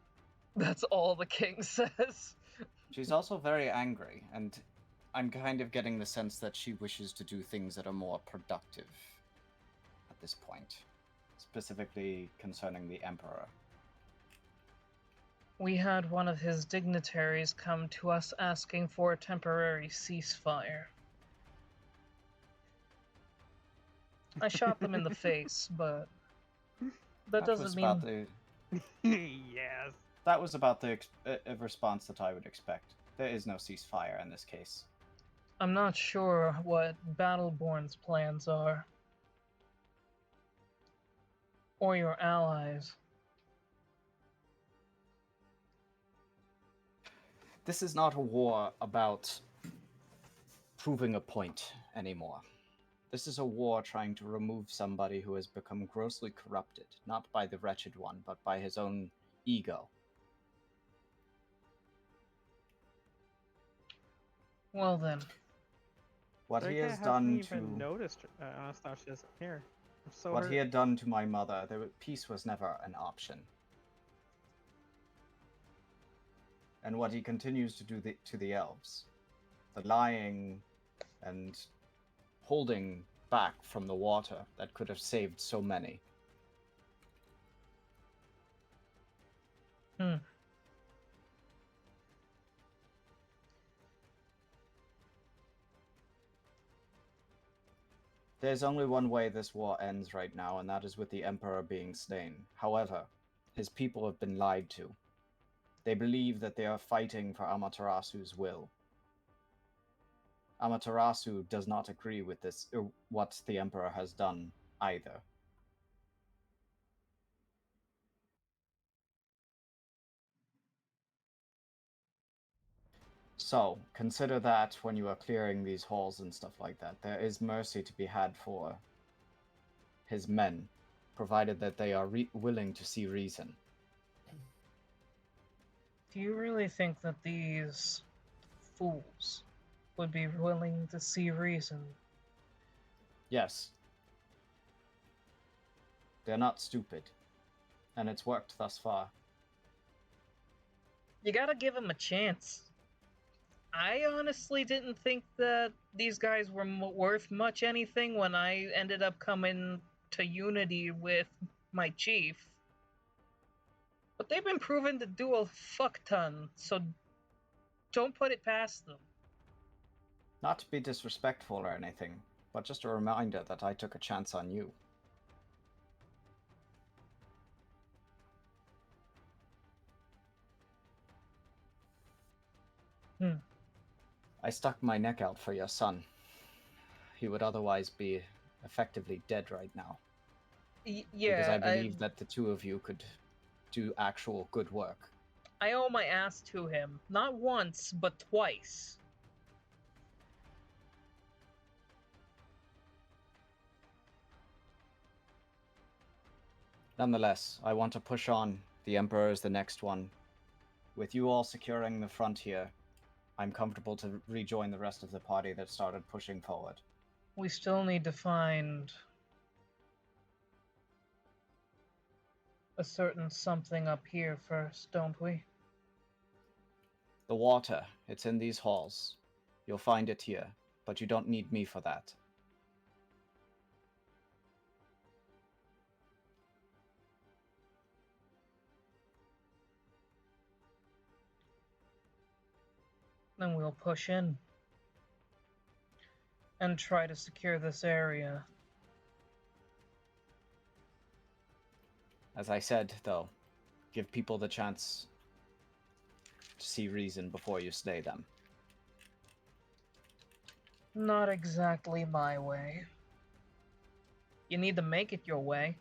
That's all the king says. She's also very angry, and I'm kind of getting the sense that she wishes to do things that are more productive at this point, specifically concerning the Emperor. We had one of his dignitaries come to us asking for a temporary ceasefire. I shot them in the face, but that doesn't mean... Yes. That was about the response that I would expect. There is no ceasefire in this case. I'm not sure what Battleborn's plans are. Or your allies. This is not a war about proving a point anymore. This is a war trying to remove somebody who has become grossly corrupted, not by the Wretched One, but by his own ego. Well then. What he has I done haven't even to... noticed Anastasia's here. I'm so What hurt. he had done to my mother, peace was never an option. And what he continues to do to the elves. The lying and holding back from the water that could have saved so many. Hmm. There's only one way this war ends right now, and that is with the Emperor being slain. However, his people have been lied to. They believe that they are fighting for Amaterasu's will. Amaterasu does not agree with this, or what the Emperor has done either. So, consider that when you are clearing these halls and stuff like that. There is mercy to be had for his men, provided that they are willing to see reason. Do you really think that these fools would be willing to see reason? Yes. They're not stupid. And it's worked thus far. You gotta give them a chance. I honestly didn't think that these guys were worth much anything when I ended up coming to unity with my chief. But they've been proven to do a fuck ton, so don't put it past them. Not to be disrespectful or anything, but just a reminder that I took a chance on you. I stuck my neck out for your son. He would otherwise be effectively dead right now. Yeah, because I believe that the two of you could do actual good work. I owe my ass to him. Not once, but twice. Nonetheless, I want to push on. The Emperor is the next one. With you all securing the frontier, I'm comfortable to rejoin the rest of the party that started pushing forward. We still need to find a certain something up here first, don't we? The water, it's in these halls. You'll find it here, but you don't need me for that. Then we'll push in and try to secure this area. As I said, though, give people the chance to see reason before you slay them. Not exactly my way. You need to make it your way.